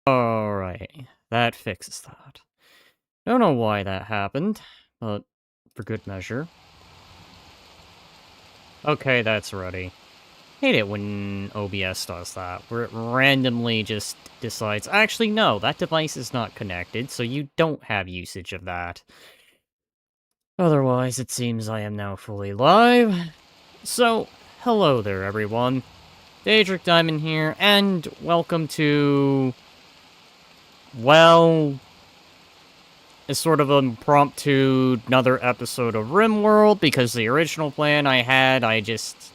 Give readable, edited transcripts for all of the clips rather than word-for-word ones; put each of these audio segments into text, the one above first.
Alright, that fixes that. Don't know why that happened, but for good measure. Okay, that's ready. Hate it when OBS does that, where it randomly just decides, actually, no, that device is not connected, so you don't have usage of that. Otherwise, it seems I am now fully live. So, hello there, everyone. Daedric Diamond here, and welcome to... well... a sort of impromptu another episode of Rimworld, because the original plan I had, I just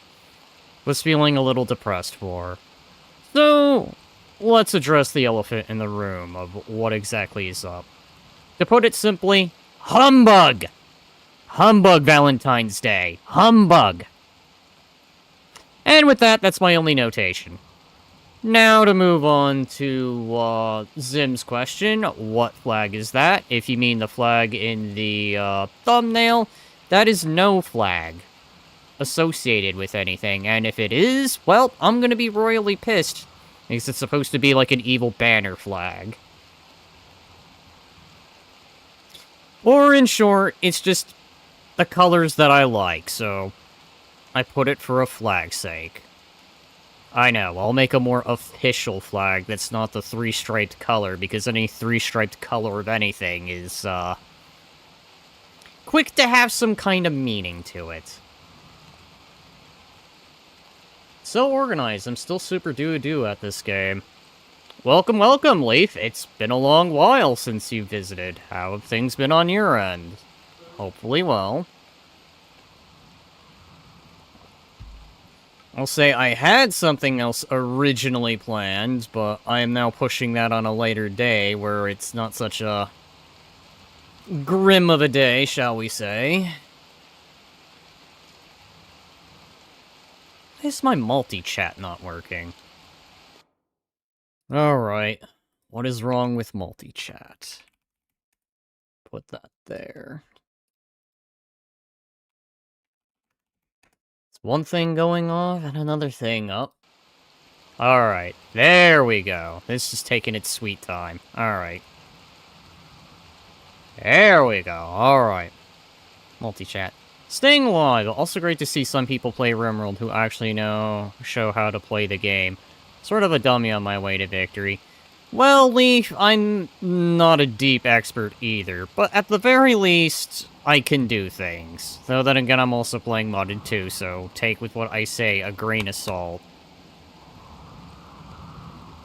was feeling a little depressed for. So, let's address the elephant in the room of what exactly is up. To put it simply, humbug! Humbug Valentine's Day. Humbug! And with that, that's my only notation. Now to move on to Zim's question, what flag is that? If you mean the flag in the thumbnail, that is no flag associated with anything, and if it is, well, I'm gonna be royally pissed, because it's supposed to be like an evil banner flag. Or in short, it's just the colors that I like, so I put it for a flag's sake. I know, I'll make a more official flag that's not the three-striped color, because any three-striped color of anything is, quick to have some kind of meaning to it. So organized, I'm still super doo-doo at this game. Welcome, welcome, Leaf! It's been a long while since you visited. How have things been on your end? Hopefully well. I'll say I had something else originally planned, but I am now pushing that on a later day where it's not such a grim of a day, shall we say. Why is my multi-chat not working? Alright, what is wrong with multi-chat? Put that there. One thing going off and another thing up. Alright, there we go. This is taking its sweet time. Alright. There we go. Alright. Multi-chat. Staying alive. Also great to see some people play Rimworld who actually show how to play the game. Sort of a dummy on my way to victory. Well, Leaf, I'm not a deep expert either, but at the very least, I can do things. Though then again, I'm also playing modded too, so take with what I say a grain of salt.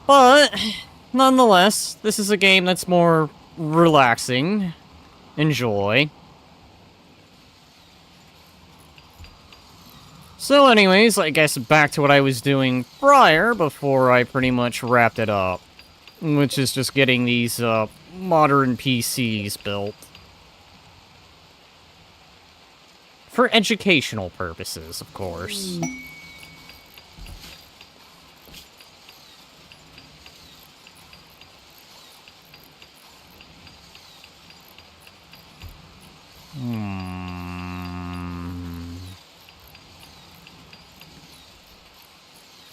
But, nonetheless, this is a game that's more relaxing. Enjoy. So anyways, I guess back to what I was doing prior, before I pretty much wrapped it up. Which is just getting these, modern PCs built. For educational purposes, of course.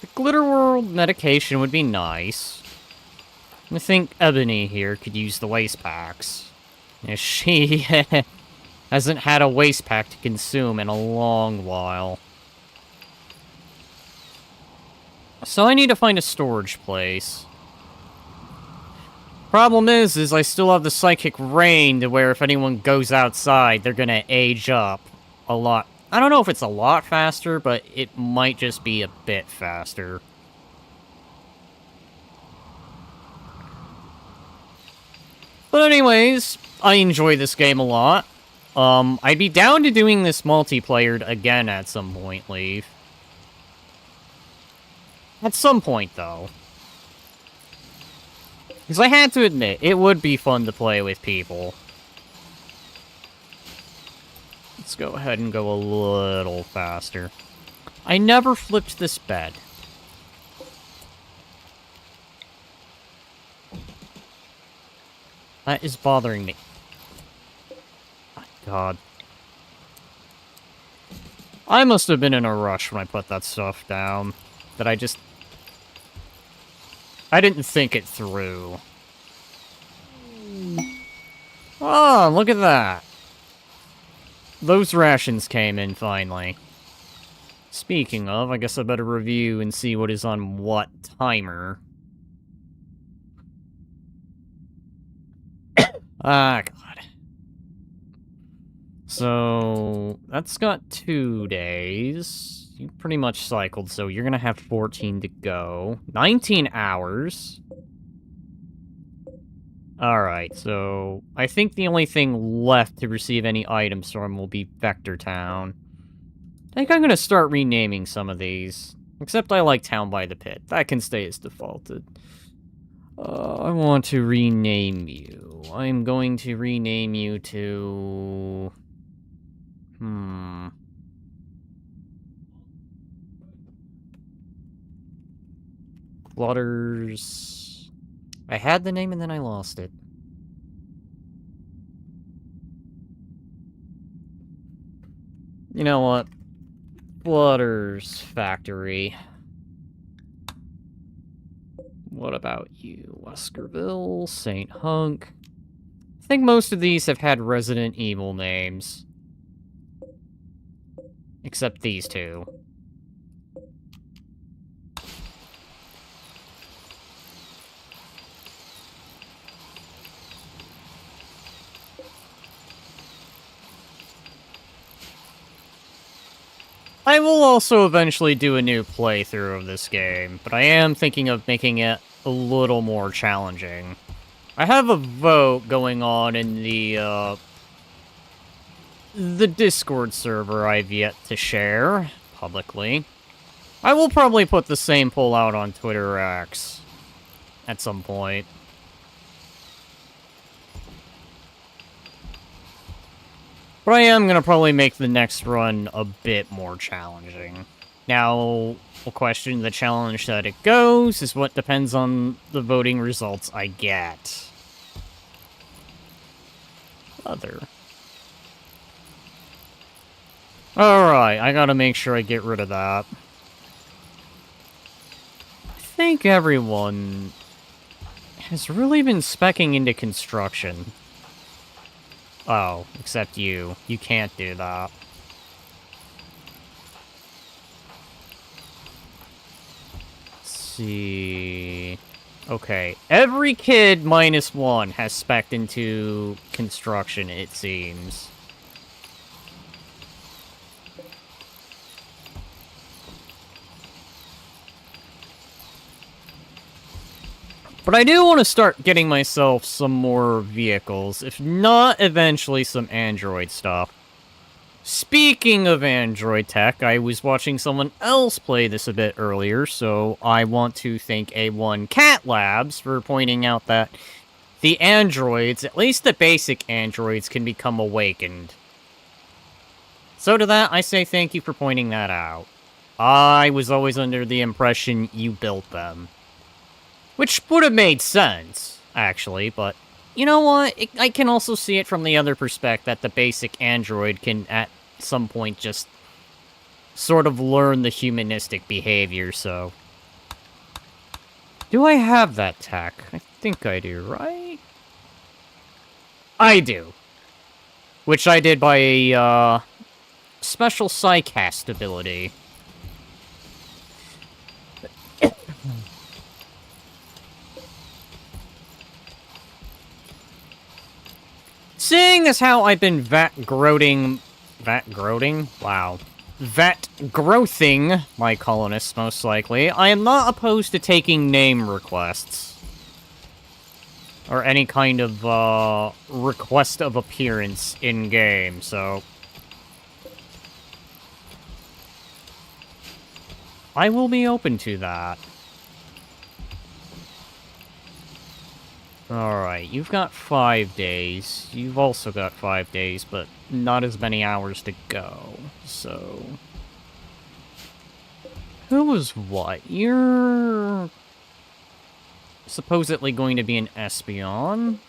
The Glitter World medication would be nice. I think Ebony here could use the waste packs. She hasn't had a waste pack to consume in a long while. So I need to find a storage place. Problem is I still have the Psychic Rain to where if anyone goes outside, they're gonna age up a lot. I don't know if it's a lot faster, but it might just be a bit faster. But anyways, I enjoy this game a lot. I'd be down to doing this multiplayer again at some point, Leaf. At some point, though. Because I had to admit, it would be fun to play with people. Let's go ahead and go a little faster. I never flipped this bed. That is bothering me. My God. I must have been in a rush when I put that stuff down. That I just... I didn't think it through. Oh, look at that. Those rations came in finally. Speaking of, I guess I better review and see what is on what timer. Ah, God. So, that's got 2 days. You pretty much cycled, so you're gonna have 14 to go. 19 hours. Alright, so I think the only thing left to receive any items from will be Vector Town. I think I'm gonna start renaming some of these. Except I like Town by the Pit. That can stay as defaulted. I want to rename you. I'm going to rename you to... Flutters... I had the name and then I lost it. You know what? Flutters Factory. What about you? Weskerville, St. Hunk. I think most of these have had Resident Evil names. Except these two. I will also eventually do a new playthrough of this game, but I am thinking of making it a little more challenging. I have a vote going on in the Discord server I've yet to share publicly. I will probably put the same poll out on Twitter X at some point. But I am going to probably make the next run a bit more challenging. Now, we'll question the challenge that it goes is what depends on the voting results I get. Other. Alright, I gotta make sure I get rid of that. I think everyone has really been speccing into construction. Oh, except you. You can't do that. Let's see... Okay, every kid -1 has specced into construction, it seems. But I do want to start getting myself some more vehicles, if not eventually some Android stuff. Speaking of Android tech, I was watching someone else play this a bit earlier, so I want to thank A1 Cat Labs for pointing out that the androids, at least the basic androids, can become awakened. So to that, I say thank you for pointing that out. I was always under the impression you built them. Which would have made sense, actually, but you know what? I can also see it from the other perspective that the basic android can, at some point, just sort of learn the humanistic behavior, so... Do I have that tech? I think I do, right? I do. Which I did by a, special psycast ability. Seeing as how I've been vat-growthing my colonists, most likely, I am not opposed to taking name requests. Or any kind of, request of appearance in-game, so... I will be open to that. Alright, you've got 5 days. You've also got 5 days, but not as many hours to go, so... Who was what? You're... supposedly going to be an Espeon?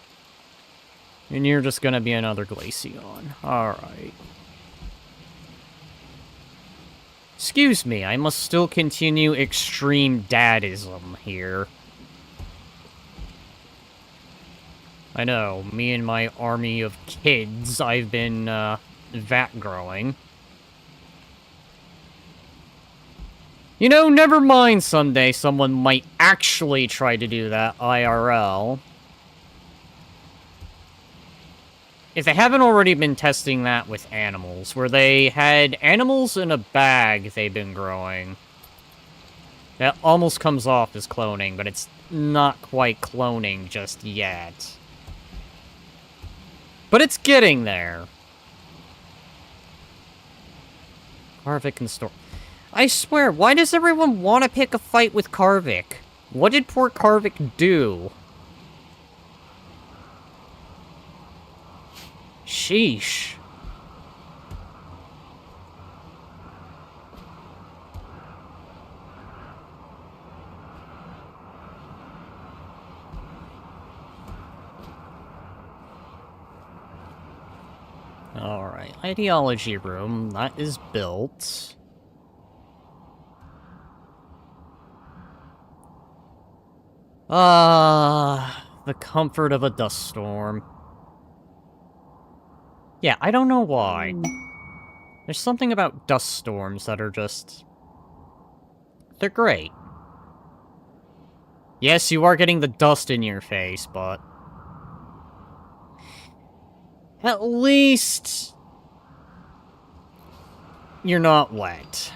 And you're just gonna be another Glaceon. Alright. Excuse me, I must still continue extreme dadism here. I know, me and my army of kids I've been, vat growing. You know, never mind, someday someone might actually try to do that IRL. If they haven't already been testing that with animals, where they had animals in a bag they've been growing. That almost comes off as cloning, but it's not quite cloning just yet. But it's getting there. Karvik and Storm. I swear, why does everyone want to pick a fight with Karvik? What did poor Karvik do? Sheesh. Alright, ideology room. That is built. The comfort of a dust storm. Yeah, I don't know why. There's something about dust storms that are just... they're great. Yes, you are getting the dust in your face, but... at least... you're not wet.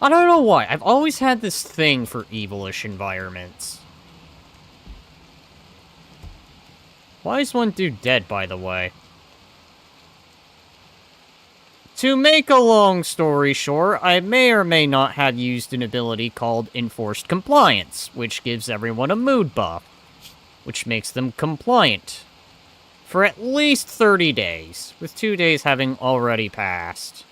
I don't know why. I've always had this thing for evilish environments. Why is one dude dead, by the way? To make a long story short, I may or may not have used an ability called Enforced Compliance, which gives everyone a mood buff, which makes them compliant for at least 30 days, with 2 days having already passed.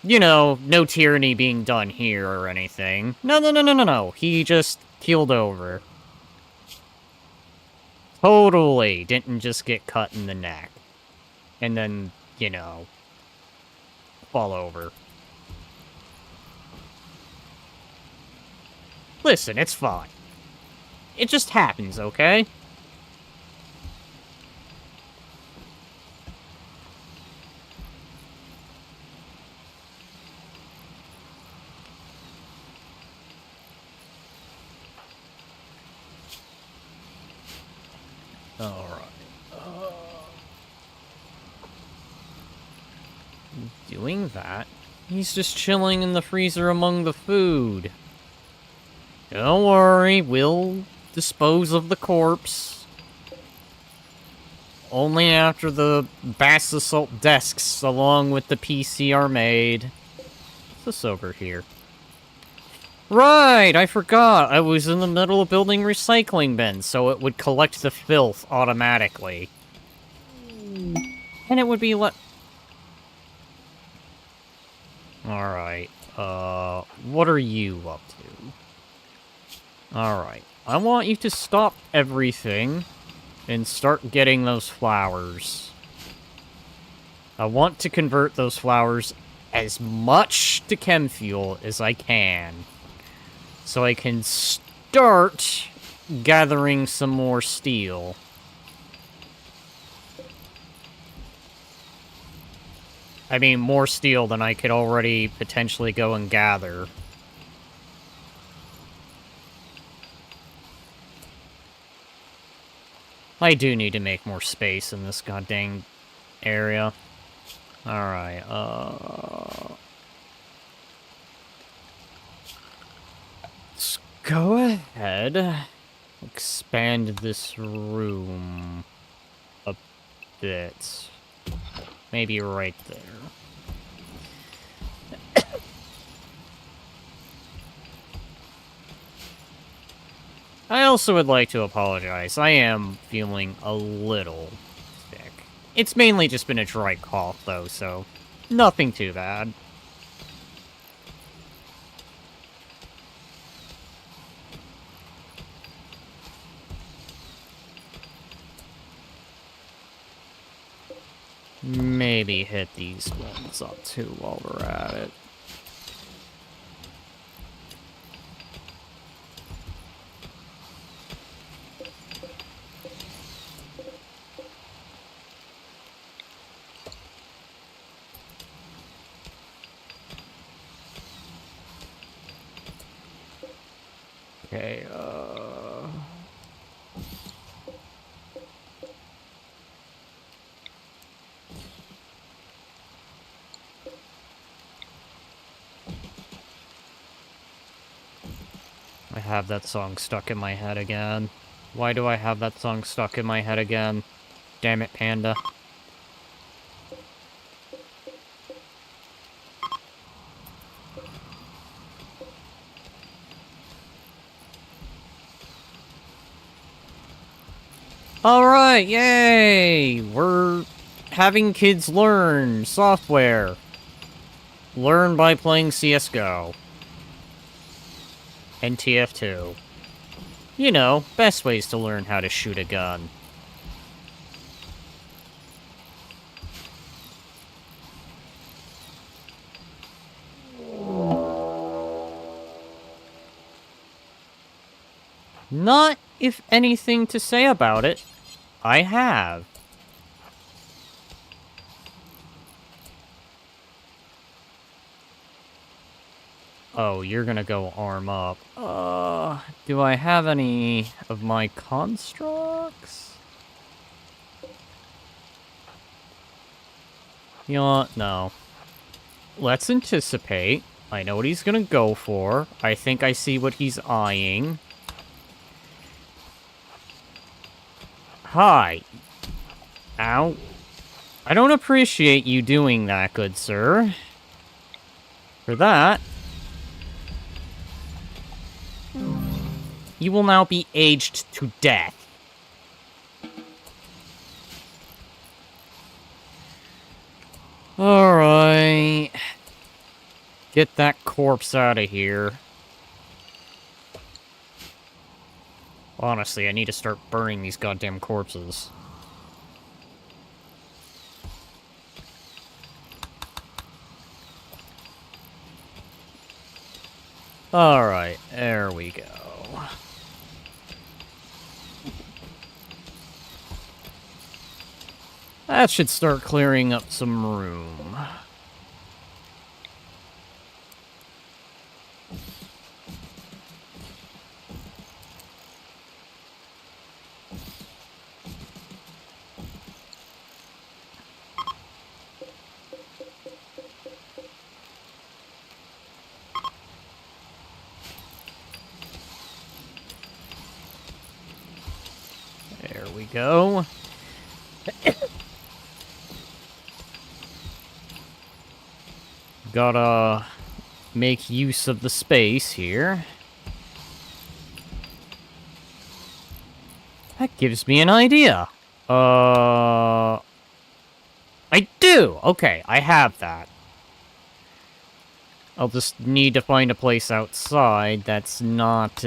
You know, no tyranny being done here or anything. No. He just keeled over. Totally didn't just get cut in the neck. And then, you know, fall over. Listen, it's fine. It just happens, okay? Alright. Doing that. He's just chilling in the freezer among the food. Don't worry, we'll dispose of the corpse. Only after the Bass Assault desks along with the PC are made. What's this over here? Right, I forgot. I was in the middle of building recycling bins, so it would collect the filth automatically. And it would be Alright, what are you up to? Alright, I want you to stop everything and start getting those flowers. I want to convert those flowers as much to chem fuel as I can, so I can start gathering some more steel. I mean, more steel than I could already potentially go and gather. I do need to make more space in this goddamn area. Alright, let's go ahead. Expand this room a bit. Maybe right there. I also would like to apologize. I am feeling a little sick. It's mainly just been a dry cough, though, so nothing too bad. maybe hit these ones up too while we're at it. Okay, I have that song stuck in my head again. Why do I have that song stuck in my head again? Damn it, Panda. Alright, yay! We're having kids learn software. Learn by playing CSGO. And TF2. You know, best ways to learn how to shoot a gun. Not if anything to say about it. I have. Oh, you're gonna go arm up. Do I have any of my constructs? You know what? No. Let's anticipate. I know what he's gonna go for. I think I see what he's eyeing. Hi. Ow. I don't appreciate you doing that, good sir. For that, you will now be aged to death. Alright. Get that corpse out of here. Honestly, I need to start burning these goddamn corpses. Alright, there we go. That should start clearing up some room. There we go. Gotta make use of the space here. That gives me an idea. I do! Okay, I have that. I'll just need to find a place outside that's not,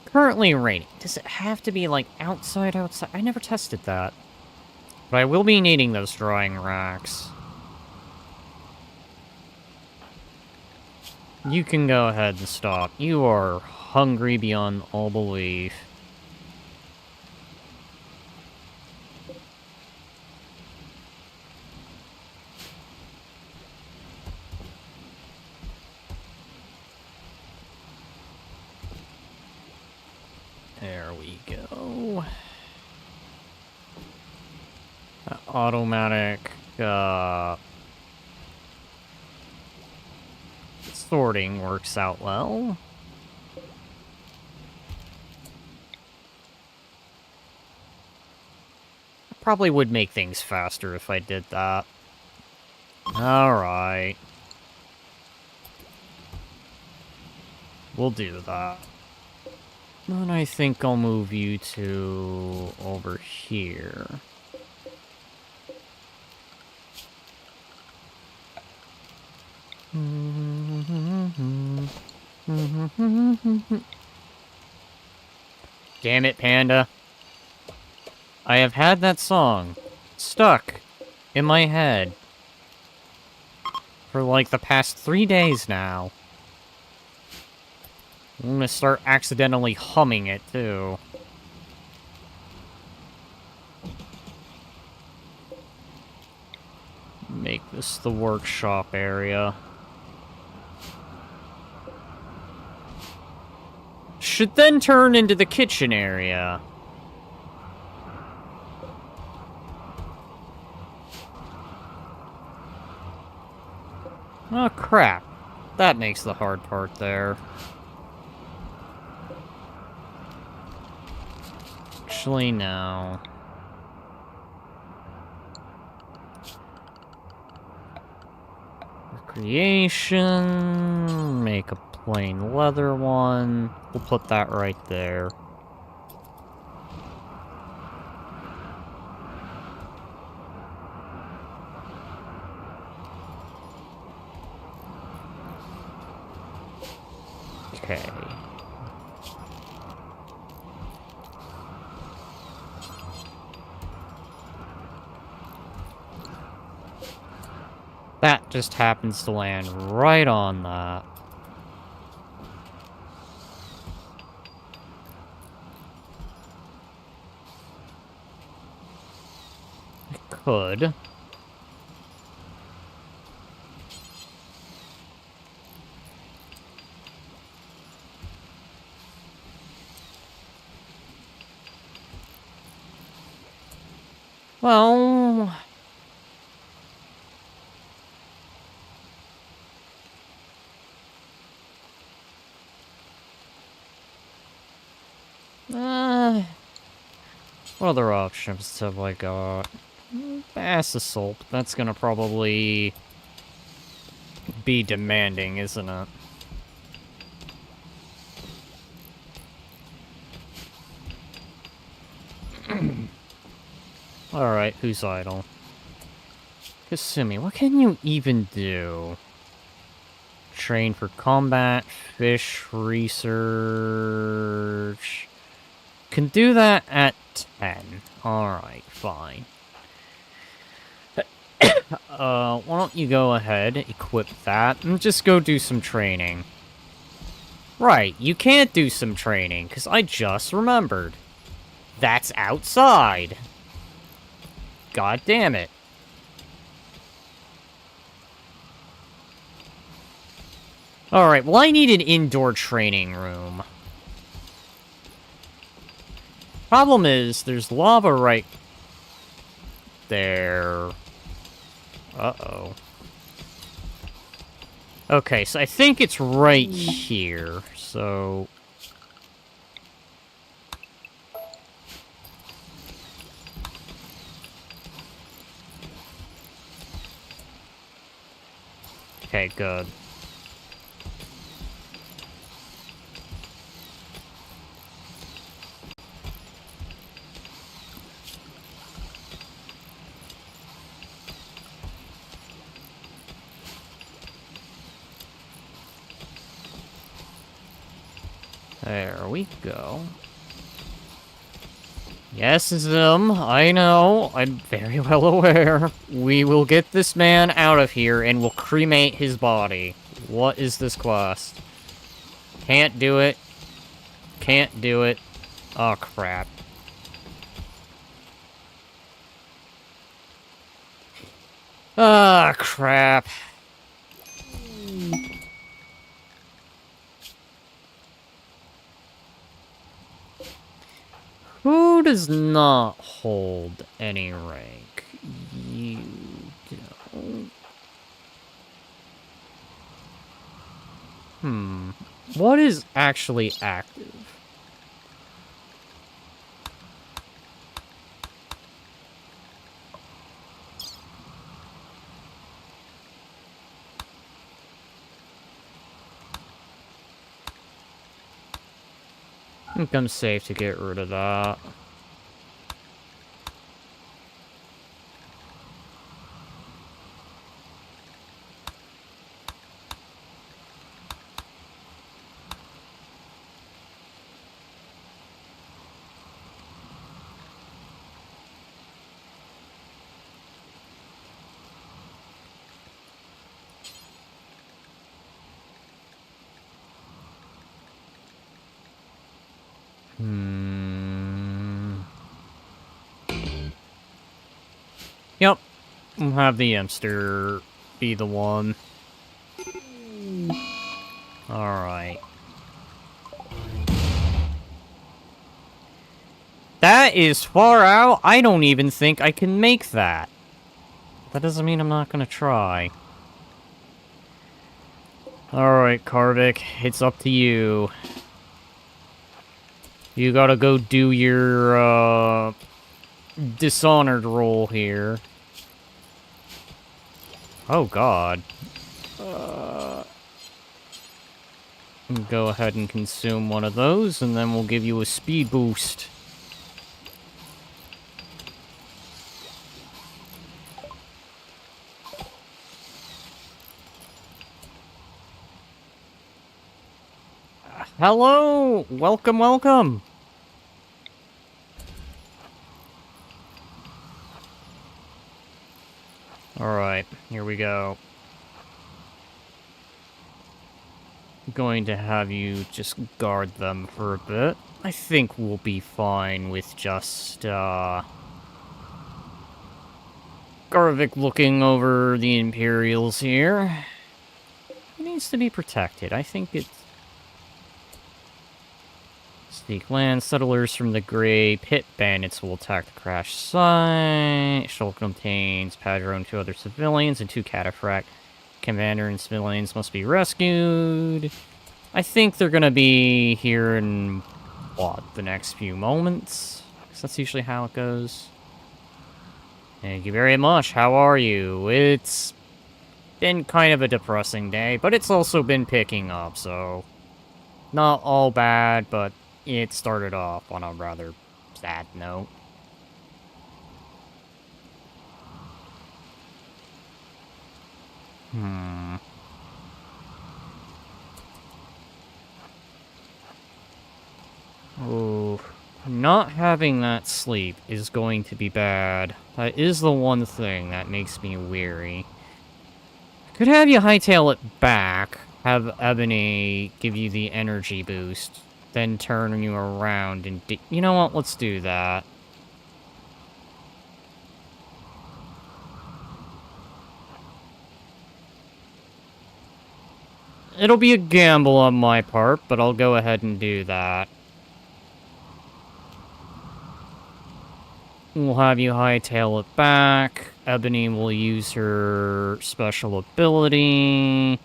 currently raining. Does it have to be, like, outside? I never tested that. But I will be needing those drying racks. You can go ahead and stop. You are hungry beyond all belief. There we go. Automatic, sorting works out well. Probably would make things faster if I did that. Alright. We'll do that. Then I think I'll move you to over here. Damn it, Panda. I have had that song stuck in my head for like the past 3 days now. I'm gonna start accidentally humming it too. Make this the workshop area. Should then turn into the kitchen area. Oh, crap. That makes the hard part there. Actually, no. Recreation. Make a plain leather one. We'll put that right there. Okay. That just happens to land right on that. I could. Well... what other options have I got? Bass Assault. That's gonna probably be demanding, isn't it? Alright, who's idle? Kasumi, what can you even do? Train for combat, fish research... Can do that at 10. Alright, fine. Why don't you go ahead, equip that, and just go do some training. Right, you can't do some training, because I just remembered. That's outside. God damn it. Alright, well I need an indoor training room. Problem is, there's lava right there. Uh-oh. Okay, so I think it's right here, so... Okay, good. There we go. Yes, Zim, I know. I'm very well aware. We will get this man out of here and we'll cremate his body. What is this quest? Can't do it. Can't do it. Oh, crap. Ah, crap. Who does not hold any rank? You don't. What is actually active? I think I'm safe to get rid of that. Yep. We'll have the Emster be the one. Alright. That is far out. I don't even think I can make that. That doesn't mean I'm not gonna try. Alright, Karvik. It's up to you. You gotta go do your, Dishonored role here. Oh, God. Go ahead and consume one of those, and then we'll give you a speed boost. Hello! Welcome, welcome! Alright, here we go. I'm going to have you just guard them for a bit. I think we'll be fine with just, Garvik looking over the Imperials here. He needs to be protected. I think it's... Seek land. Settlers from the Grey Pit Bandits will attack the crash site. Shulk contains Padron, 2 other civilians, and 2 cataphract. Commander and civilians must be rescued. I think they're gonna be here in, what, the next few moments? Because that's usually how it goes. Thank you very much. How are you? It's been kind of a depressing day, but it's also been picking up, so... Not all bad, but it started off on a rather sad note. Oh, not having that sleep is going to be bad. That is the one thing that makes me weary. Could have you hightail it back, have Ebony give you the energy boost, then turn you around and... You know what? Let's do that. It'll be a gamble on my part, but I'll go ahead and do that. We'll have you hightail it back. Ebony will use her special ability.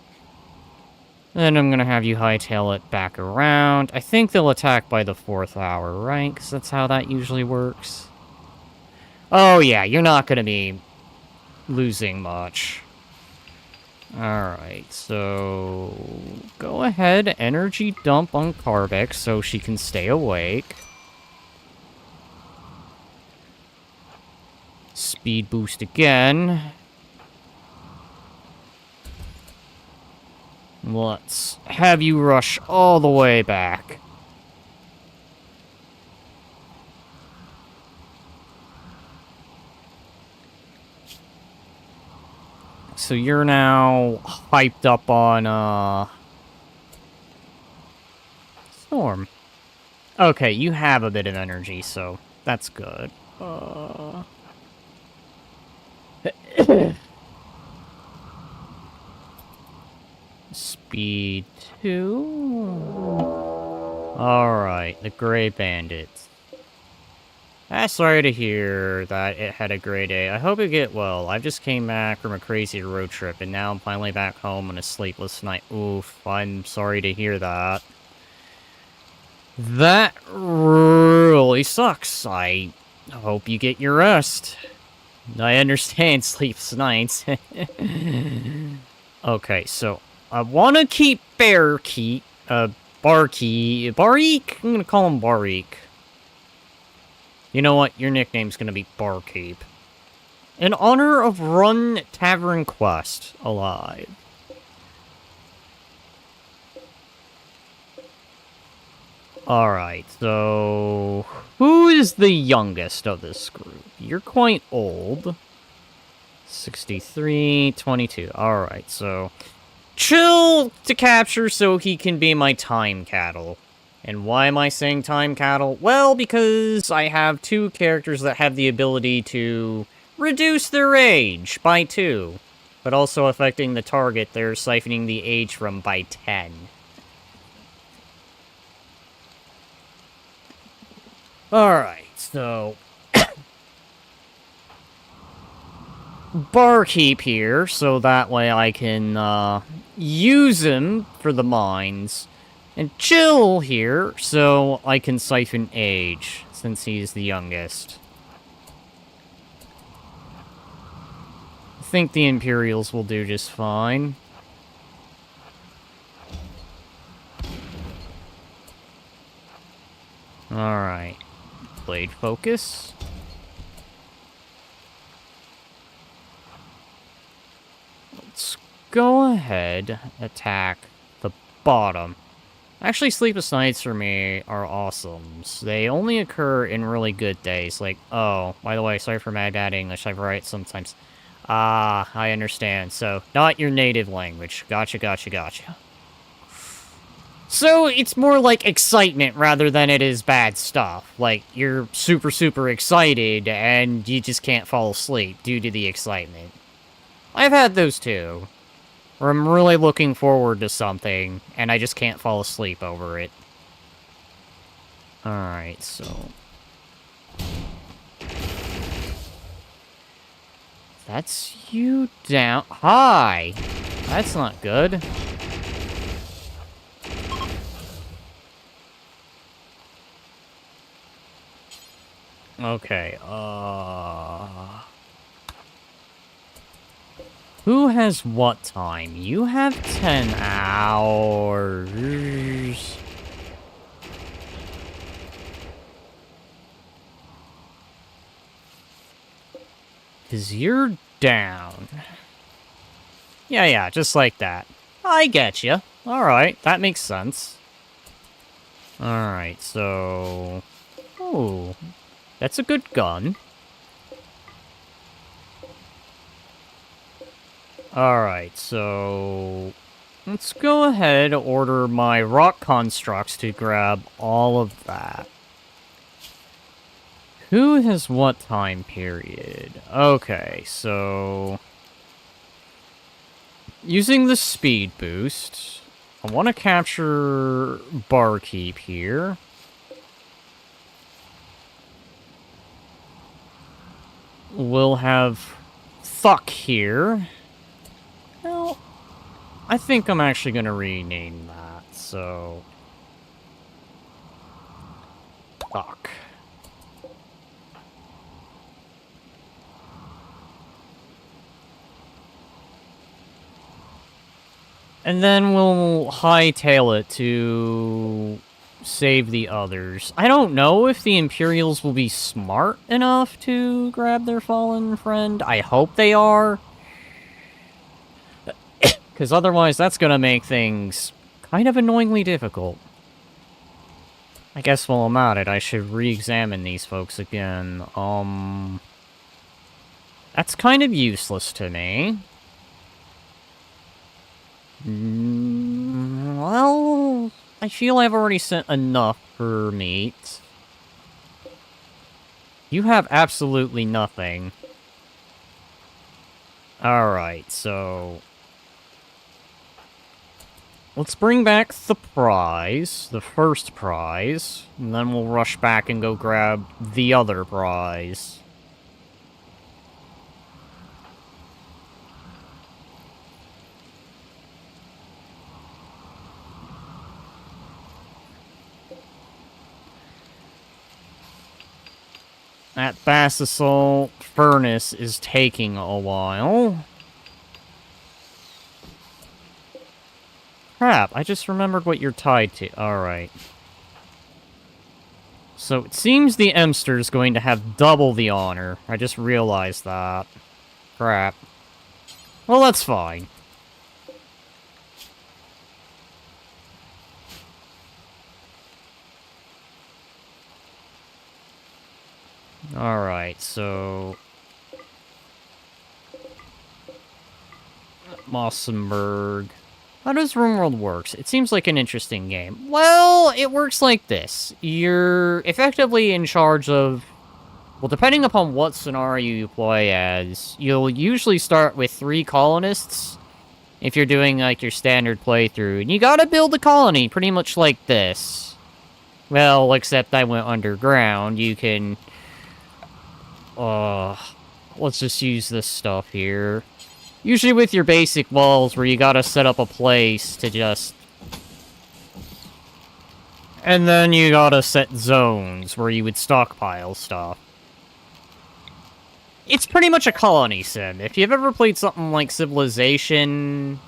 Then I'm gonna have you hightail it back around. I think they'll attack by the 4th hour, right? Because that's how that usually works. Oh yeah, you're not gonna be losing much. Alright, so... Go ahead, energy dump on Karvik so she can stay awake. Speed boost again. Let's have you rush all the way back. So you're now hyped up on, Storm. Okay, you have a bit of energy, so that's good. Speed 2. Alright, the Grey Bandits. Sorry to hear that it had a great day. I hope you get well. I just came back from a crazy road trip, and now I'm finally back home on a sleepless night. Oof, I'm sorry to hear that. That really sucks. I hope you get your rest. I understand sleepless nights. Okay, so I want to keep Barkeep. Barik? I'm gonna call him Barik. You know what? Your nickname's gonna be Barkeep. In honor of Run Tavern Quest alive. Alright, so... Who is the youngest of this group? You're quite old. 63, 22. Alright, so... Chill to capture so he can be my time cattle. And why am I saying time cattle? Well, because I have two characters that have the ability to reduce their age by 2, but also affecting the target they're siphoning the age from by 10. Alright, so... Barkeep here, so that way I can, use him for the mines. And Chill here, so I can siphon age, since he's the youngest. I think the Imperials will do just fine. Alright. Blade focus. Let's go ahead, attack the bottom. Actually, Sleepless Nights for me are awesomes. They only occur in really good days. Like, oh, by the way, sorry for my bad English. I write sometimes. Ah, I understand. So, not your native language. Gotcha, gotcha, gotcha. So, it's more like excitement rather than it is bad stuff. Like, you're super, super excited and you just can't fall asleep due to the excitement. I've had those too. Where I'm really looking forward to something, and I just can't fall asleep over it. Alright, so... That's you down... Hi! That's not good. Okay, who has what time? You have 10 hours. Because you're down. Yeah, just like that. I get you. Alright, that makes sense. Alright, so... Oh, that's a good gun. Alright, so... Let's go ahead and order my rock constructs to grab all of that. Who has what time period? Okay, so... Using the speed boost, I want to capture Barkeep here. We'll have Thuck here. Well, I think I'm actually going to rename that, so... Thuck. And then we'll hightail it to save the others. I don't know if the Imperials will be smart enough to grab their fallen friend. I hope they are. Because otherwise that's going to make things kind of annoyingly difficult. I guess while I'm at it, I should re-examine these folks again. That's kind of useless to me. Well, I feel I've already sent enough for meat. You have absolutely nothing. Alright, so... Let's bring back the prize, the first prize, and then we'll rush back and go grab the other prize. That Basisol furnace is taking a while. Crap, I just remembered what you're tied to. Alright. So it seems the Emster's going to have double the honor. I just realized that. Crap. Well, that's fine. Alright, so... Mossenberg. How does Rimworld works? It seems like an interesting game. Well, it works like this. You're effectively in charge of... Well, depending upon what scenario you play as, you'll usually start with 3 colonists if you're doing, like, your standard playthrough. And you gotta build a colony pretty much like this. Well, except I went underground. You can... let's just use this stuff here. Usually with your basic walls where you gotta set up a place to just... And then you gotta set zones where you would stockpile stuff. It's pretty much a colony sim. If you've ever played something like Civilization,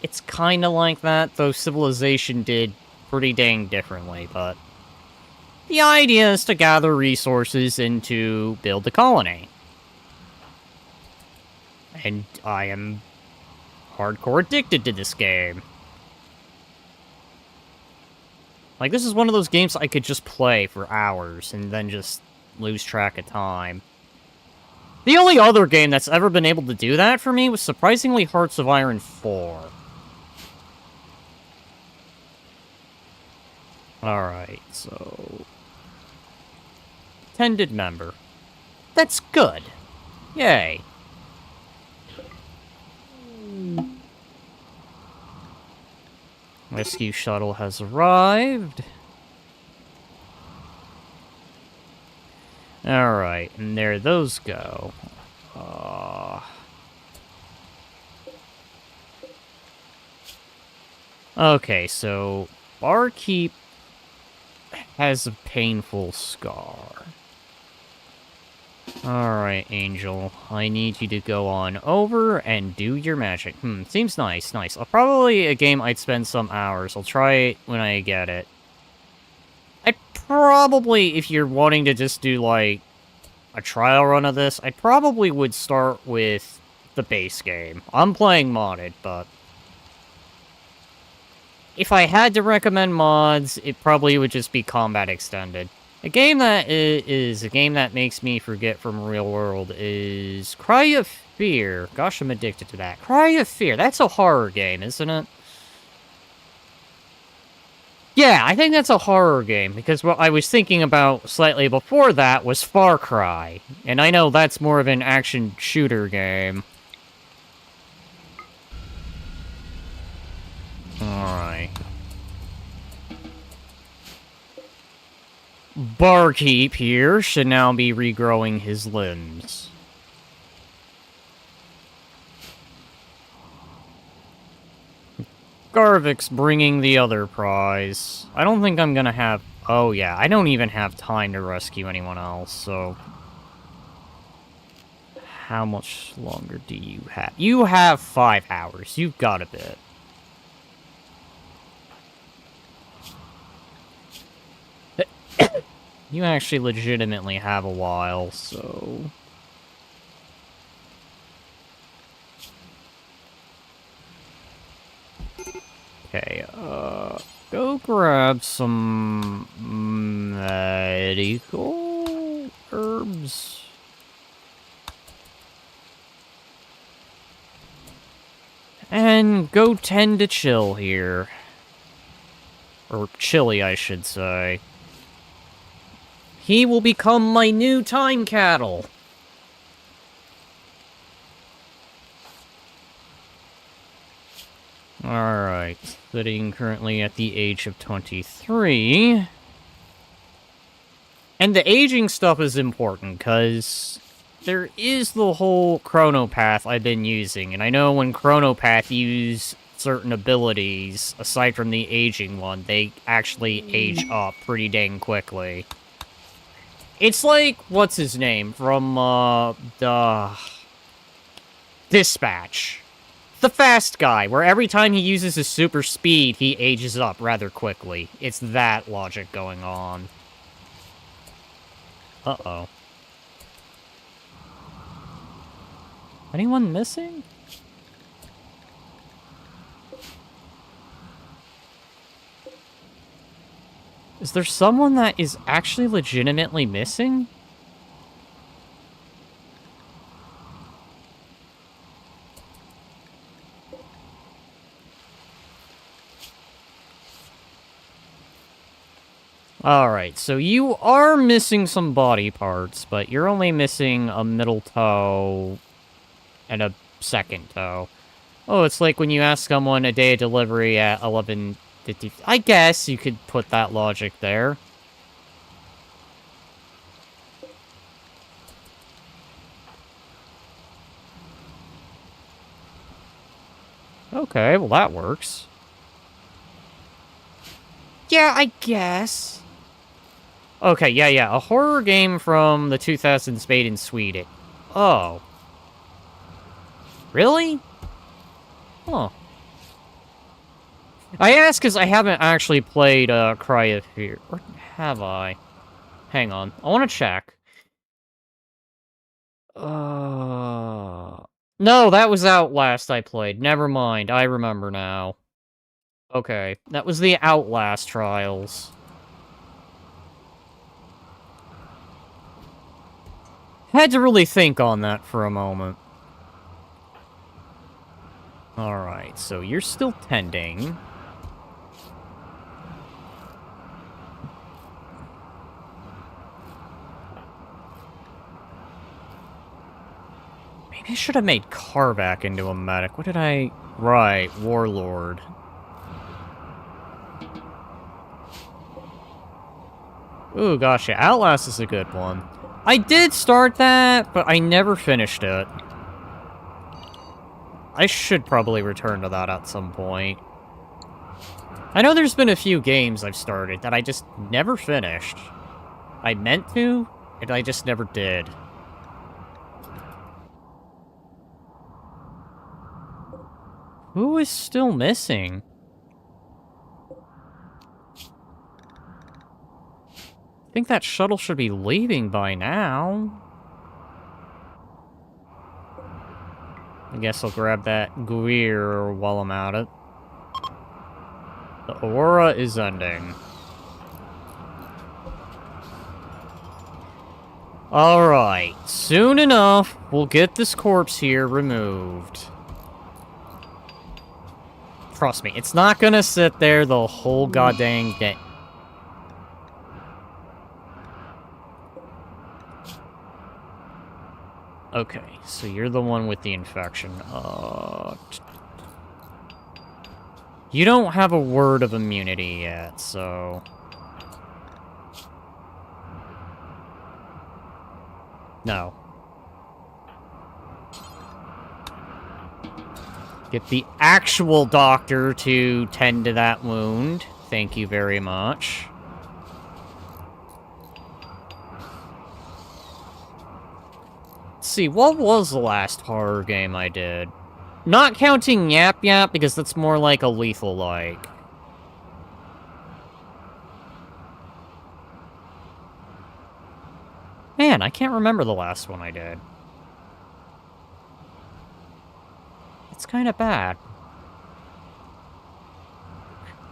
it's kinda like that, though Civilization did pretty dang differently, but... The idea is to gather resources and to build a colony. And I am hardcore addicted to this game. Like, this is one of those games I could just play for hours and then just lose track of time. The only other game that's ever been able to do that for me was surprisingly Hearts of Iron 4. Alright, so... Tended member. That's good. Yay. Rescue shuttle has arrived. Alright, and there those go. Okay, so... Barkeep has a painful scar. Alright, Angel. I need you to go on over and do your magic. Seems nice, nice. Probably a game I'd spend some hours. I'll try it when I get it. I'd probably, if you're wanting to just do, like, a trial run of this, I probably would start with the base game. I'm playing modded, but... If I had to recommend mods, it probably would just be Combat Extended. A game that is a game that makes me forget from Real World is Cry of Fear. Gosh, I'm addicted to that. Cry of Fear. That's a horror game, isn't it? Yeah, I think that's a horror game, because what I was thinking about slightly before that was Far Cry. And I know that's more of an action shooter game. Alright. Barkeep here should now be regrowing his limbs. Garvik's bringing the other prize. I don't think I'm gonna have... Oh yeah, I don't even have time to rescue anyone else, so... How much longer do you have? You have 5 hours. You've got a bit. You actually legitimately have a while, so... Okay, go grab some medical herbs. And go tend to Chill here. Or Chili, I should say. He will become my new time cattle. Alright, sitting currently at the age of 23. And the aging stuff is important, because there is the whole chronopath I've been using, and I know when chronopath use certain abilities, aside from the aging one, they actually age up pretty dang quickly. It's like, what's his name, from, the... Dispatch. The fast guy, where every time he uses his super speed, he ages up rather quickly. It's that logic going on. Uh-oh. Anyone missing? Is there someone that is actually legitimately missing? Alright, so you are missing some body parts, but you're only missing a middle toe and a second toe. Oh, it's like when you ask someone a day of delivery at 11:50. I guess you could put that logic there. Okay, well that works. Yeah, I guess. Okay, yeah. A horror game from the 2000s made in Sweden. Oh. Really? Huh. I ask because I haven't actually played Cry of Fear. Or have I? Hang on. I want to check. No, that was Outlast I played. Never mind. I remember now. Okay. That was the Outlast trials. Had to really think on that for a moment. Alright, so you're still tending. Maybe I should have made Carr back into a medic. What did I... Right, Warlord. Ooh, gosh, yeah, Outlast is a good one. I did start that, but I never finished it. I should probably return to that at some point. I know there's been a few games I've started that I just never finished. I meant to, and I just never did. Who is still missing? I think that shuttle should be leaving by now. I guess I'll grab that gear while I'm at it. The aurora is ending. Alright, soon enough, we'll get this corpse here removed. Trust me, it's not gonna sit there the whole goddamn day. Okay, so you're the one with the infection. You don't have a word of immunity yet, so... No. Get the actual doctor to tend to that wound. Thank you very much. Let's see, what was the last horror game I did? Not counting Yap Yap, because that's more like a lethal-like. Man, I can't remember the last one I did. It's kind of bad.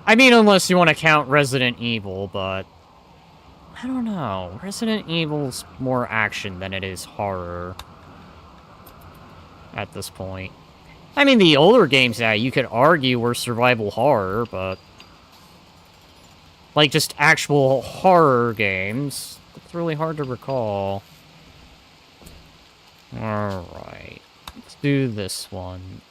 I mean, unless you want to count Resident Evil, but... I don't know. Resident Evil's more action than it is horror. At this point. I mean, the older games, yeah, you could argue were survival horror, but... Like, just actual horror games. It's really hard to recall. Alright. Let's do this one.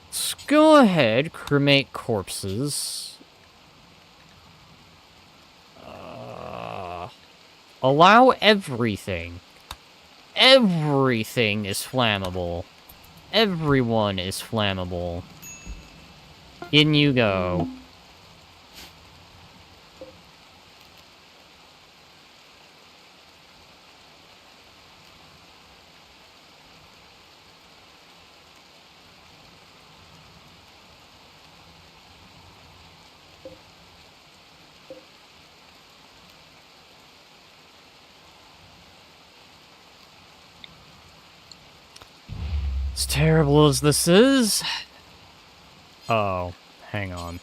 Let's go ahead, cremate corpses. Allow everything. Everything is flammable. Everyone is flammable. In you go. As terrible as this is... Oh, hang on.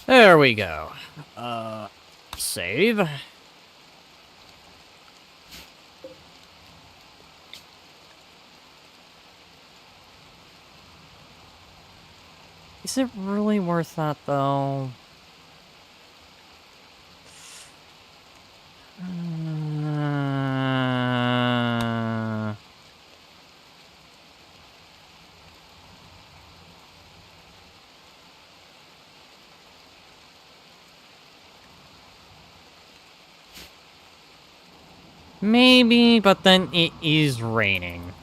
There we go. Save. Is it really worth that, though? Maybe, but then it is raining.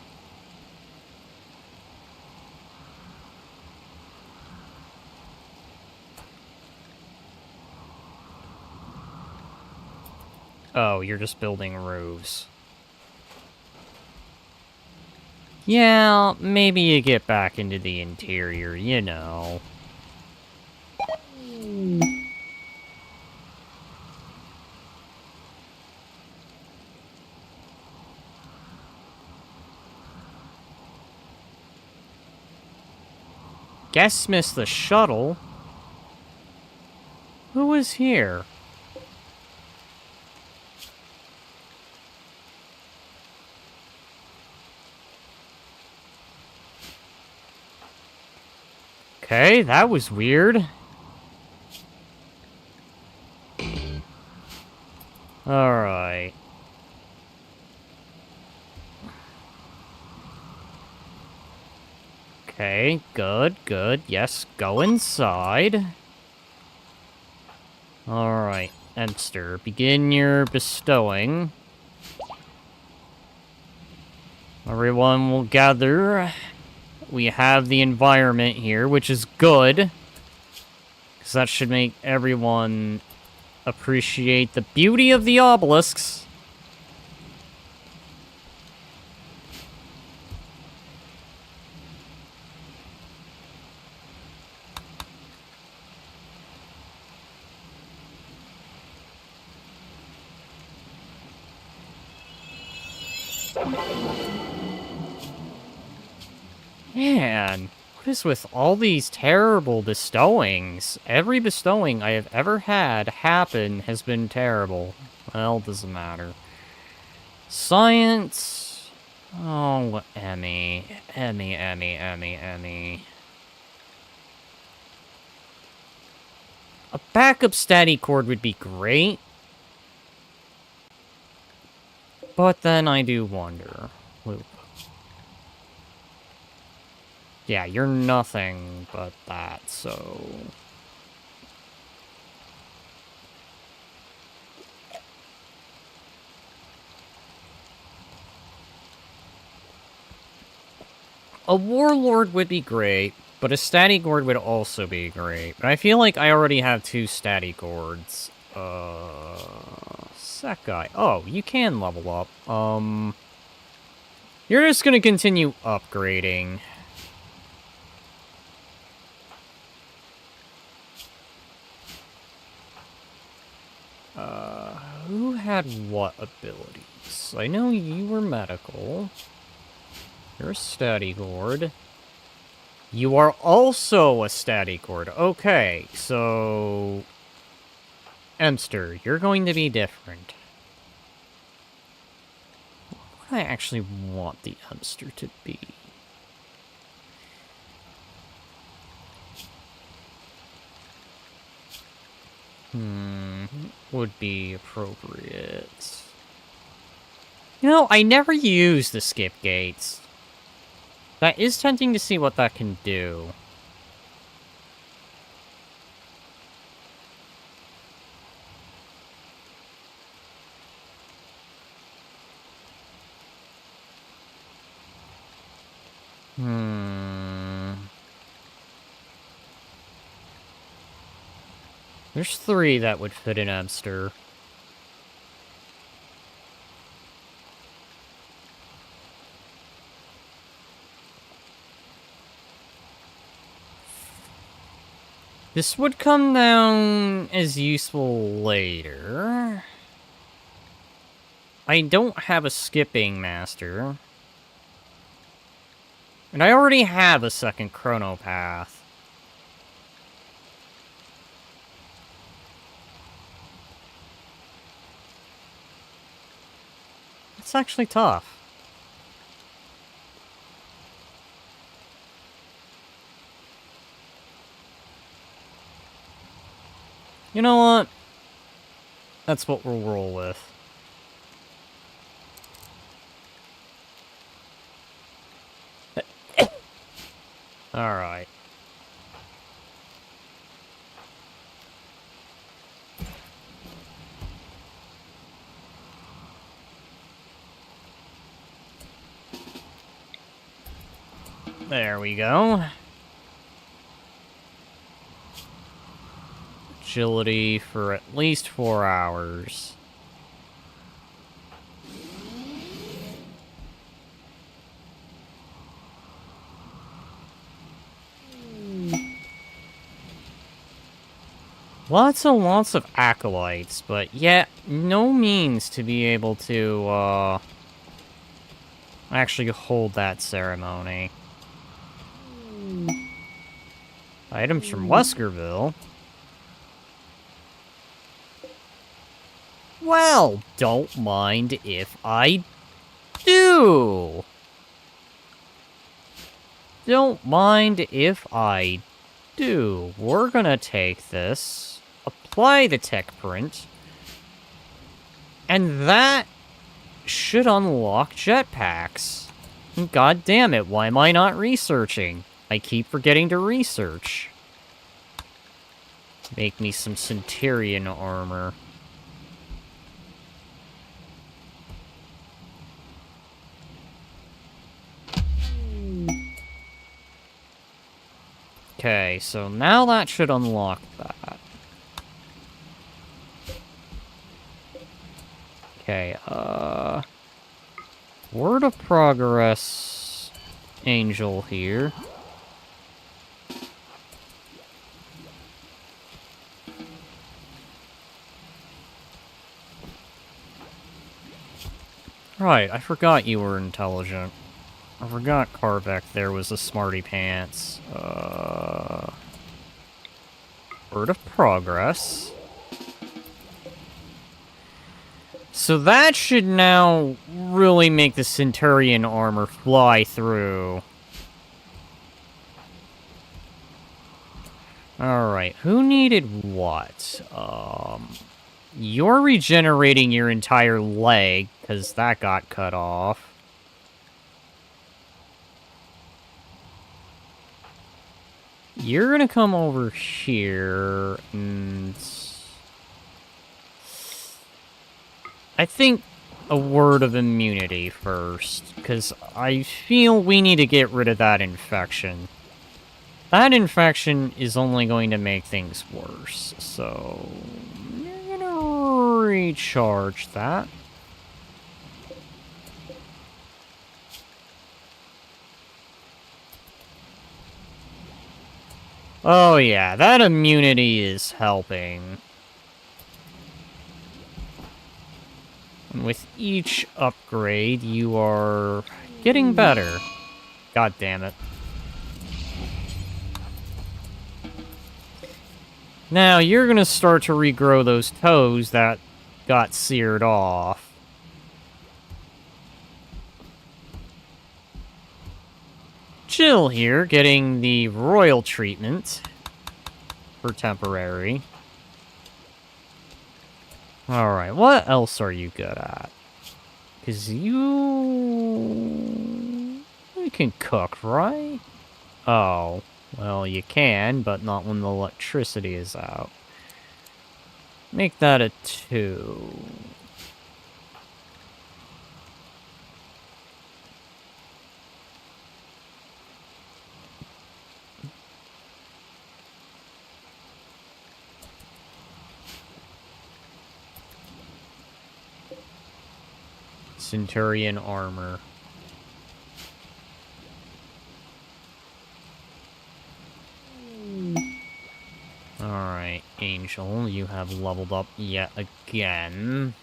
Oh, you're just building roofs. Yeah, maybe you get back into the interior, you know. Guess missed the shuttle. Who was here? Okay, that was weird. Alright. Okay, good, good. Yes, go inside. Alright, Emster, begin your bestowing. Everyone will gather. We have the environment here, which is good. Because that should make everyone appreciate the beauty of the obelisks. Man, what is with all these terrible bestowings? Every bestowing I have ever had happen has been terrible. Well, doesn't matter. Science. Oh, Emmy. Emmy. A backup static cord would be great. But then I do wonder. Loop. Yeah, you're nothing but that, so... A warlord would be great, but a static gourd would also be great. But I feel like I already have 2 static gourds. Sakai. Oh, you can level up. You're just gonna continue upgrading. Who had what abilities? I know you were medical. You're a static gourd. You are also a static gourd. Okay, so... Emster, you're going to be different. What do I actually want the Emster to be? Would be appropriate. You know, I never use the skip gates. That is tempting to see what that can do. There's 3 that would fit in Emster. This would come down as useful later. I don't have a skipping master. And I already have a second chrono path. actually tough. You know what? That's what we'll roll with. Alright. There we go. Agility for at least 4 hours. Lots and lots of acolytes, but yet no means to be able to, actually hold that ceremony. Items from Weskerville. Well, don't mind if I do. Don't mind if I do. We're gonna take this, apply the tech print, and that should unlock jetpacks. God damn it, why am I not researching? I keep forgetting to research. Make me some Centurion armor. Okay, so now that should unlock that. Okay, Word of Progress Angel here. Right, I forgot you were intelligent. I forgot Karvek there was a smarty pants. Word of Progress. So that should now really make the Centurion armor fly through. Alright, who needed what? You're regenerating your entire leg, because that got cut off. You're gonna come over here, and... I think a word of immunity first, because I feel we need to get rid of that infection. That infection is only going to make things worse, so... you're gonna recharge that. Oh yeah, that immunity is helping. And with each upgrade, you are getting better. God damn it. Now, you're gonna start to regrow those toes that got seared off. Jill here, getting the royal treatment for temporary. Alright, what else are you good at? Because you can cook, right? Oh, well, you can, but not when the electricity is out. Make that a 2. Centurion armor. Alright, Angel, you have leveled up yet again.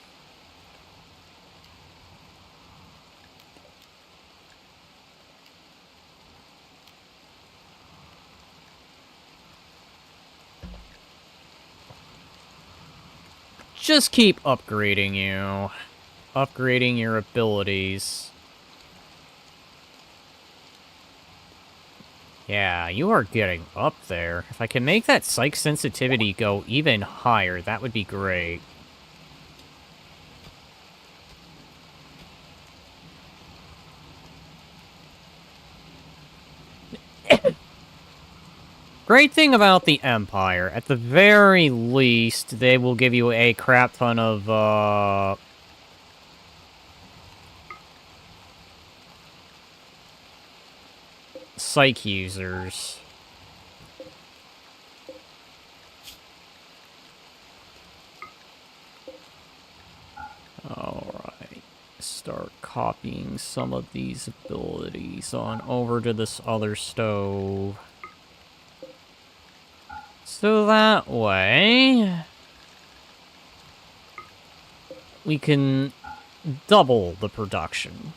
Just keep upgrading you. upgrading your abilities. Yeah, you are getting up there. If I can make that psych sensitivity go even higher, that would be great. Great thing about the Empire, at the very least, they will give you a crap ton of, psych users. Alright. Start copying some of these abilities on over to this other stove. So that way, we can double the production.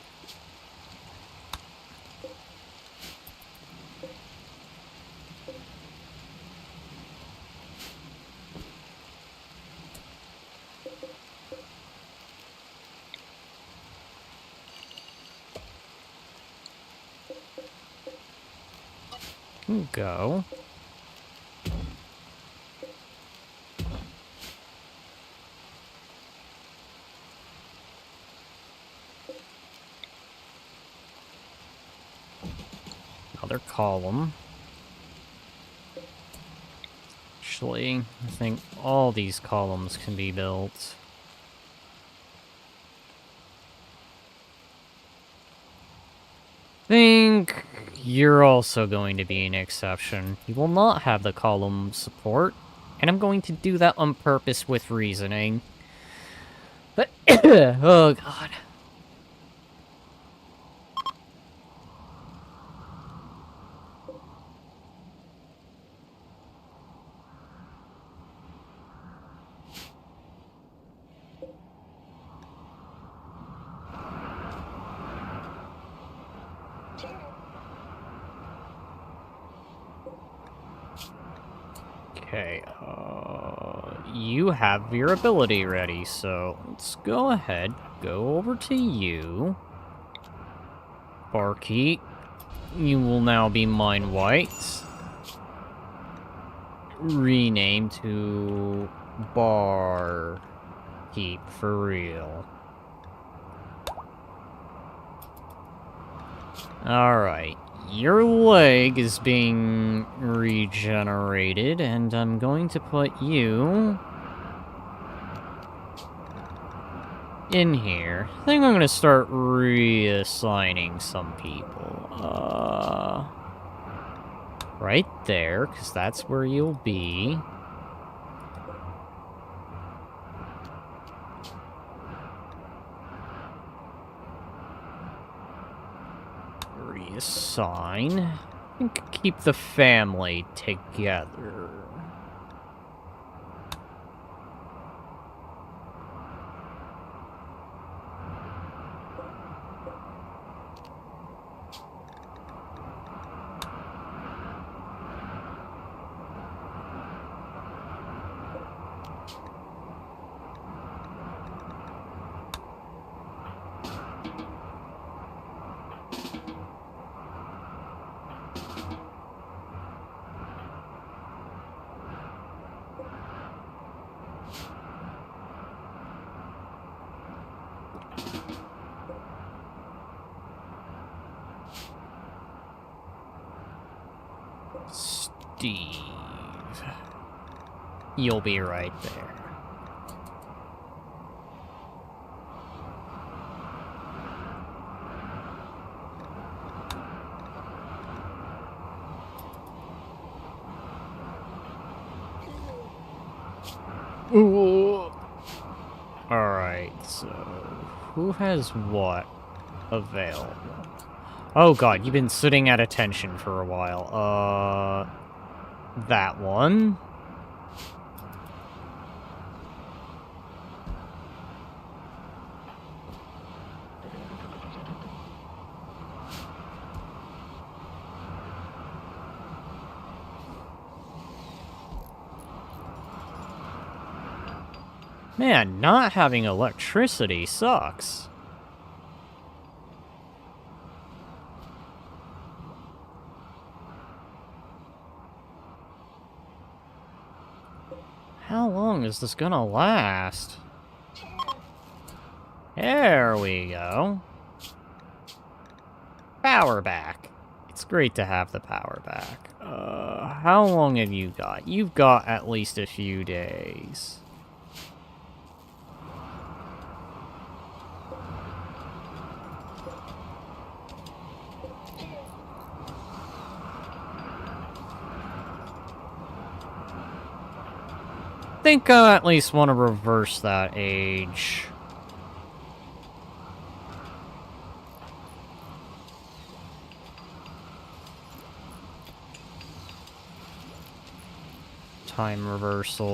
Go. Another column. Actually, I think all these columns can be built. Think you're also going to be an exception. You will not have the column support, and I'm going to do that on purpose with reasoning. But, oh god. Okay, you have your ability ready, so let's go ahead, go over to you. Barkeep, you will now be mine white. Rename to Barkeep for real. Alright. Your leg is being regenerated, and I'm going to put you in here. I think I'm going to start reassigning some people. Right there, because that's where you'll be. Reassign. I think keep the family together. Steve. You'll be right there. Ooh. Alright, so who has what available? Oh god, you've been sitting at attention for a while. That one. Man, not having electricity sucks. How long is this gonna last? There we go. Power back. It's great to have the power back. How long have you got? You've got at least a few days. I think I at least want to reverse that age. Time reversal.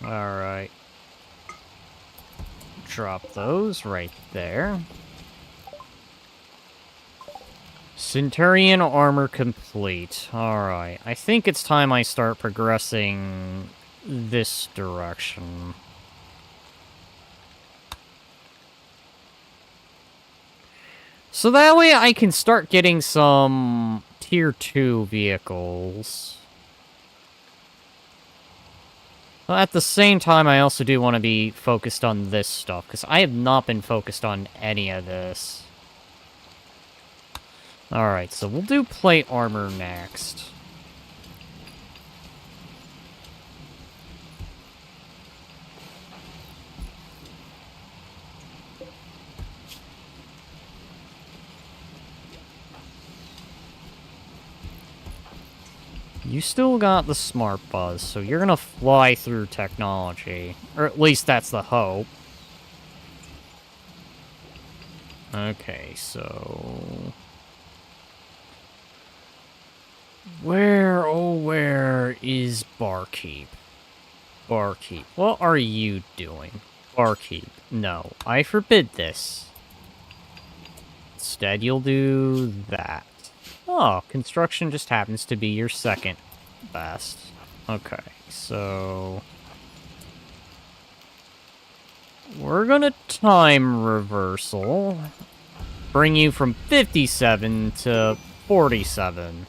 Alright. Drop those right there. Centurion armor complete. Alright. I think it's time I start progressing this direction. So that way I can start getting some tier 2 vehicles. Well, at the same time, I also do want to be focused on this stuff, because I have not been focused on any of this. Alright, so we'll do plate armor next. You still got the smart buzz, so you're gonna fly through technology. Or at least that's the hope. Okay, so... where is Barkeep? Barkeep, what are you doing? Barkeep, no, I forbid this. Instead, you'll do that. Oh, construction just happens to be your second best. Okay, so... we're gonna time reversal. Bring you from 57 to 47.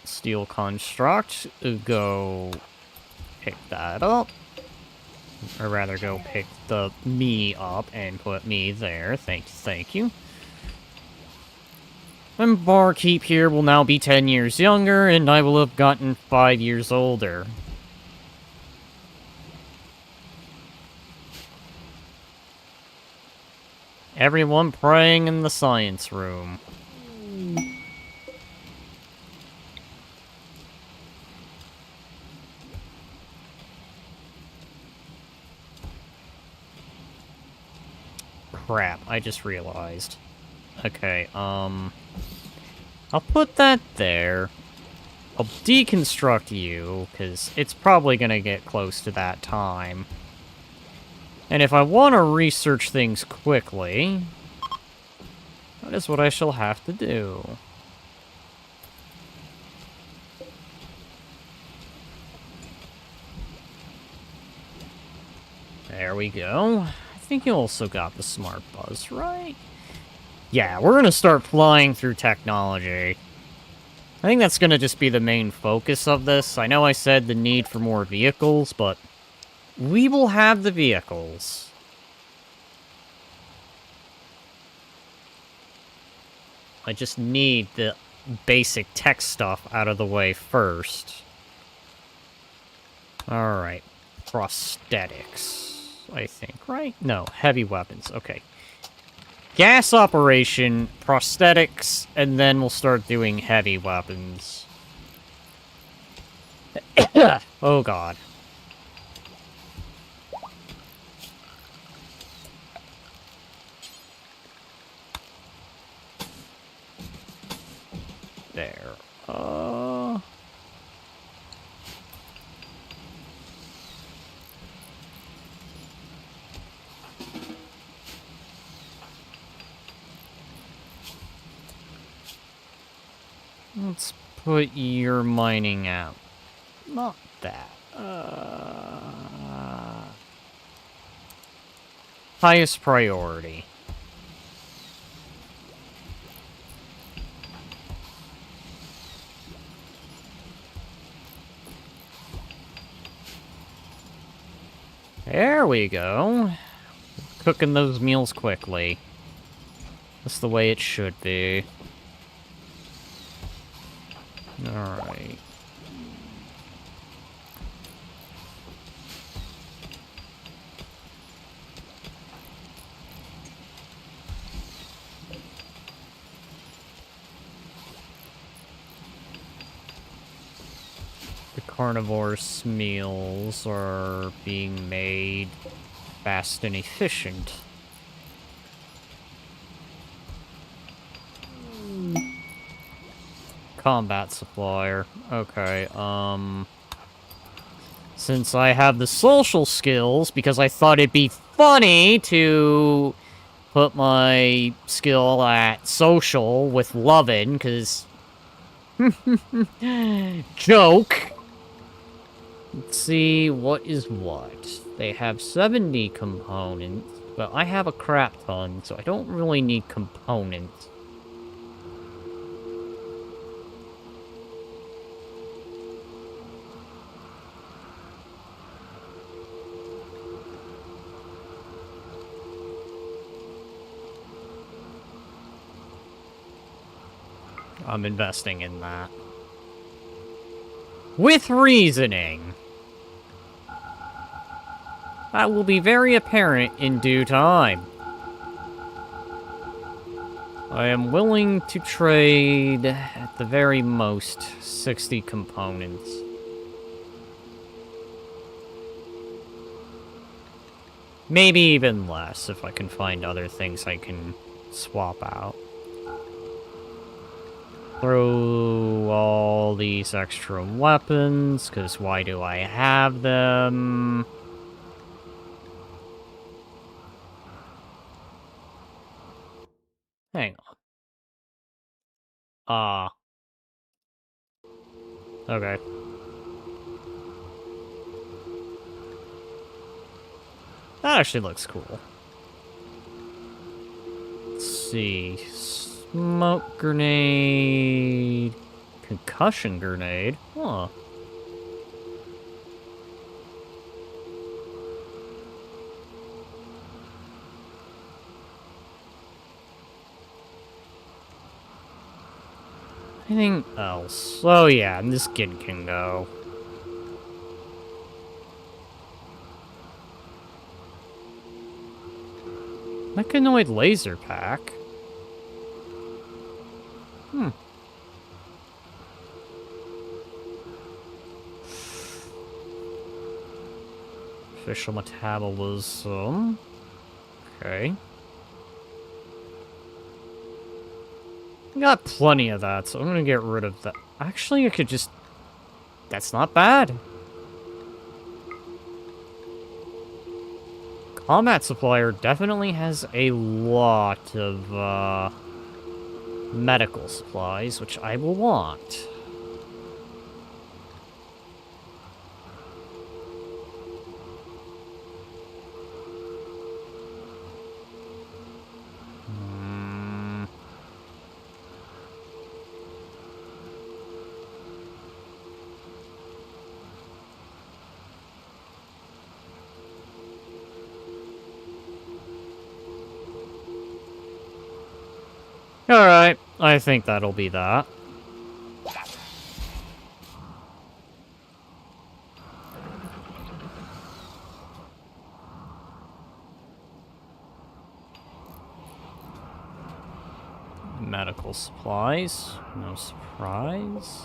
Steel construct. Go pick that up. Or rather, go pick the me up and put me there. Thank you. And Barkeep here will now be 10 years younger, and I will have gotten 5 years older. Everyone praying in the science room. Crap, I just realized. Okay, I'll put that there. I'll deconstruct you, because it's probably gonna get close to that time. And if I want to research things quickly, that is what I shall have to do. There we go. I think you also got the smart buzz, right? Yeah, we're gonna start flying through technology. I think that's gonna just be the main focus of this. I know I said the need for more vehicles, but we will have the vehicles. I just need the basic tech stuff out of the way first. Alright. Prosthetics, I think, right? No, heavy weapons. Okay. Gas operation, prosthetics, and then we'll start doing heavy weapons. Oh, God. There. Let's put your mining out. Not that. Highest priority. There we go. Cooking those meals quickly. That's the way it should be. Alright. The carnivorous meals are being made fast and efficient. Combat supplier. Okay, since I have the social skills, because I thought it'd be funny to put my skill at social with lovin', because... Joke! Let's see, what is what? They have 70 components, but I have a crap ton, so I don't really need components. I'm investing in that. With reasoning. That will be very apparent in due time. I am willing to trade, at the very most, 60 components. Maybe even less, if I can find other things I can swap out. Throw all these extra weapons, because why do I have them? Hang on. Okay. That actually looks cool. Let's see. Smoke grenade. Concussion grenade. Huh. Anything else? Oh yeah, and this kid can go. Mechanoid laser pack? Hmm. Official metabolism. Okay. I got plenty of that, so I'm gonna get rid of that. Actually, I could just... That's not bad. Combat supplier definitely has a lot of, medical supplies, which I will want. Alright, I think that'll be that. Medical supplies, no surprise.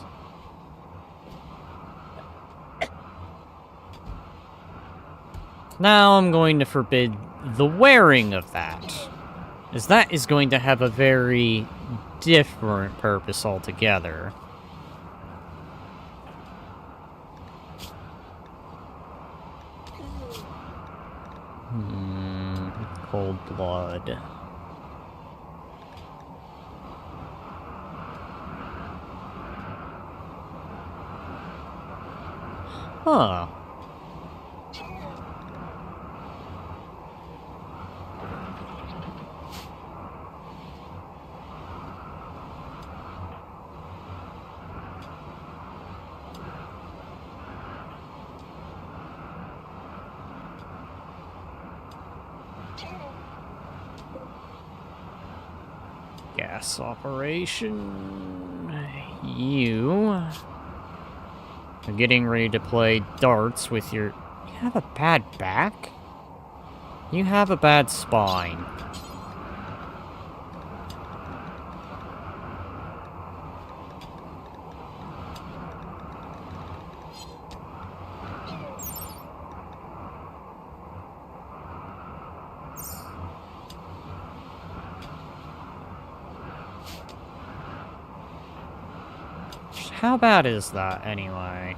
Now I'm going to forbid the wearing of that, as that is going to have a very different purpose altogether. Cold blood. Huh. Gas operation. You are getting ready to play darts with your... You have a bad back? You have a bad spine. How bad is that, anyway?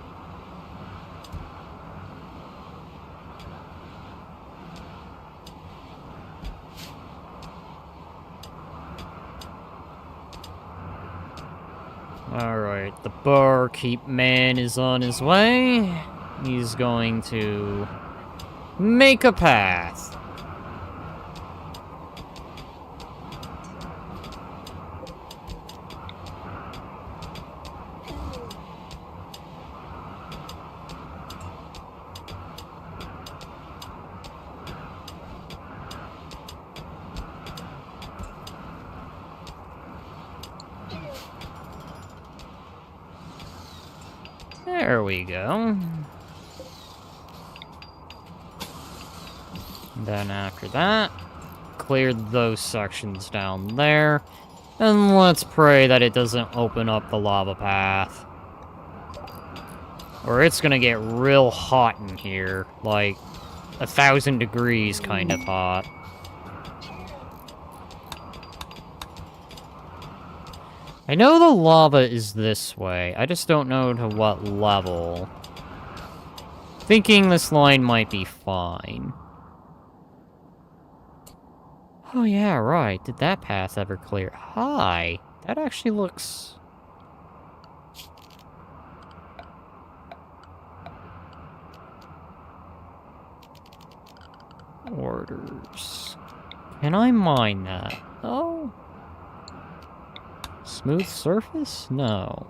Alright, the barkeep man is on his way. He's going to make a path. There we go. Then after that, clear those sections down there. And let's pray that it doesn't open up the lava path. Or it's gonna get real hot in here. Like, 1,000 degrees kind of hot. I know the lava is this way. I just don't know to what level. Thinking this line might be fine. Oh yeah, right. Did that path ever clear? Hi. That actually looks... Orders. Can I mine that? Oh. Smooth surface? No.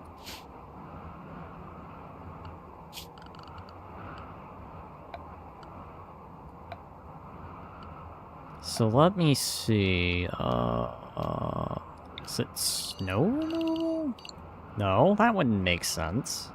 So let me see, is it snow removal? No, that wouldn't make sense.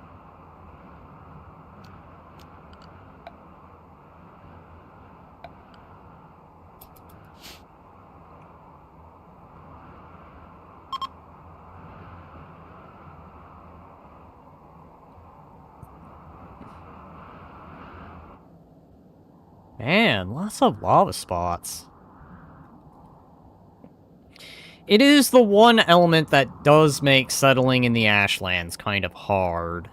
Man, lots of lava spots. It is the one element that does make settling in the Ashlands kind of hard.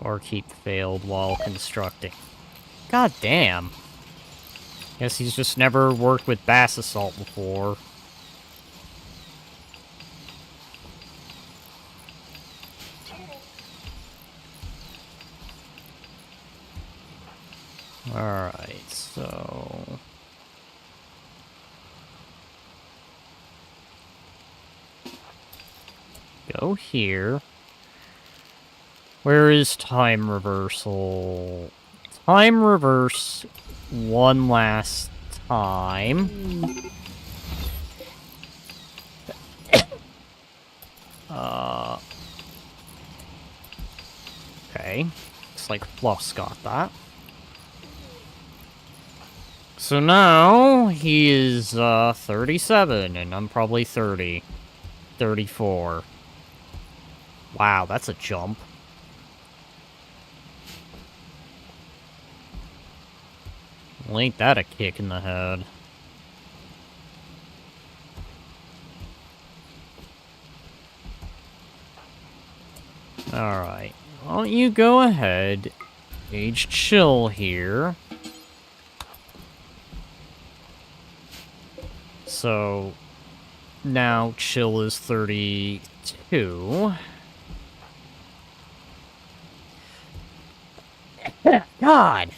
Barkeep failed while constructing. God damn. Guess he's just never worked with bass assault before. Alright, so... Go here. Where is time reversal? Time reverse one last time. Okay. Looks like Fluff's got that. So now, he is, 37, and I'm probably 30. 34. Wow, that's a jump. Well, ain't that a kick in the head. Alright. Why don't you go ahead age Chill here. So now Chill is 32. God!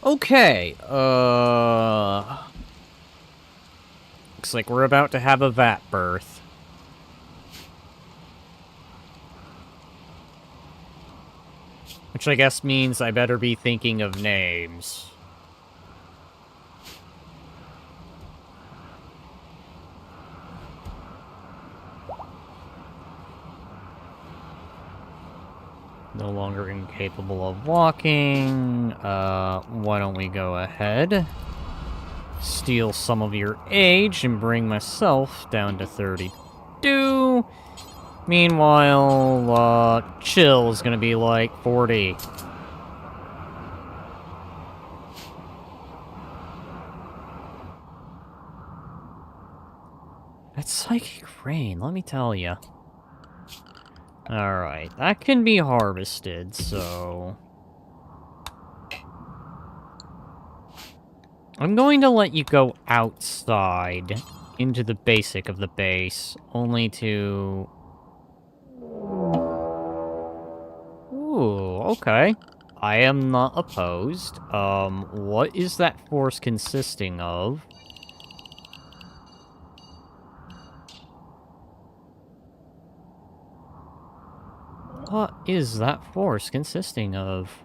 Okay, looks like we're about to have a vat birth. Which I guess means I better be thinking of names. No longer incapable of walking. Why don't we go ahead? Steal some of your age and bring myself down to 32. Meanwhile, Chill is gonna be like 40. That's Psychic Rain, let me tell ya. Alright, that can be harvested, so... I'm going to let you go outside into the basic of the base, only to... Ooh, okay. I am not opposed. What is that force consisting of? What is that force consisting of?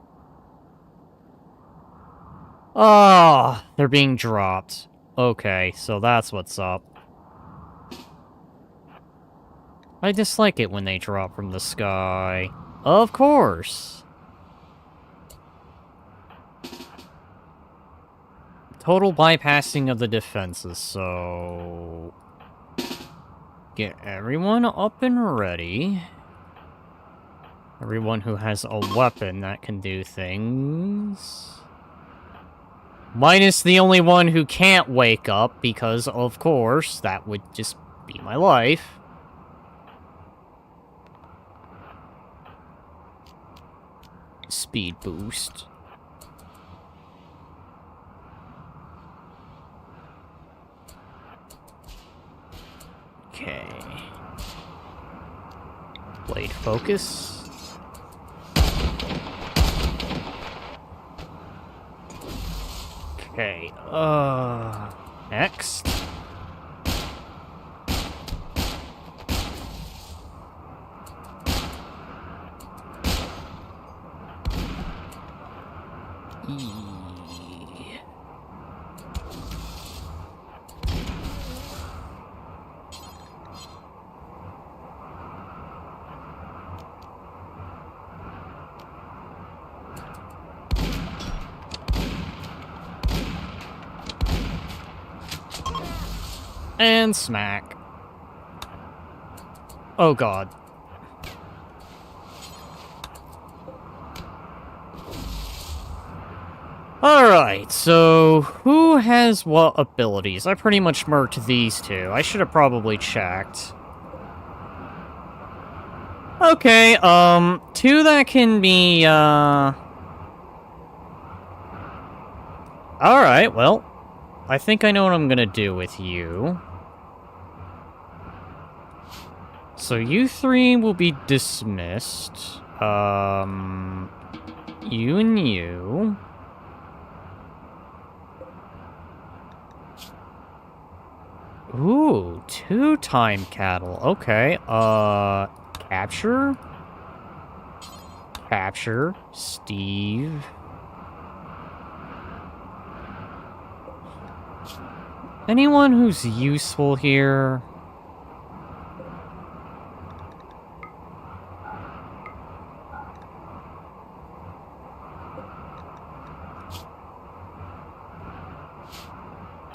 Ah, they're being dropped. Okay, so that's what's up. I dislike it when they drop from the sky. Of course! Total bypassing of the defenses, so... Get everyone up and ready. Everyone who has a weapon that can do things. Minus the only one who can't wake up, because, of course, that would just be my life. Speed boost. Okay. Blade focus. Okay, next. And smack. Oh god. Alright, so who has what abilities? I pretty much marked these two. I should have probably checked. Okay, two that can be, Alright, well, I think I know what I'm gonna do with you. So you three will be dismissed. You and you. Ooh, 2 time cattle. Okay, capture. Capture. Steve. Anyone who's useful here?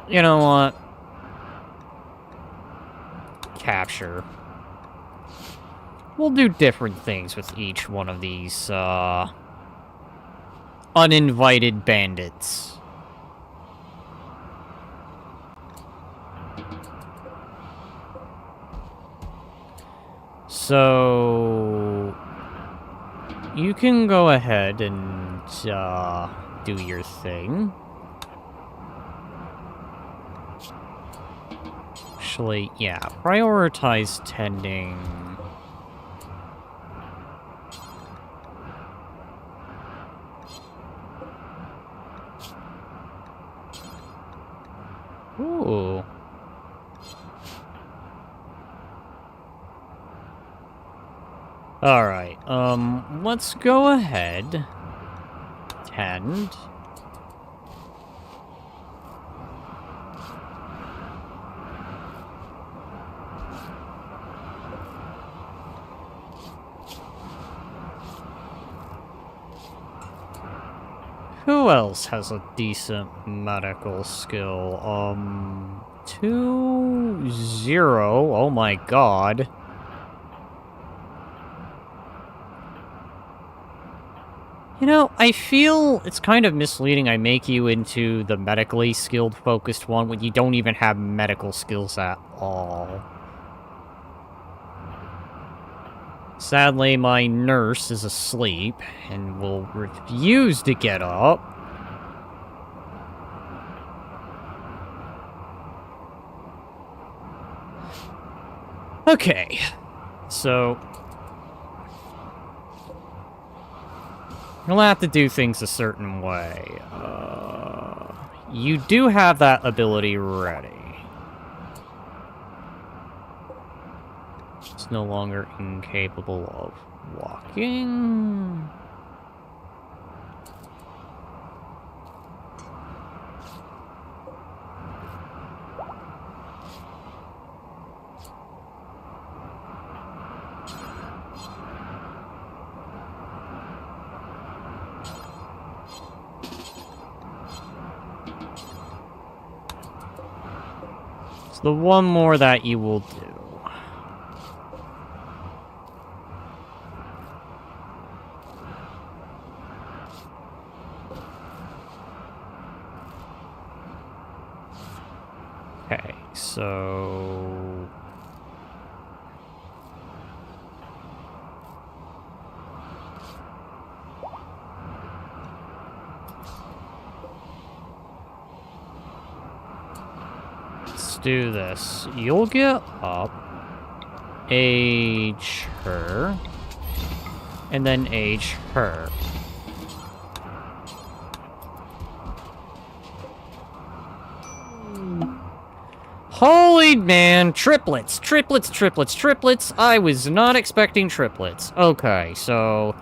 You know what? Capture. We'll do different things with each one of these, uninvited bandits. So... You can go ahead and, do your thing. Actually, yeah, prioritize tending. Ooh. Alright, let's go ahead. Tend. Who else has a decent medical skill? 2-0. Oh my god. You know, I feel it's kind of misleading I make you into the medically skilled focused one when you don't even have medical skills at all. Sadly, my nurse is asleep and will refuse to get up. Okay, so... You'll have to do things a certain way. You do have that ability ready. It's no longer incapable of walking. It's the one more that you will do. Okay, so... Let's do this. You'll get up, age her, and then age her. Holy man, triplets, triplets, triplets, triplets. I was not expecting triplets. Okay, so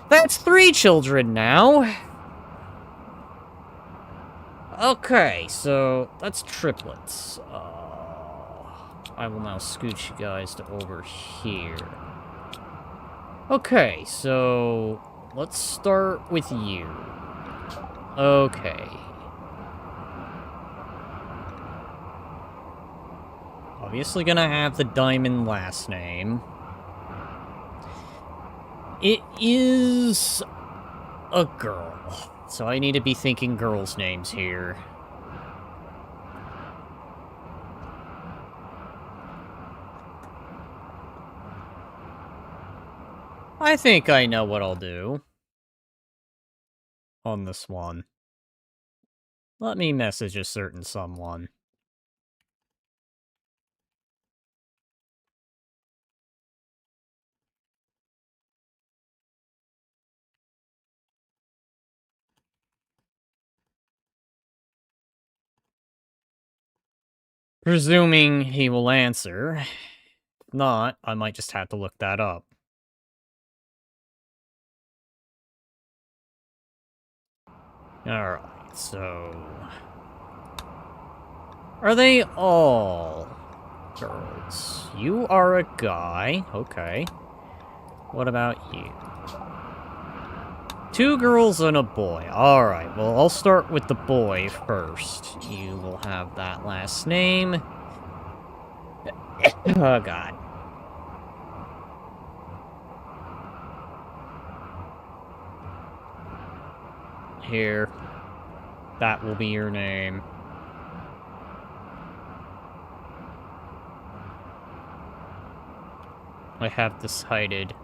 that's 3 children now. Okay, so that's triplets. I will now scooch you guys to over here. Okay, so let's start with you. Okay. Obviously gonna have the diamond last name. It is a girl, so I need to be thinking girls' names here. I think I know what I'll do on this one. Let me message a certain someone. Presuming he will answer. If not, I might just have to look that up. Alright, so... Are they all girls? You are a guy. Okay. What about you? 2 girls and a boy. Alright, well, I'll start with the boy first. You will have that last name. Oh, God. Here. That will be your name. I have decided.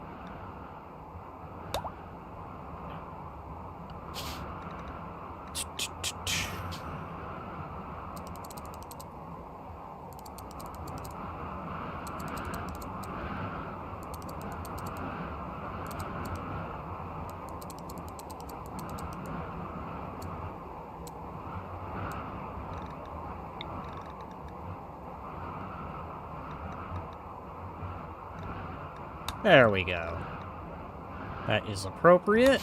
There we go. That is appropriate.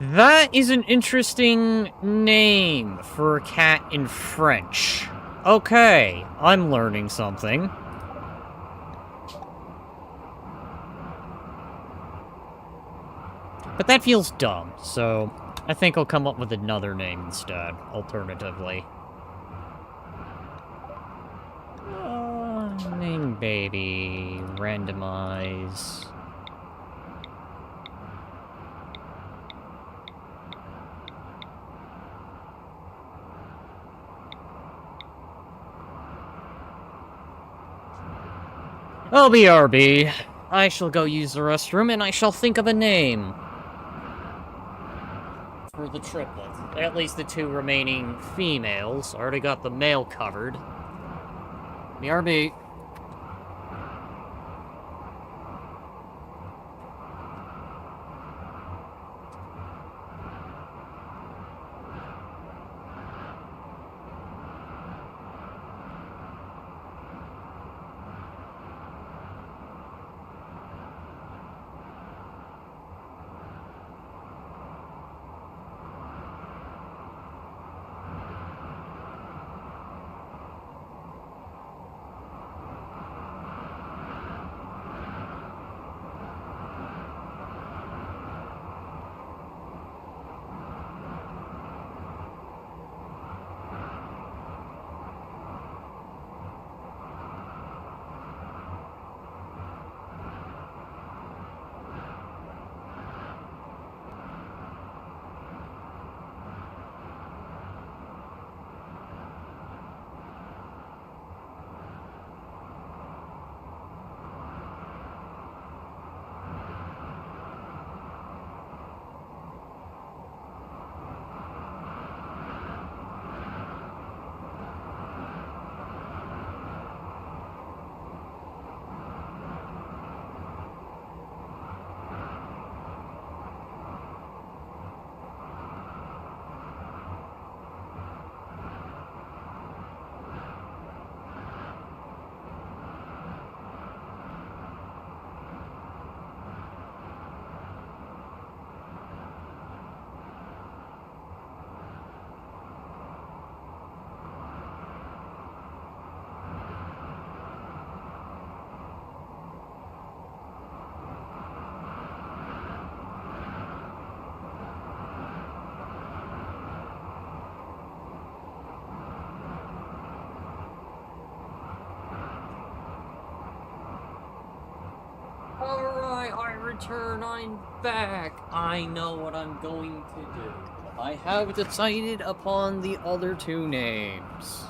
That is an interesting name for a cat in French. Okay, I'm learning something. But that feels dumb, so I think I'll come up with another name instead, alternatively. Name baby, randomize. Oh, BRB. I shall go use the restroom, and I shall think of a name. For the triplets. At least the two remaining females. Already got the male covered. BRB. Alright, I return, I'm back. I know what I'm going to do. I have decided upon the other two names.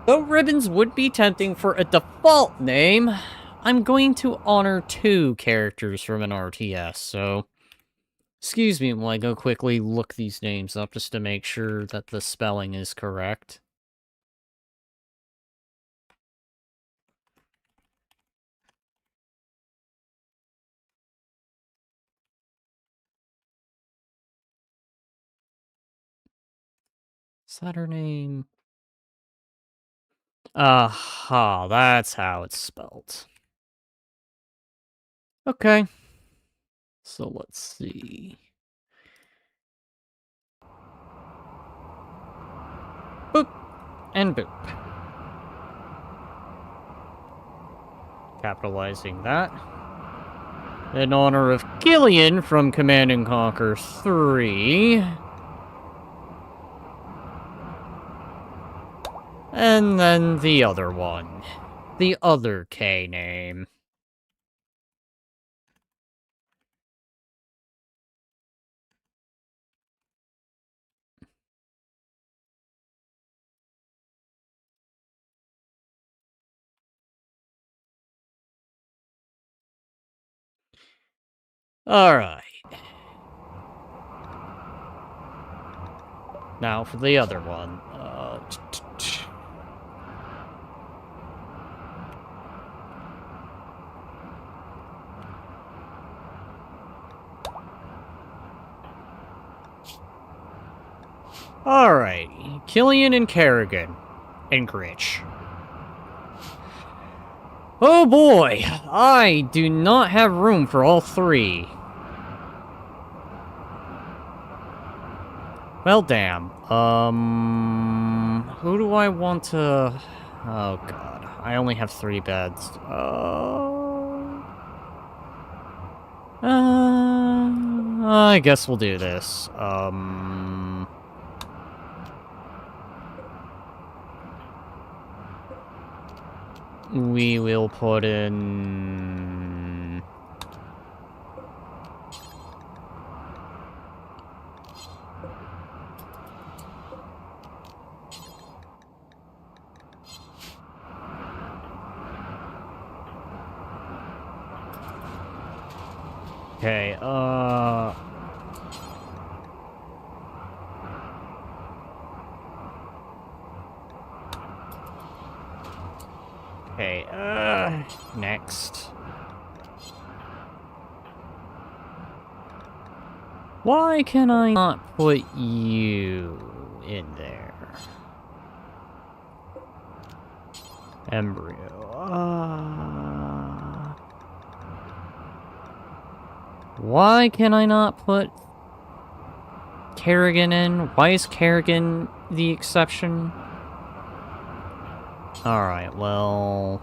Though ribbons would be tempting for a default name, I'm going to honor two characters from an RTS, so Excuse me while I go quickly look these names up just to make sure that the spelling is correct. Is that her name? Aha, that's how it's spelled. Okay. So let's see. Boop and boop. Capitalizing that. In honor of Killian from Command & Conquer 3. And then the other one. The other K name. Alright. Now for the other one. Alright. Killian and Kerrigan. And Gritch. Oh boy! I do not have room for all three. Well, damn. Who do I want to... Oh, God. I only have 3 beds. I guess we'll do this. We will put in... Okay, Okay, next. Why can I not put you in there? Embryo. Why can I not put Kerrigan in? Why is Kerrigan the exception? Alright, well...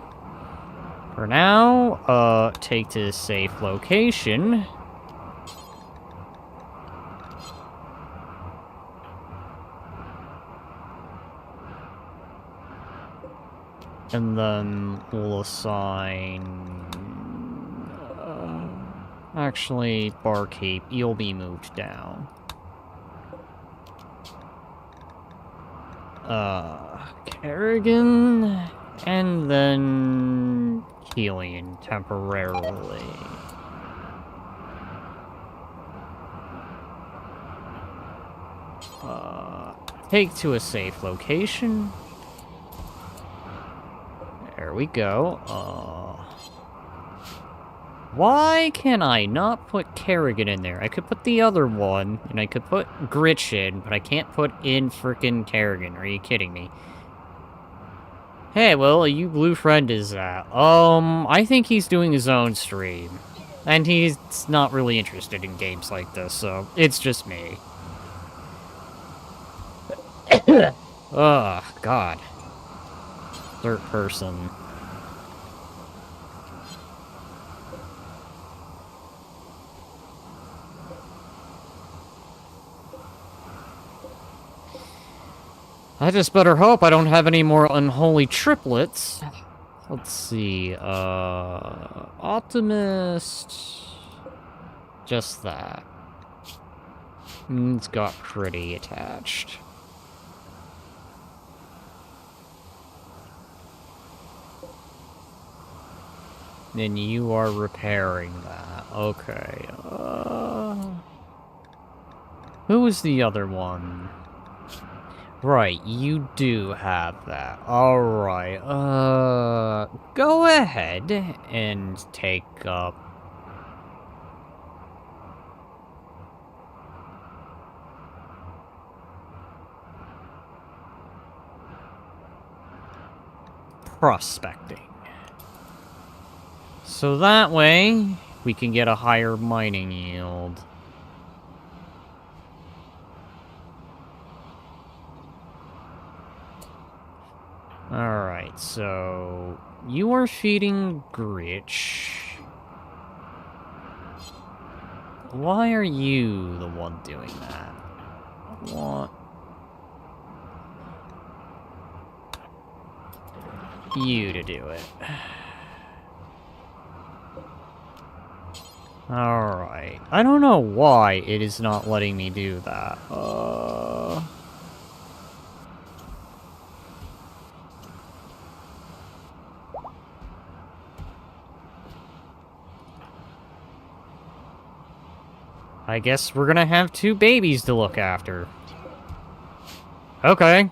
For now, take to a safe location. And then we'll assign... actually, Barkeep, you'll be moved down. Kerrigan, and then Killian temporarily. Take to a safe location. There we go. Why can I not put Kerrigan in there? I could put the other one, and I could put Gritch in, but I can't put in frickin' Kerrigan. Are you kidding me? Hey, well, you blue friend is that? I think he's doing his own stream. And he's not really interested in games like this, so it's just me. Ugh, God. Third person. I just better hope I don't have any more unholy triplets. Let's see, Optimist... Just that. It's got pretty attached. Then you are repairing that. Okay, Who was the other one? Right, you do have that. Alright, go ahead and take up... prospecting. So that way, we can get a higher mining yield. Alright, so... you are feeding Gritch. Why are you the one doing that? What? You to do it. Alright. I don't know why it is not letting me do that. I guess we're gonna have 2 babies to look after. Okay.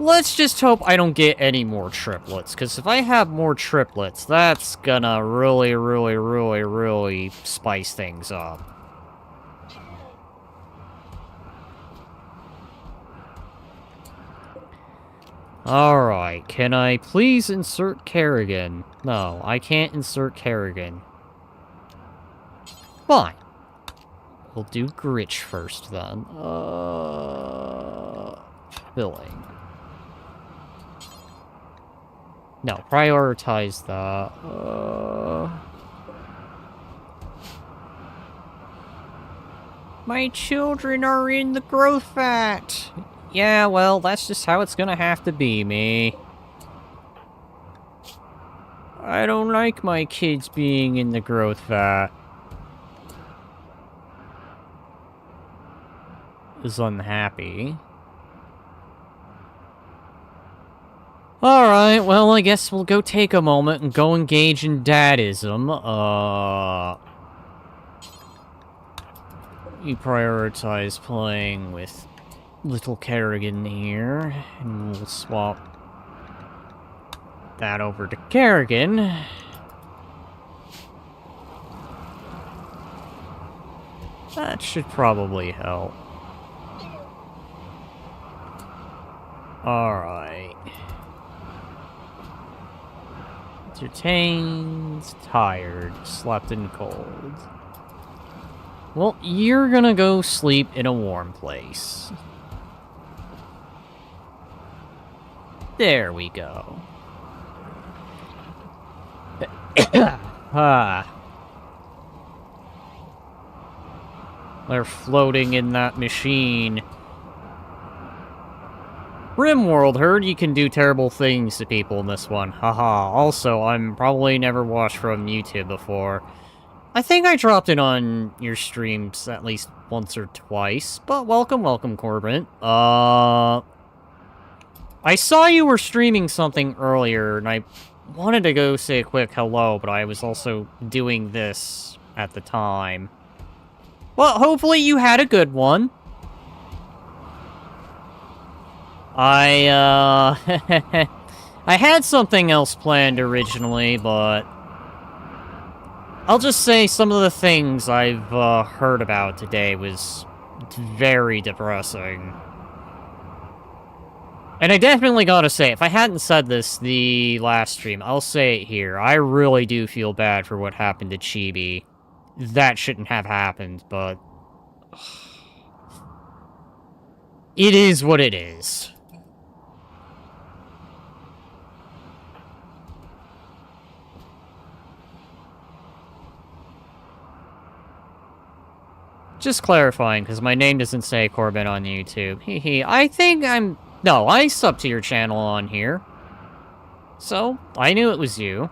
Let's just hope I don't get any more triplets, because if I have more triplets, that's gonna really spice things up. Alright, can I please insert Kerrigan? No, I can't insert Kerrigan. Fine. We'll do Gritch first, then. Filling. No, prioritize that. My children are in the growth vat. Yeah, well, that's just how it's gonna have to be, me. I don't like my kids being in the growth vat. Is unhappy. Alright, well, I guess we'll go take a moment and go engage in dadism. You prioritize playing with little Kerrigan here, and we'll swap that over to Kerrigan. That should probably help. Alright. Entertained, tired, slept in cold. Well, you're gonna go sleep in a warm place. There we go. They're floating in that machine. Rimworld, heard you can do terrible things to people in this one. Haha. Also, I'm probably never watched from YouTube before. I think I dropped it on your streams at least once or twice, but welcome, Corbin. I saw you were streaming something earlier, and I wanted to go say a quick hello, but I was also doing this at the time. Well, hopefully you had a good one. I had something else planned originally, but I'll just say some of the things I've heard about today was very depressing. And I definitely gotta say, if I hadn't said this the last stream, I'll say it here. I really do feel bad for what happened to Chibi. That shouldn't have happened, but it is what it is. Just clarifying, because my name doesn't say Corbin on YouTube. Hehe, I think I'm... No, I subbed to your channel on here. So, I knew it was you.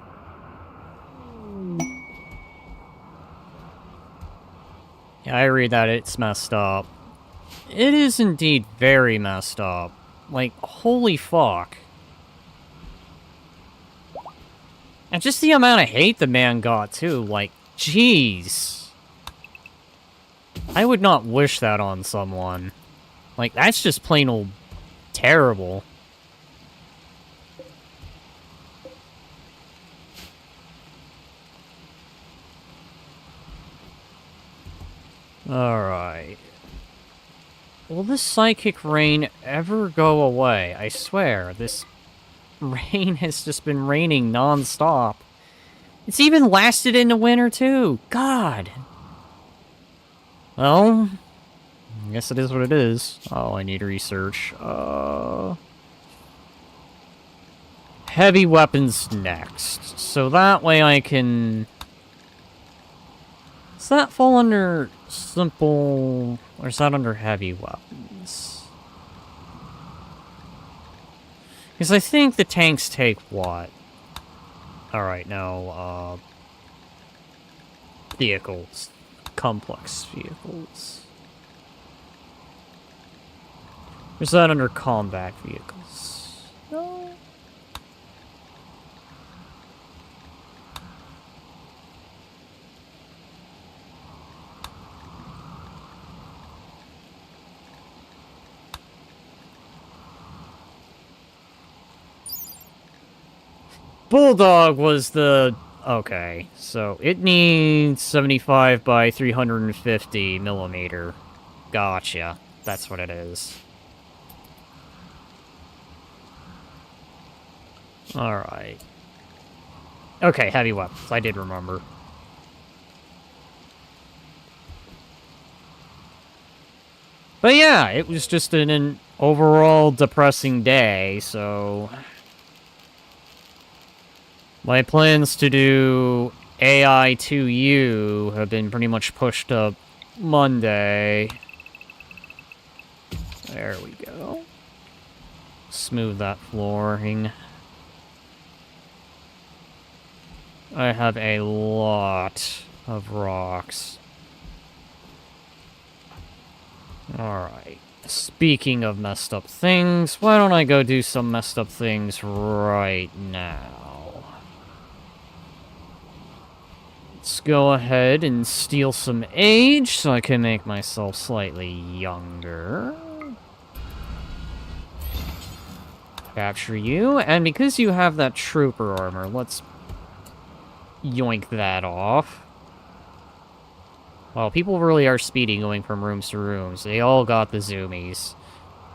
Yeah, I read that it's messed up. It is indeed very messed up. Like, holy fuck. And just the amount of hate the man got, too. Like, jeez. I would not wish that on someone. Like, that's just plain old terrible. Alright. Will this psychic rain ever go away? I swear, this rain has just been raining non-stop. It's even lasted into winter, too. God. Well, I guess it is what it is. Oh, I need research. Heavy weapons next. So that way I can... Does that fall under simple... Or is that under heavy weapons? Because I think the tanks take what? Alright, no, vehicles. Complex vehicles. Or is that under combat vehicles? No. Bulldog was the... Okay, so it needs 75 by 350 millimeter. Gotcha. That's what it is. Alright. Okay, heavy weapons. I did remember. But yeah, it was just an overall depressing day, so... My plans to do AI 2U have been pretty much pushed up Monday. There we go. Smooth that flooring. I have a lot of rocks. Alright. Speaking of messed up things, why don't I go do some messed up things right now? Let's go ahead and steal some age so I can make myself slightly younger. Capture you, and because you have that trooper armor, let's yoink that off. Well, people really are speedy going from rooms to rooms. They all got the zoomies.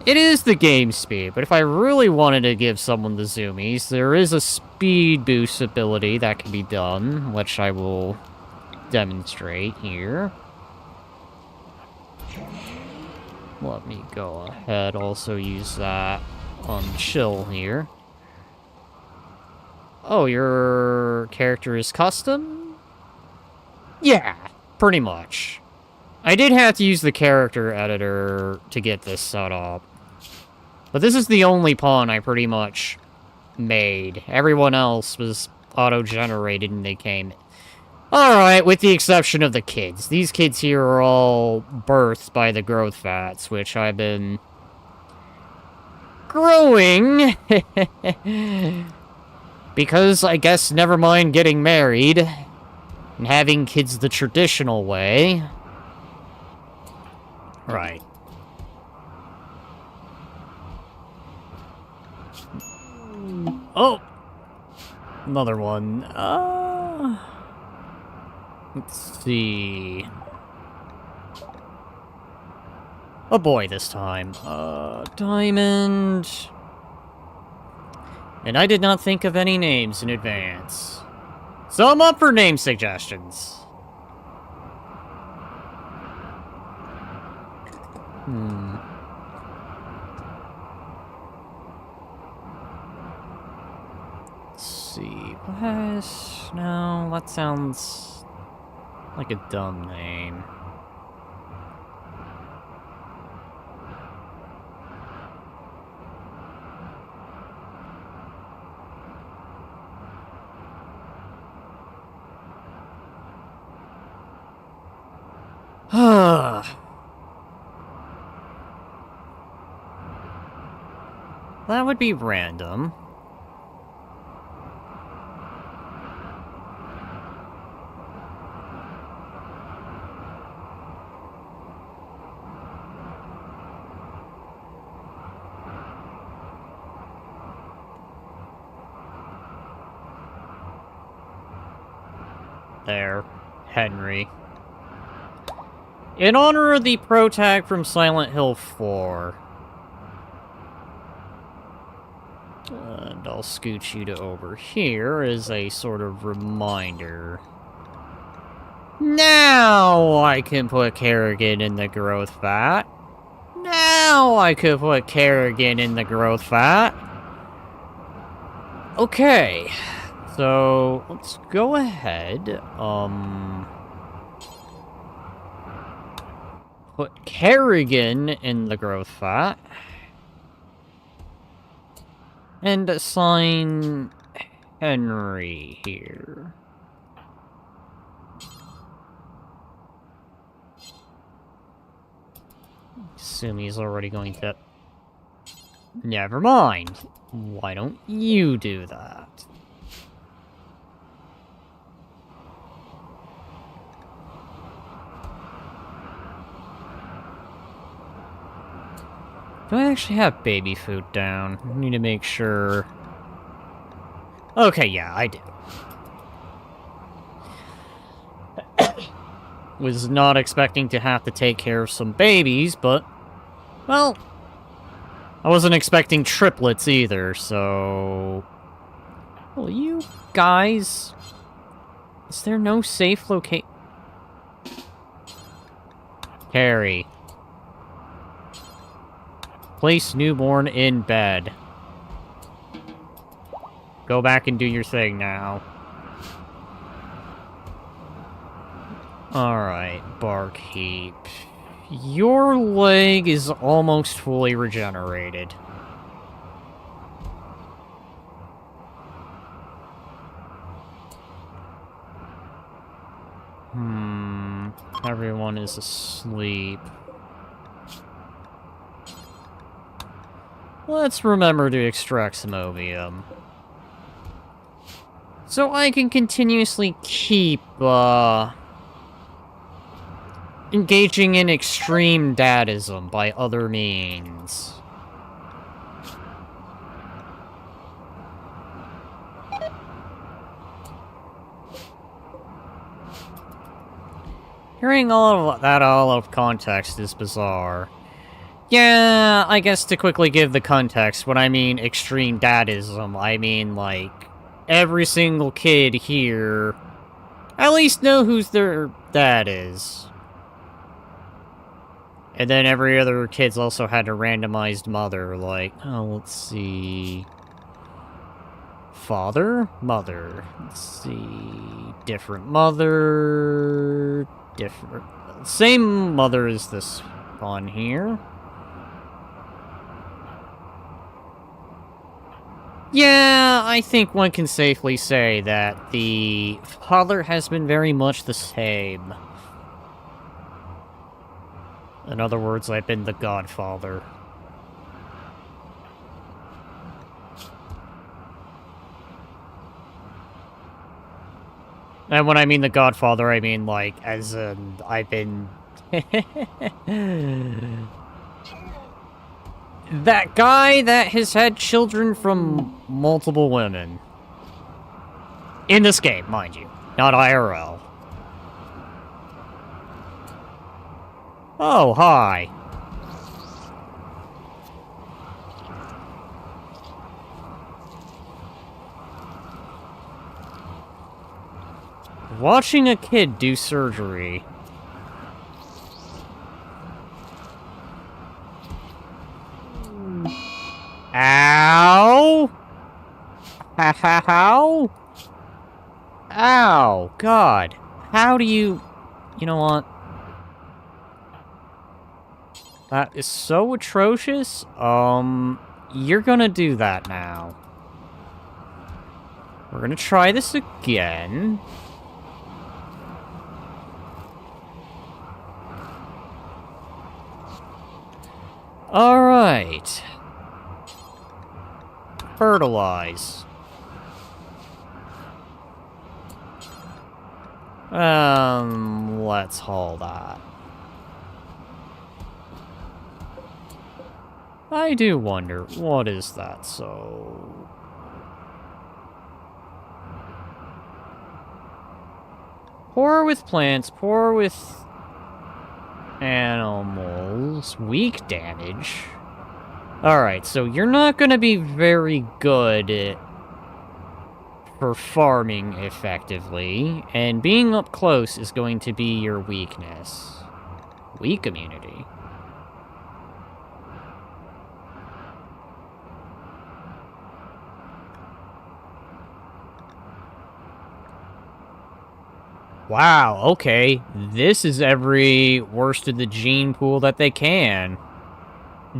It is the game speed, but if I really wanted to give someone the zoomies, there is a speed boost ability that can be done, which I will demonstrate here. Let me go ahead, also use that on chill here. Oh, your character is custom? Yeah, pretty much. I did have to use the character editor to get this set up. But this is the only pawn I pretty much made. Everyone else was auto-generated and they came. Alright, with the exception of the kids. These kids here are all birthed by the growth fats, which I've been growing. Because, I guess, never mind getting married and having kids the traditional way. Right. Oh! Another one. Let's see. A boy this time. Diamond. And I did not think of any names in advance. So I'm up for name suggestions. Let's see. No, that sounds like a dumb name. That would be random. there, Henry. In honor of the pro tag from Silent Hill 4. And I'll scoot you to over here as a sort of reminder. Now I can put Kerrigan in the growth vat. Now I could put Kerrigan in the growth vat. Okay. So, let's go ahead, put Kerrigan in the growth vat. And assign Henry here. Assume he's already going to... Never mind. Why don't you do that? Do I actually have baby food down? I need to make sure... Okay, yeah, I do. Was not expecting to have to take care of some babies, but... Well... I wasn't expecting triplets either, so... Well, you guys... Is there no safe location? Carrie. Place newborn in bed. Go back and do your thing now. Alright, Barkeep. Your leg is almost fully regenerated. Everyone is asleep. Let's remember to extract some opium. So I can continuously keep, engaging in extreme dadism by other means. Hearing all of that all out of context is bizarre. Yeah, I guess to quickly give the context, when I mean extreme dadism, I mean, like, every single kid here at least know who their dad is. And then every other kid's also had a randomized mother, like, oh, let's see... Father? Mother. Let's see... Different mother... Different... Same mother as this one here. Yeah, I think one can safely say that the father has been very much the same. In other words, I've been the godfather. And when I mean the godfather, I mean, like, as in, I've been... That guy that has had children from multiple women. In this game, mind you. Not IRL. Oh, hi. Watching a kid do surgery. Ow! How? Ow, God. How do you... You know what? That is so atrocious. You're gonna do that now. We're gonna try this again. Alright. Fertilize. Let's haul that. I do wonder, what is that, so... Poor with plants, poor with animals, weak damage. Alright, so you're not gonna be very good for farming effectively, and being up close is going to be your weakness. Weak immunity. Wow, okay. This is every worst of the gene pool that they can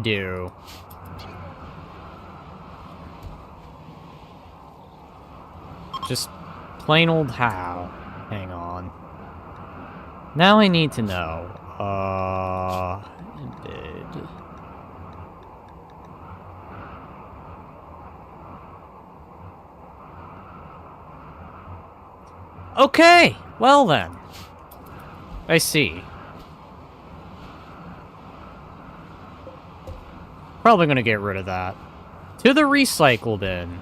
do. Just plain old how. Hang on. Now I need to know. Ended. Okay, well then. I see. Probably gonna get rid of that. To the recycle bin.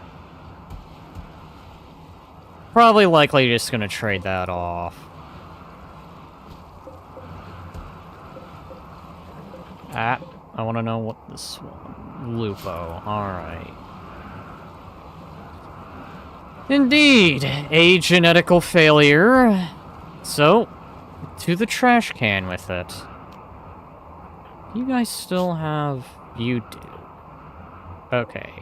Probably likely just gonna trade that off. I wanna know what this one... Lupo, alright. Indeed, a genetical failure. So, to the trash can with it. You guys still have... You do. Okay.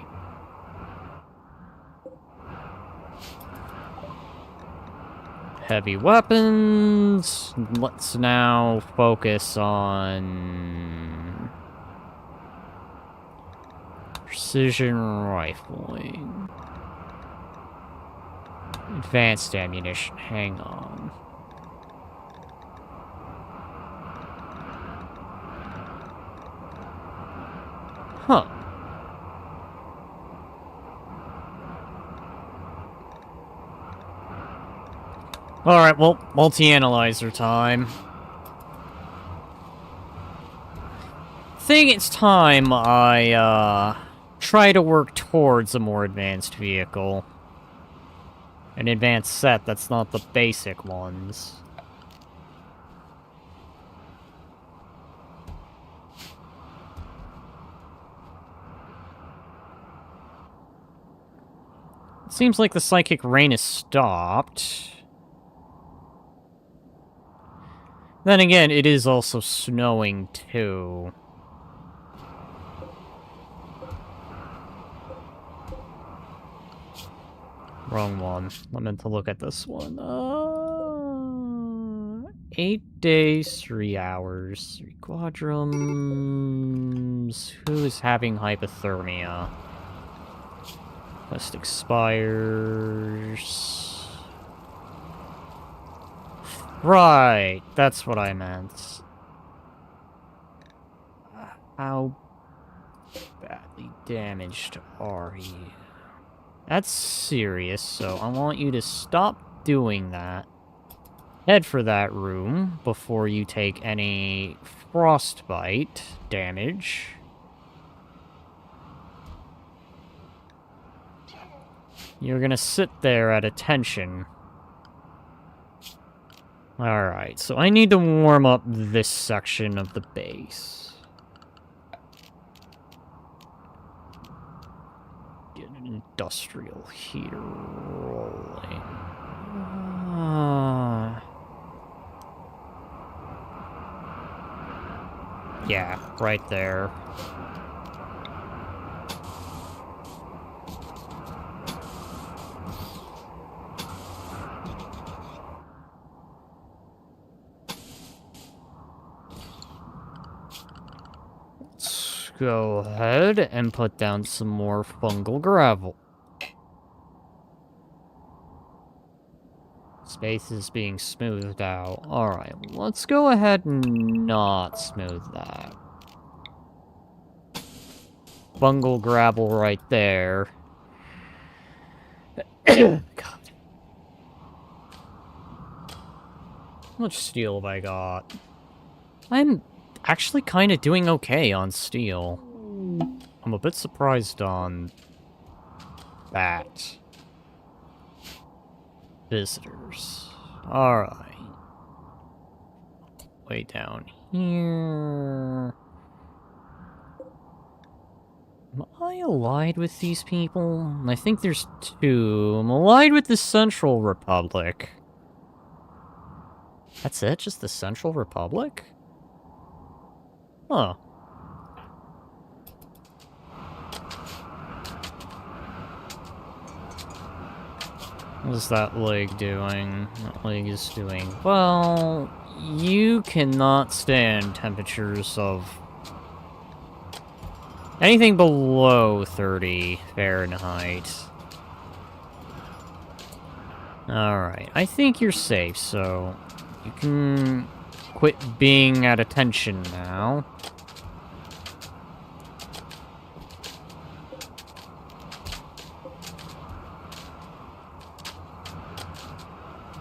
Heavy weapons. Let's now focus on... precision rifling. Advanced ammunition. Hang on. Huh. Alright, well, multi-analyzer time. I think it's time I, try to work towards a more advanced vehicle. An advanced set that's not the basic ones. It seems like the psychic rain has stopped. Then again, it is also snowing too. Wrong one. I meant to look at this one. 8 days, 3 hours, 3 quadrums. Who is having hypothermia? Quest expires. Right, that's what I meant. How badly damaged are you? That's serious, so I want you to stop doing that. Head for that room before you take any frostbite damage. You're gonna sit there at attention. Alright, so I need to warm up this section of the base. Get an industrial heater rolling. Yeah, right there. Let's go ahead and put down some more fungal gravel. Space is being smoothed out. Alright, let's go ahead and not smooth that. Fungal gravel right there. God. How much steel have I got? I'm actually kind of doing okay on steel. I'm a bit surprised on that. Visitors. Alright. way down here. Am I allied with these people? I think there's two. I'm allied with the Central Republic. That's it? Just the Central Republic? Huh. What is that leg doing? That leg is doing... Well, you cannot stand temperatures of... anything below 30 Fahrenheit. Alright, I think you're safe, so... you can quit being at attention now.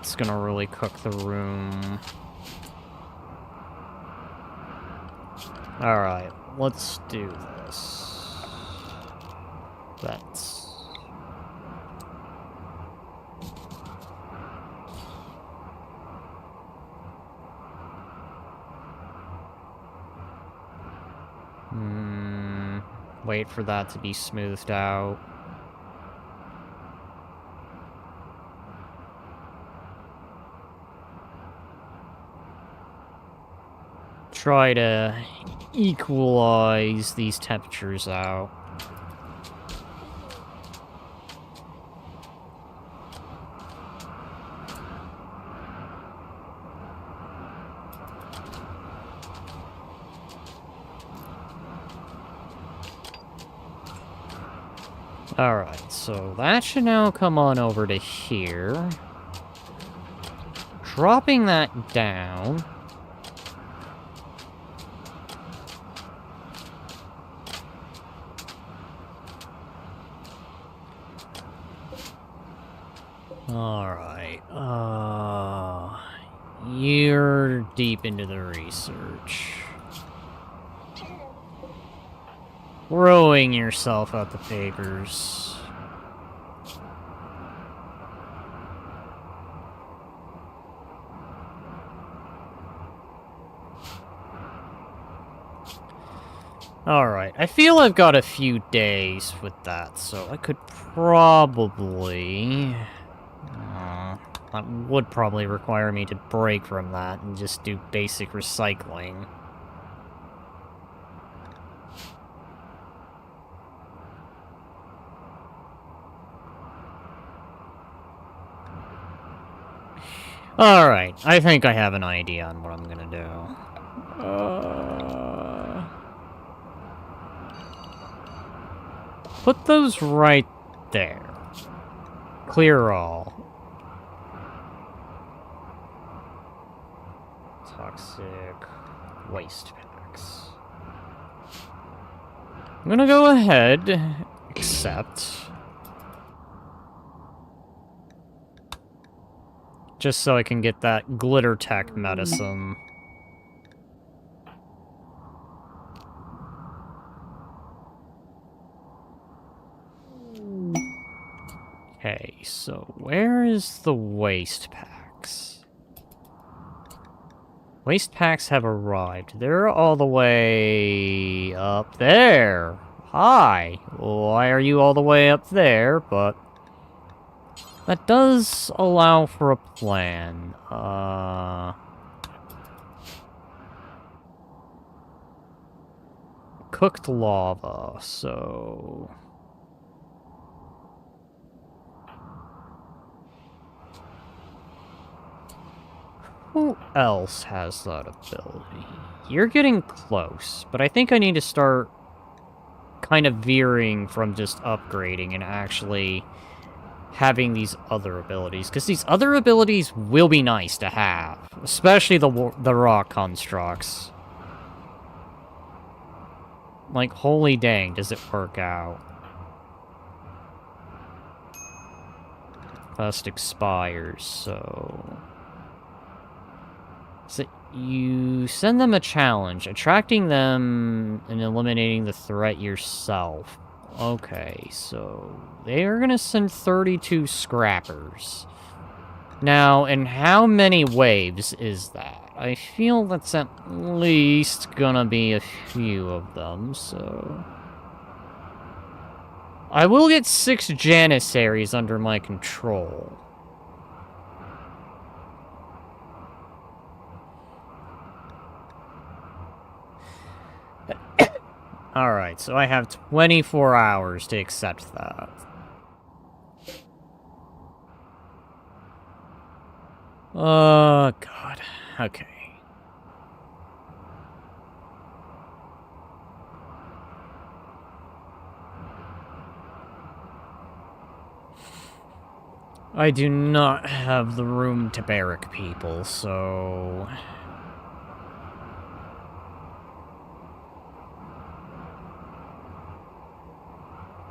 It's gonna really cook the room. Alright, let's do this. That's... wait for that to be smoothed out. Try to equalize these temperatures out. Alright, so that should now come on over to here. Dropping that down. Alright, you're deep into the research. Throwing yourself at the papers. Alright, I feel I've got a few days with that, so I could probably... that would probably require me to break from that and just do basic recycling. Alright, I think I have an idea on what I'm gonna do. Put those right there. Clear all. Toxic waste packs. I'm gonna go ahead, accept. Just so I can get that glitter tech medicine. Okay, so where is the waste packs? Waste packs have arrived. They're all the way up there. Hi. Why are you all the way up there? But that does allow for a plan. Cooked lava, so... who else has that ability? You're getting close, but I think I need to start kind of veering from just upgrading and actually having these other abilities, because these other abilities will be nice to have, especially the rock constructs. Like, holy dang, does it work out. Quest expires, so... so you send them a challenge, attracting them and eliminating the threat yourself. Okay, so they are gonna send 32 scrappers. Now, and how many waves is that? I feel that's at least gonna be a few of them, so... I will get 6 Janissaries under my control. Alright, so I have 24 hours to accept that. Oh, God. Okay. I do not have the room to barrack people, so...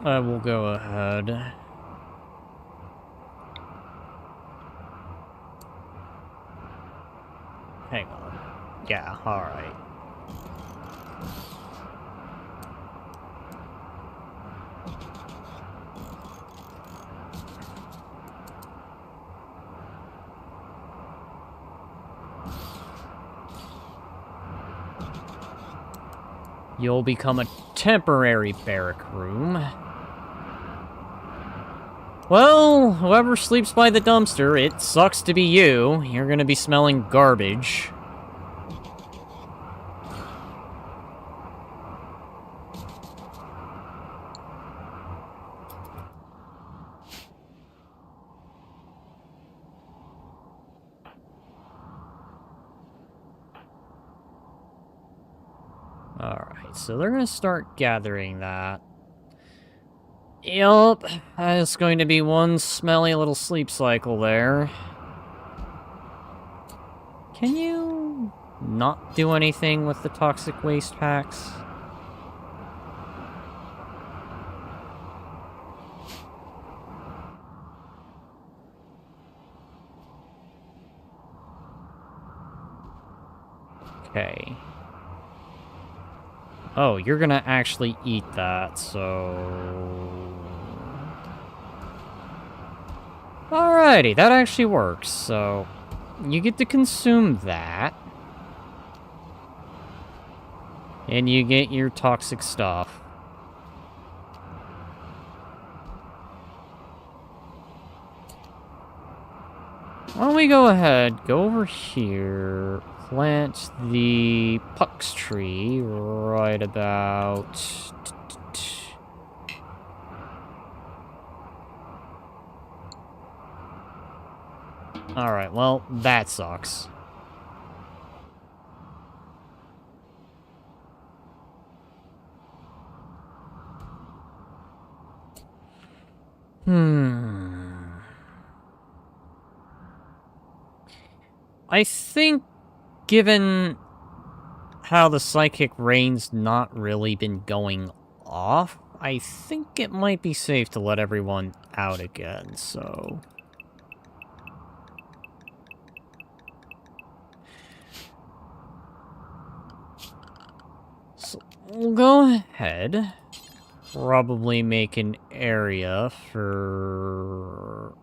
I will go ahead. Hang on. Yeah, alright. You'll become a temporary barrack room. Well, whoever sleeps by the dumpster, it sucks to be you. You're gonna be smelling garbage. Alright, so they're gonna start gathering that. Yup, that's going to be one smelly little sleep cycle there. Can you not do anything with the toxic waste packs? Okay. Oh, you're gonna actually eat that, so... Alrighty, that actually works, so... You get to consume that. And you get your toxic stuff. Why don't we go ahead, go over here, plant the pucks tree right about... Alright, well, that sucks. I think, given how the psychic rain's not really been going off, I think it might be safe to let everyone out again, so... So, we'll go ahead. Probably make an area for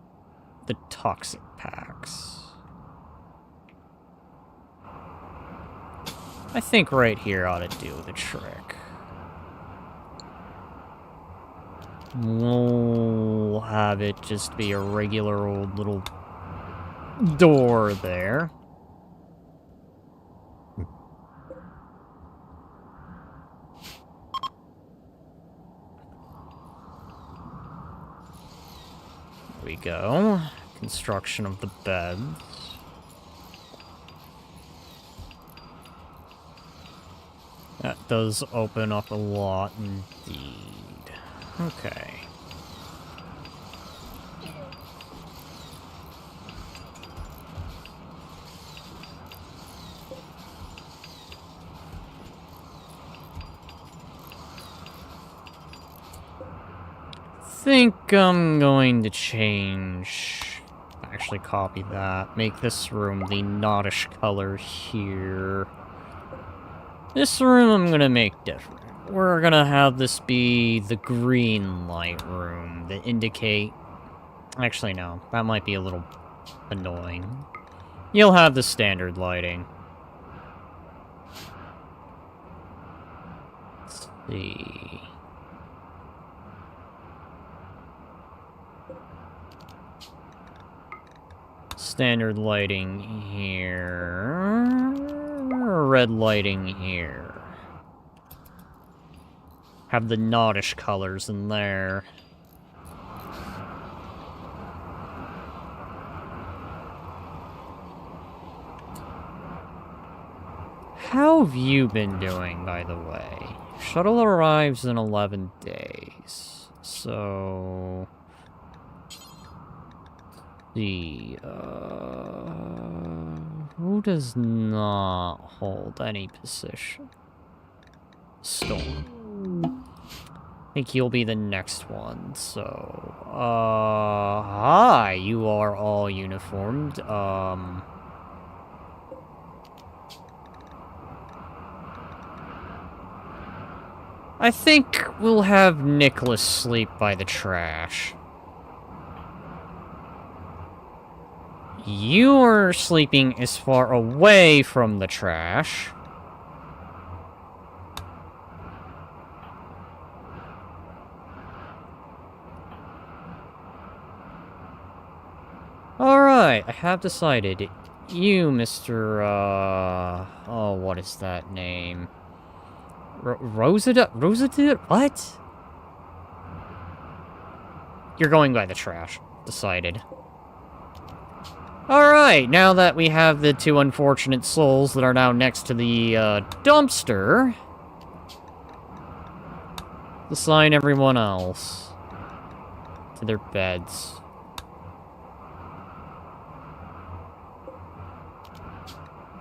the toxic packs. I think right here ought to do the trick. We'll have it just be a regular old little door there. There we go. Construction of the beds. That does open up a lot indeed. Okay. Think I'm going to change... Actually copy that. Make this room the Noddish color here. This room I'm gonna make different. We're gonna have this be the green light room that indicate... Actually, no. That might be a little annoying. You'll have the standard lighting. Let's see. Standard lighting here. Red lighting here. Have the Noddish colors in there. How have you been doing, by the way? Shuttle arrives in 11 days. So... who does not hold any position? Storm. I think you'll be the next one, so... hi, you are all uniformed. I think we'll have Nicholas sleep by the trash. You are sleeping as far away from the trash. Alright, I have decided. You, Mr. oh, what is that name? Rosada? What? You're going by the trash. Decided. Alright, now that we have the two unfortunate souls that are now next to the, dumpster, assign everyone else to their beds.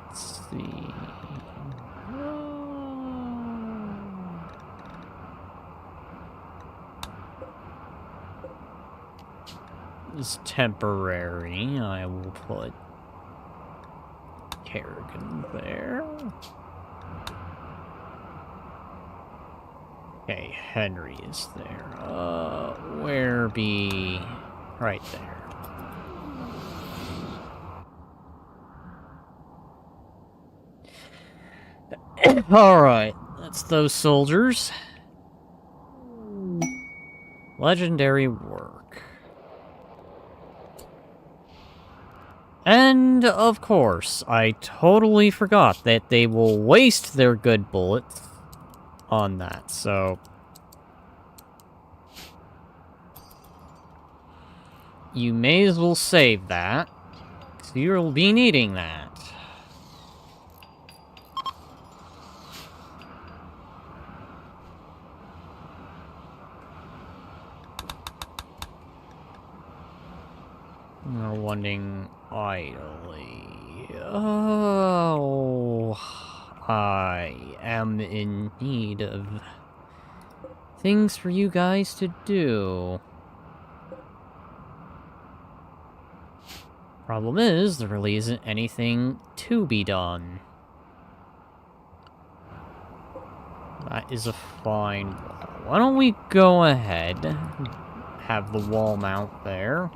Let's see... is temporary. I will put Kerrigan there. Okay, Henry is there. Where be... right there. Alright, that's those soldiers. Legendary work. And, of course, I totally forgot that they will waste their good bullets on that, so... you may as well save that, because you'll be needing that. We're wondering idly. Oh, I am in need of things for you guys to do. Problem is, there really isn't anything to be done. That is a fine. Why don't we go ahead, have the wall mount there.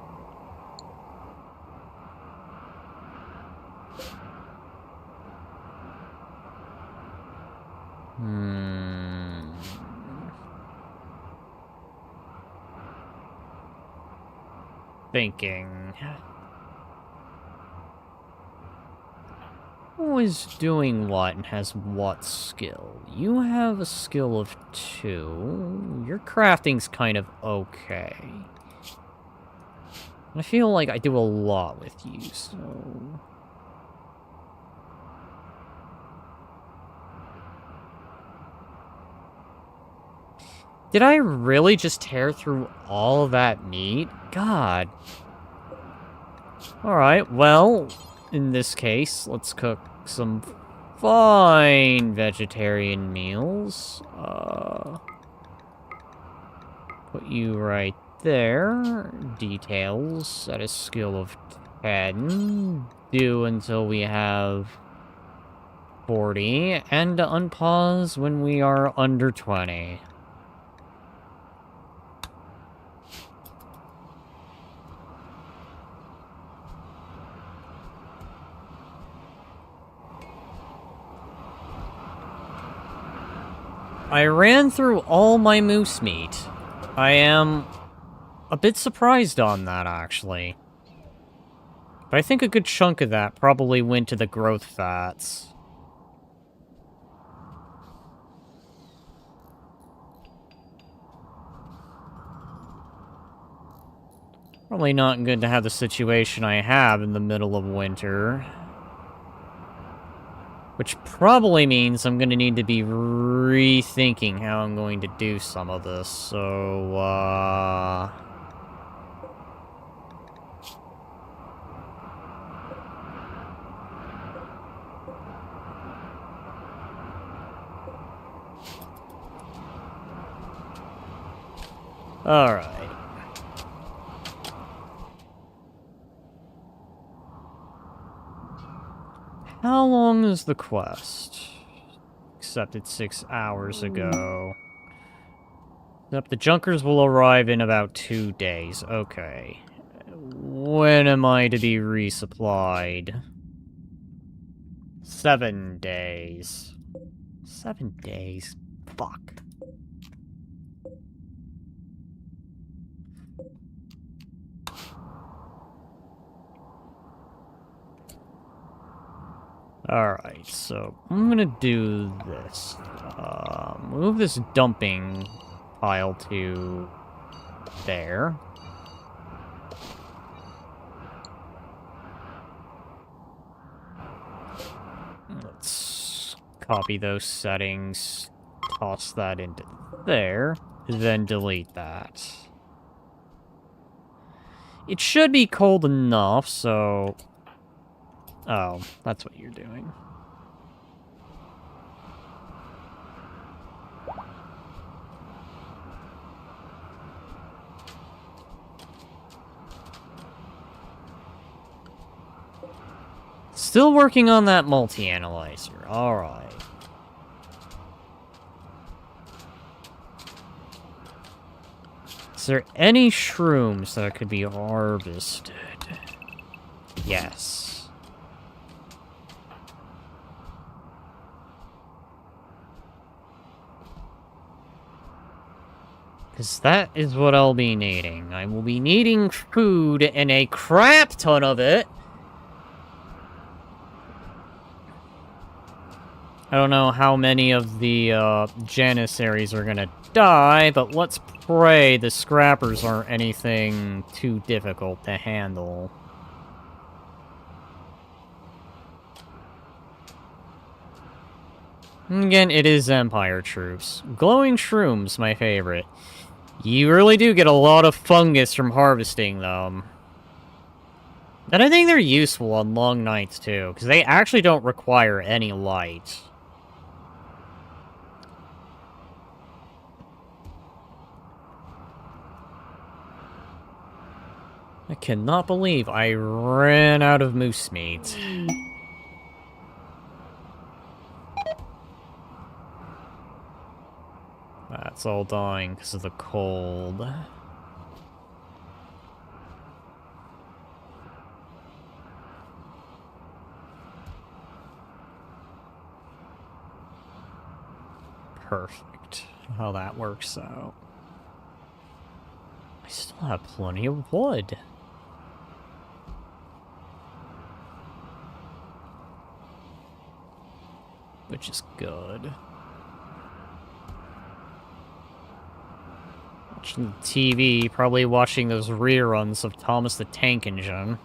Thinking. Who is doing what and has what skill? You have a skill of 2. Your crafting's kind of okay. I feel like I do a lot with you, so... Did I really just tear through all of that meat? God. Alright, well, in this case, let's cook some fine vegetarian meals. Put you right there. Details at a skill of 10. Do until we have 40. And unpause when we are under 20. I ran through all my moose meat. I am a bit surprised on that, actually. But I think a good chunk of that probably went to the growth fats. Probably not good to have the situation I have in the middle of winter. Which probably means I'm going to need to be rethinking how I'm going to do some of this, so, Alright. How long is the quest? Accepted 6 hours ago. Yep, the Junkers will arrive in about 2 days. Okay. When am I to be resupplied? 7 days. 7 days. Fuck. Alright, so I'm gonna do this. Move this dumping pile to there. Let's copy those settings, toss that into there, then delete that. It should be cold enough, so... Oh, that's what you're doing. Still working on that multi-analyzer. Alright. Is there any shrooms that could be harvested? Yes. Because that is what I'll be needing. I will be needing food and a crap ton of it. I don't know how many of the Janissaries are gonna die, but let's pray the scrappers aren't anything too difficult to handle. Again, it is Empire troops. Glowing shrooms, my favorite. You really do get a lot of fungus from harvesting them. And I think they're useful on long nights, too, because they actually don't require any light. I cannot believe I ran out of moose meat. That's all dying because of the cold. Perfect. How that works out. I still have plenty of wood. Which is good. Watching TV, probably watching those reruns of Thomas the Tank Engine.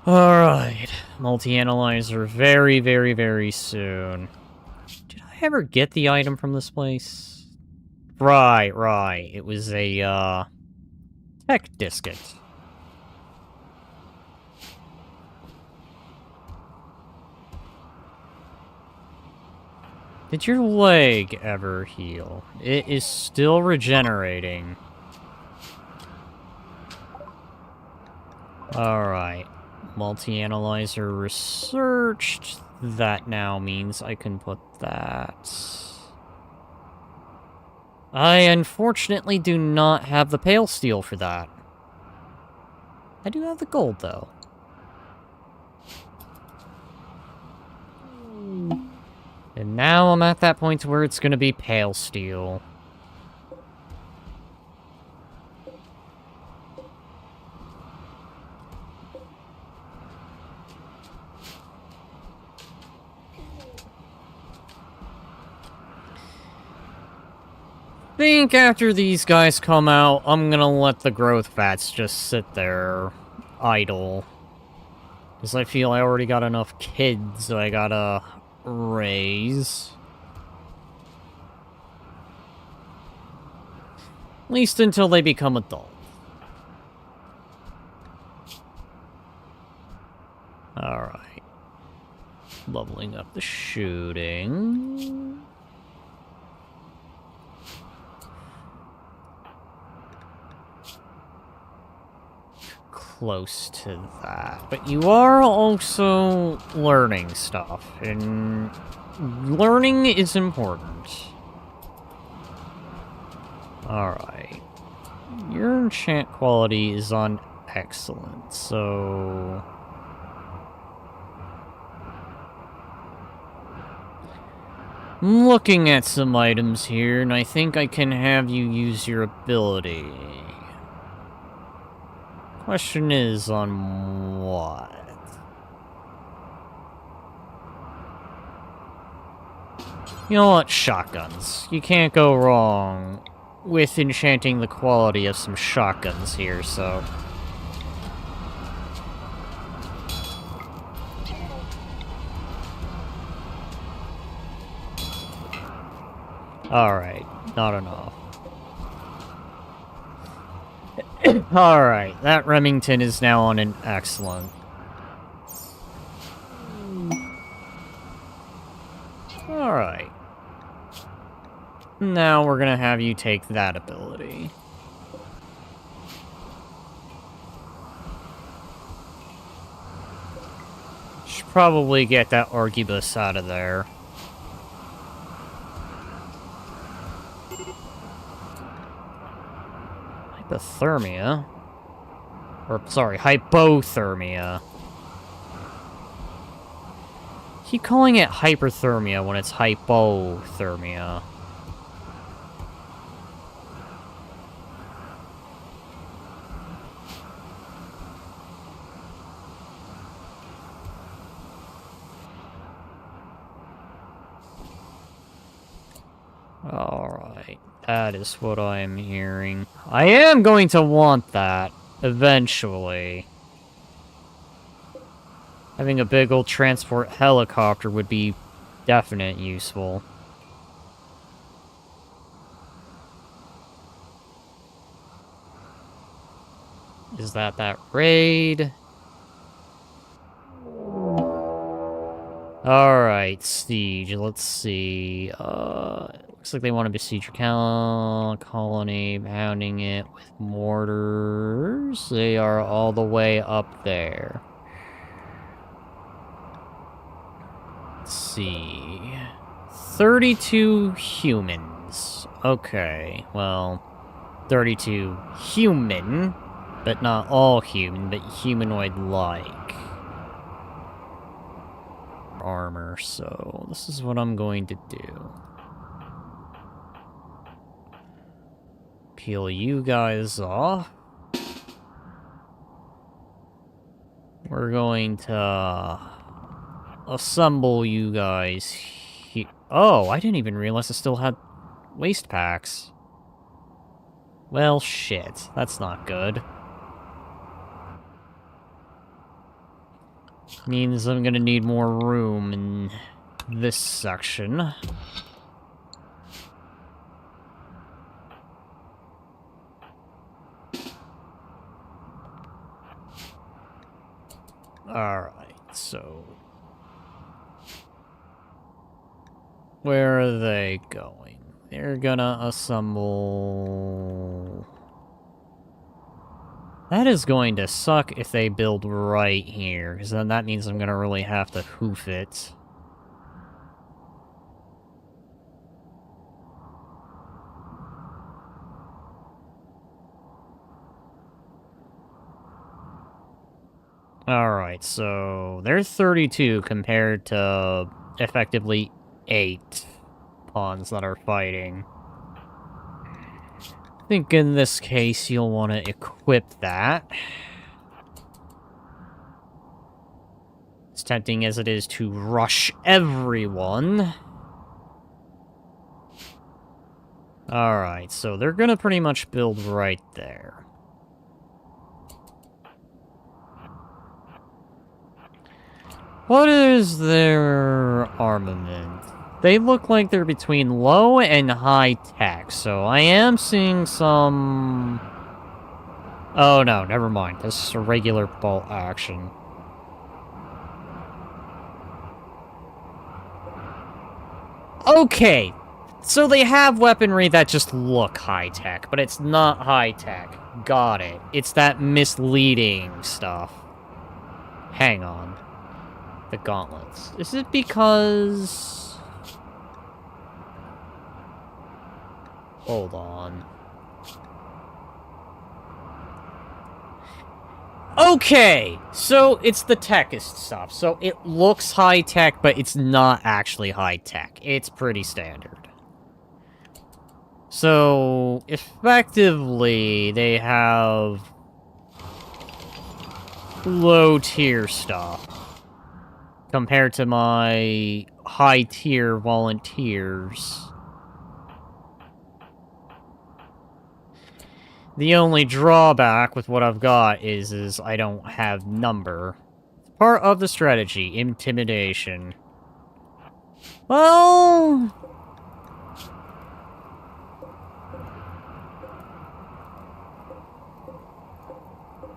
Alright. Multi-analyzer very, very, very soon. Did I ever get the item from this place? Right. It was a, tech discus. Did your leg ever heal? It is still regenerating. Alright. Multi-analyzer researched. That now means I can put that. I unfortunately do not have the pale steel for that. I do have the gold, though. And now I'm at that point where it's gonna be pale steel. Think after these guys come out, I'm gonna let the growth fats just sit there idle. Because I feel I already got enough kids I gotta raise. At least until they become adult. Alright. Leveling up the shooting. Close to that. But you are also learning stuff, and learning is important. Alright. Your enchant quality is on excellent, so... I'm looking at some items here, and I think I can have you use your ability. Question is on what? You know what? Shotguns. You can't go wrong with enchanting the quality of some shotguns here, so... Alright, not enough. Alright, that Remington is now on an excellent. Alright. Now we're gonna have you take that ability. Should probably get that Arquebus out of there. Hypothermia? Or, sorry, hypothermia. Keep calling it hyperthermia when it's hypothermia. Alright, that is what I am hearing. I am going to want that, eventually. Having a big old transport helicopter would be definite useful. Is that raid? Alright, siege, let's see. Looks like they want to besiege your colony, pounding it with mortars. They are all the way up there. Let's see. 32 humans. Okay, well, 32 human, but not all human, but humanoid-like. Armor, so this is what I'm going to do. Peel you guys off. We're going to assemble you guys here. Oh, I didn't even realize I still had waste packs. Well, shit. That's not good. Means I'm gonna need more room in this section. Alright, so... where are they going? They're gonna assemble... That is going to suck if they build right here, because then that means I'm gonna really have to hoof it. Alright, so they're 32 compared to effectively 8 pawns that are fighting. I think in this case you'll want to equip that. As tempting as it is to rush everyone. Alright, so they're gonna pretty much build right there. What is their armament? They look like they're between low and high tech, so I am seeing some... Oh no, never mind. This is a regular bolt action. Okay, so they have weaponry that just look high-tech, but it's not high-tech. Got it. It's that misleading stuff. Hang on. The gauntlets. Is it because... Hold on. Okay! So, it's the techist stuff. So, it looks high-tech, but it's not actually high-tech. It's pretty standard. So, effectively, they have low-tier stuff compared to my high-tier volunteers. The only drawback with what I've got is I don't have number. It's part of the strategy, intimidation. Well...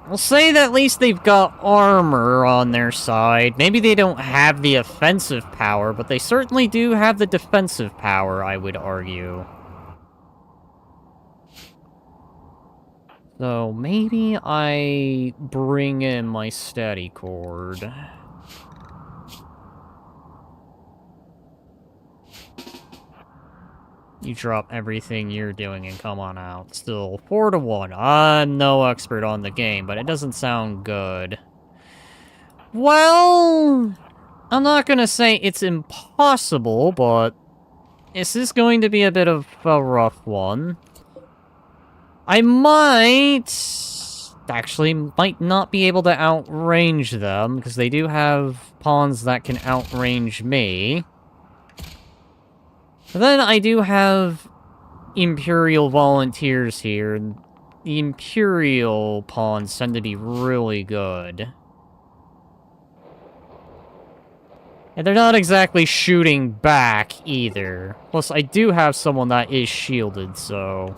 I'll say that at least they've got armor on their side. Maybe they don't have the offensive power, but they certainly do have the defensive power, I would argue. So maybe I bring in my steady cord. You drop everything you're doing and come on out. Still, 4-1. I'm no expert on the game, but it doesn't sound good. Well, I'm not gonna say it's impossible, but this is going to be a bit of a rough one. I might not be able to outrange them, because they do have pawns that can outrange me. But then I do have Imperial volunteers here, and the Imperial pawns tend to be really good. And they're not exactly shooting back, either. Plus, I do have someone that is shielded, so...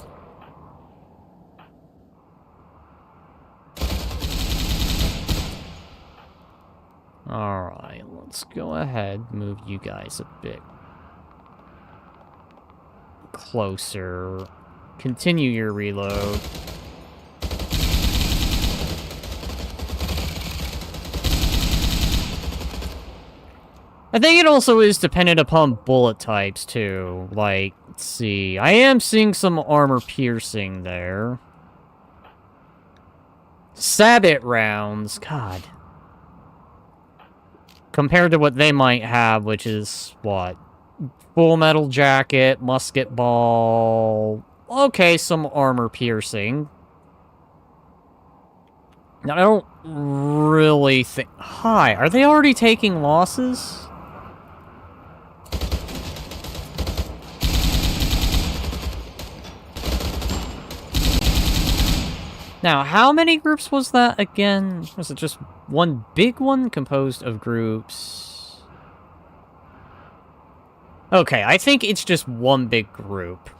Alright, let's go ahead, move you guys a bit closer. Continue your reload. I think it also is dependent upon bullet types, too. Like, let's see. I am seeing some armor piercing there. Sabot rounds. God. Compared to what they might have, which is, what? Full metal jacket, musket ball... Okay, some armor piercing. Now, I don't really think... Hi, are they already taking losses? Now, how many groups was that again? Was it just one big one composed of groups? Okay, I think it's just one big group.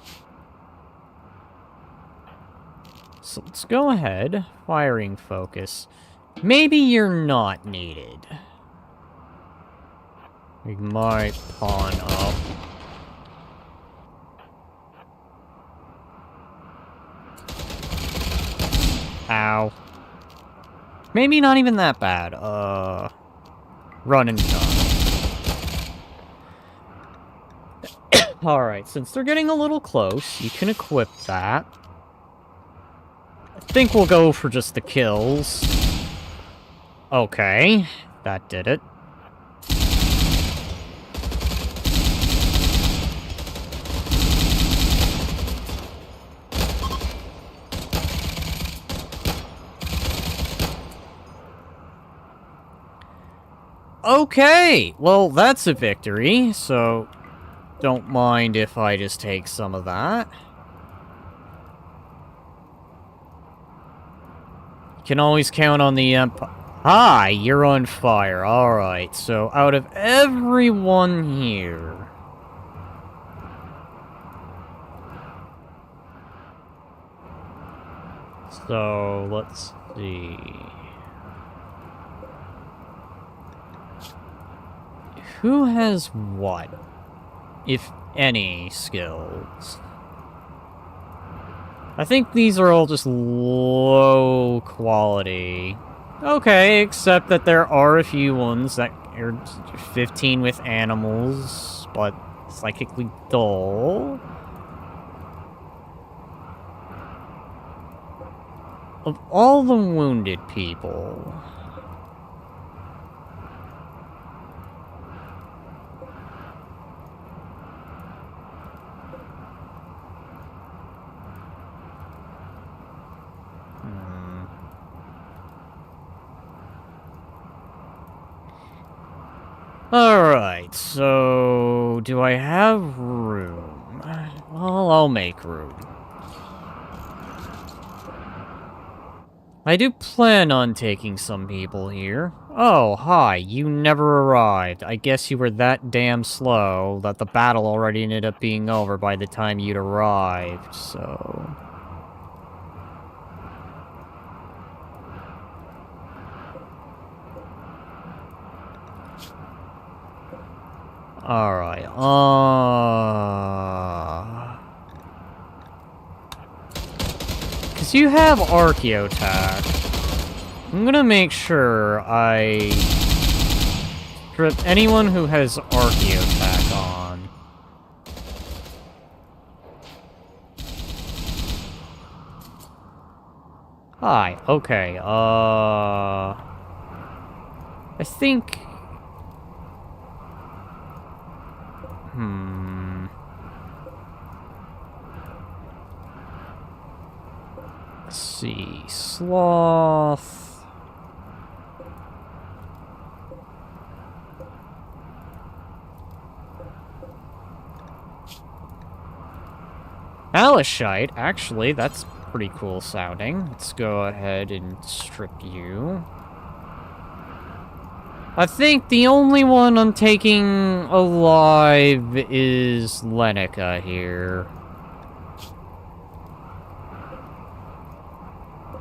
So let's go ahead. Firing focus. Maybe you're not needed. We might pawn up. Ow. Maybe not even that bad. Run and gun. Alright, since they're getting a little close, you can equip that. I think we'll go for just the kills. Okay, that did it. Okay, well, that's a victory, so don't mind if I just take some of that. You can always count on the Empire. Hi, you're on fire. Alright, so out of everyone here... So, let's see... Who has what? If any skills? I think these are all just low quality. Okay, except that there are a few ones that are 15 with animals, but psychically dull. Of all the wounded people... Alright, so... do I have room? Well, I'll make room. I do plan on taking some people here. Oh, hi, you never arrived. I guess you were that damn slow that the battle already ended up being over by the time you'd arrived, so... Alright, Because you have Archaeotac. I'm gonna make sure I strip anyone who has Archaeotac on. Hi, okay, I think... Let's see, Sloth... Alishite, actually, that's pretty cool sounding. Let's go ahead and strip you. I think the only one I'm taking alive is Lenica here.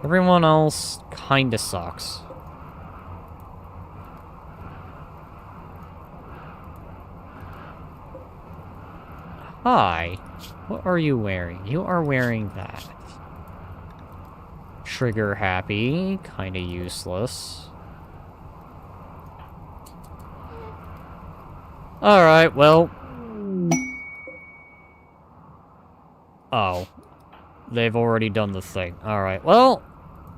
Everyone else kinda sucks. Hi. What are you wearing? You are wearing that. Trigger happy. Kinda useless. Alright, well... Oh. They've already done the thing. Alright, well...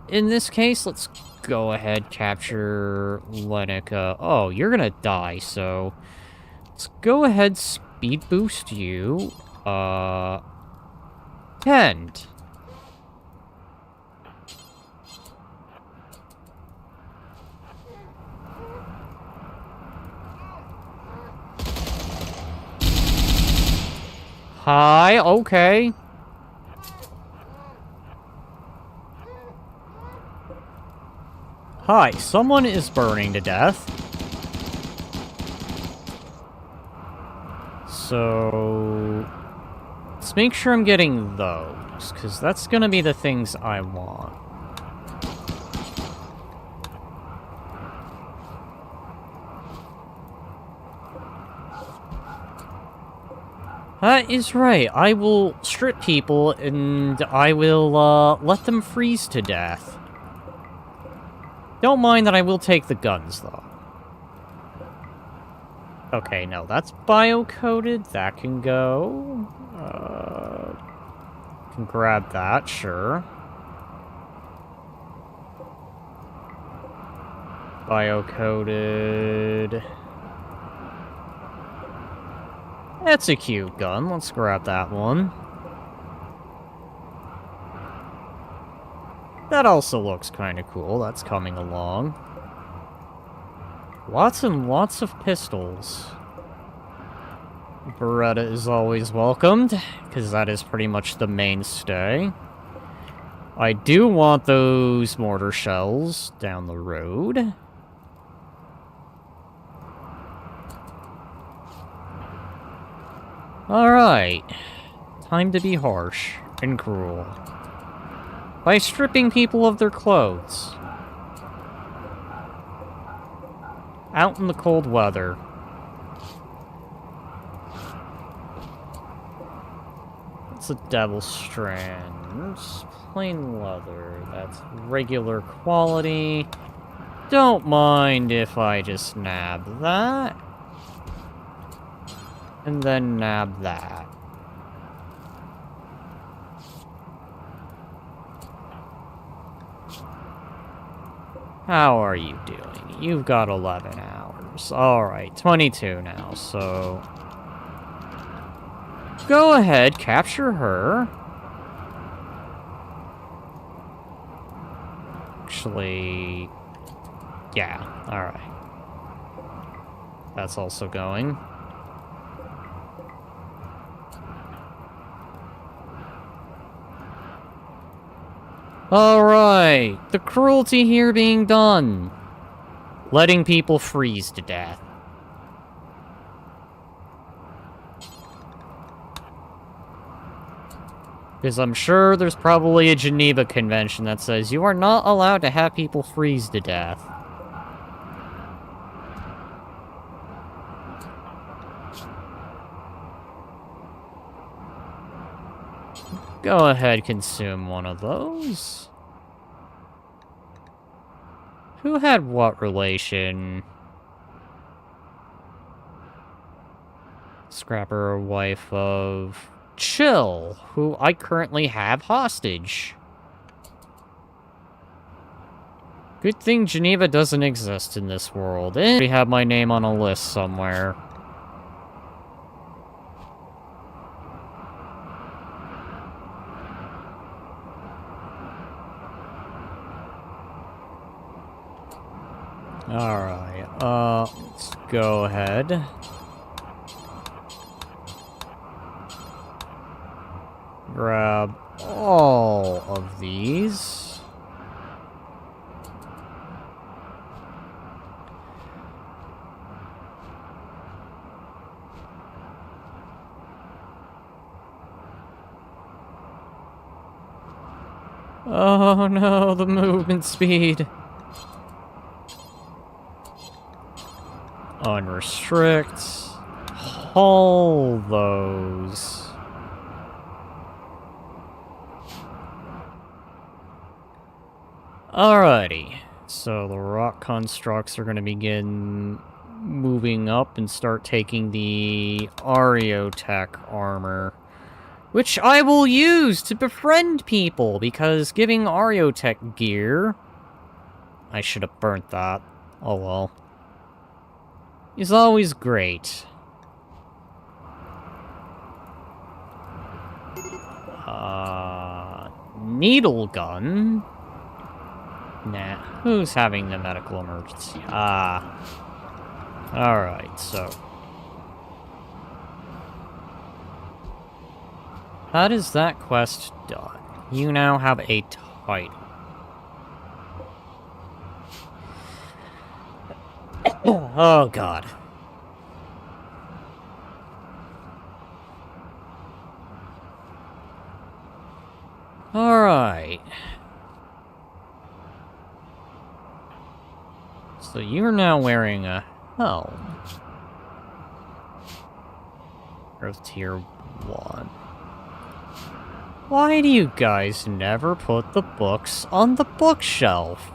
In this case, let's go ahead, capture Lenica. Oh, you're gonna die, so... Let's go ahead, speed boost you. 10. Hi, okay. Hi, someone is burning to death. So... let's make sure I'm getting those, because that's gonna be the things I want. That is right. I will strip people, and I will, let them freeze to death. Don't mind that I will take the guns, though. Okay, no, that's bio-coded. That can go. Can grab that, sure. Bio-coded. That's a cute gun. Let's grab that one. That also looks kind of cool. That's coming along. Lots and lots of pistols. Beretta is always welcomed, because that is pretty much the mainstay. I do want those mortar shells down the road. Alright. Time to be harsh and cruel. By stripping people of their clothes. Out in the cold weather. It's a devil strand. Plain leather. That's regular quality. Don't mind if I just nab that. And then nab that. How are you doing? You've got 11 hours. Alright, 22 now, so... Go ahead, capture her. Actually... Yeah, alright. That's also going. Alright, the cruelty here being done. Letting people freeze to death. Because I'm sure there's probably a Geneva Convention that says you are not allowed to have people freeze to death. Go ahead, consume one of those. Who had what relation? Scrapper, wife of... Chill, who I currently have hostage. Good thing Geneva doesn't exist in this world. I already have my name on a list somewhere. Alright, let's go ahead. Grab all of these. Oh no, the movement speed. Unrestrict. Haul those. Alrighty, so the rock constructs are going to begin moving up and start taking the Ariotech armor, which I will use to befriend people, because giving Ariotech gear... I should have burnt that. Oh well. Is always great. Needle gun? Nah, who's having the medical emergency? Alright, so... That is that quest done. You now have a title. Oh, God. Alright. So you're now wearing a helm. Earth Tier 1. Why do you guys never put the books on the bookshelf?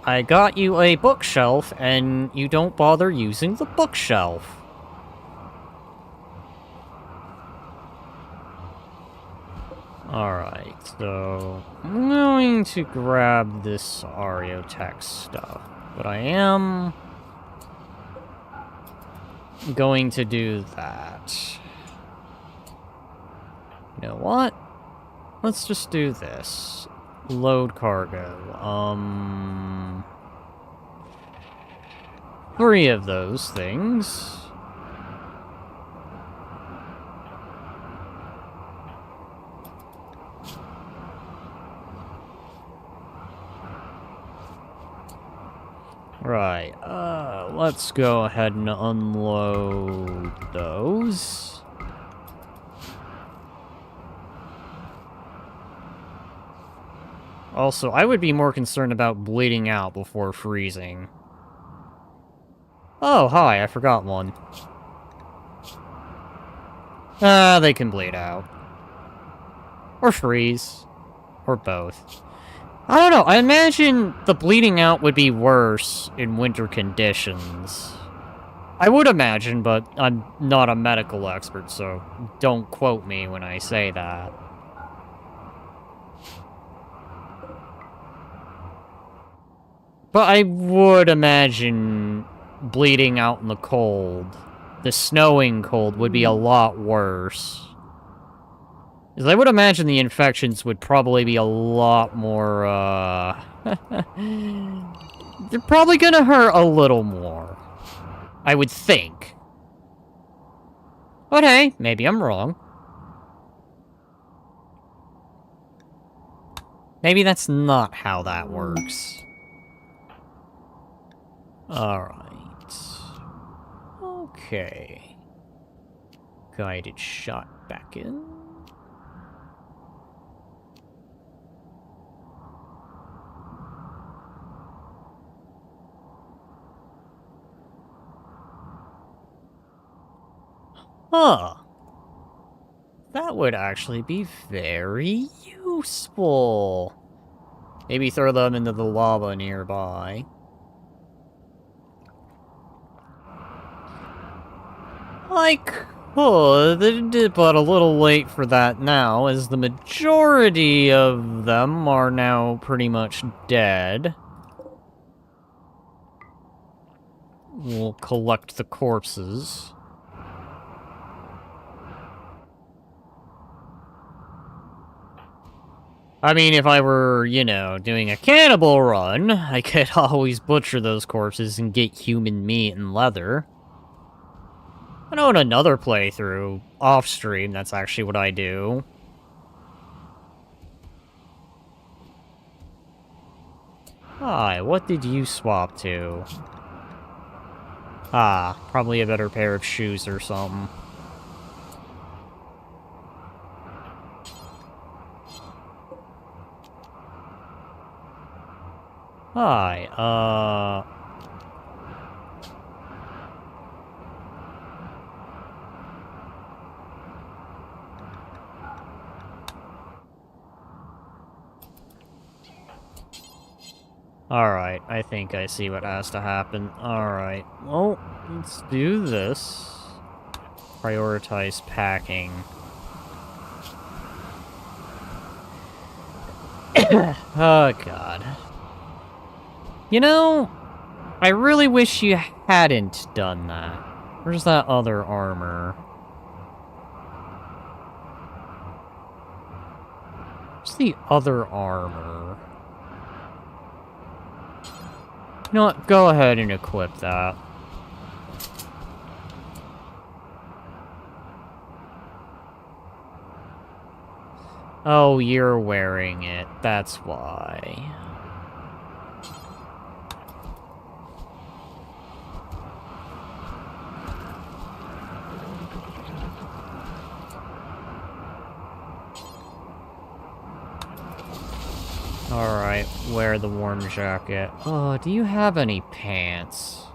I got you a bookshelf, and you don't bother using the bookshelf. Alright, so... I'm going to grab this Ariotech stuff. But I am... going to do that. You know what? Let's just do this. Load cargo. 3 of those things. Right, let's go ahead and unload those. Also, I would be more concerned about bleeding out before freezing. Oh, hi, I forgot one. They can bleed out. Or freeze. Or both. I don't know, I imagine the bleeding out would be worse in winter conditions. I would imagine, but I'm not a medical expert, so don't quote me when I say that. But I would imagine bleeding out in the cold, the snowing cold, would be a lot worse. Because I would imagine the infections would probably be a lot more, they're probably gonna hurt a little more. I would think. But hey, maybe I'm wrong. Maybe that's not how that works. Alright. Okay. Guided shot back in. Huh. That would actually be very useful. Maybe throw them into the lava nearby. I could, but a little late for that now, as the majority of them are now pretty much dead. We'll collect the corpses. I mean, if I were, you know, doing a cannibal run, I could always butcher those corpses and get human meat and leather. I know in another playthrough, off-stream, that's actually what I do. Hi, what did you swap to? Ah, probably a better pair of shoes or something. Hi, Alright, I think I see what has to happen. Alright, well, let's do this. Prioritize packing. Oh, God. You know, I really wish you hadn't done that. Where's that other armor? Where's the other armor? You know what? Go ahead and equip that. Oh, you're wearing it. That's why. Alright, wear the warm jacket. Oh, do you have any pants?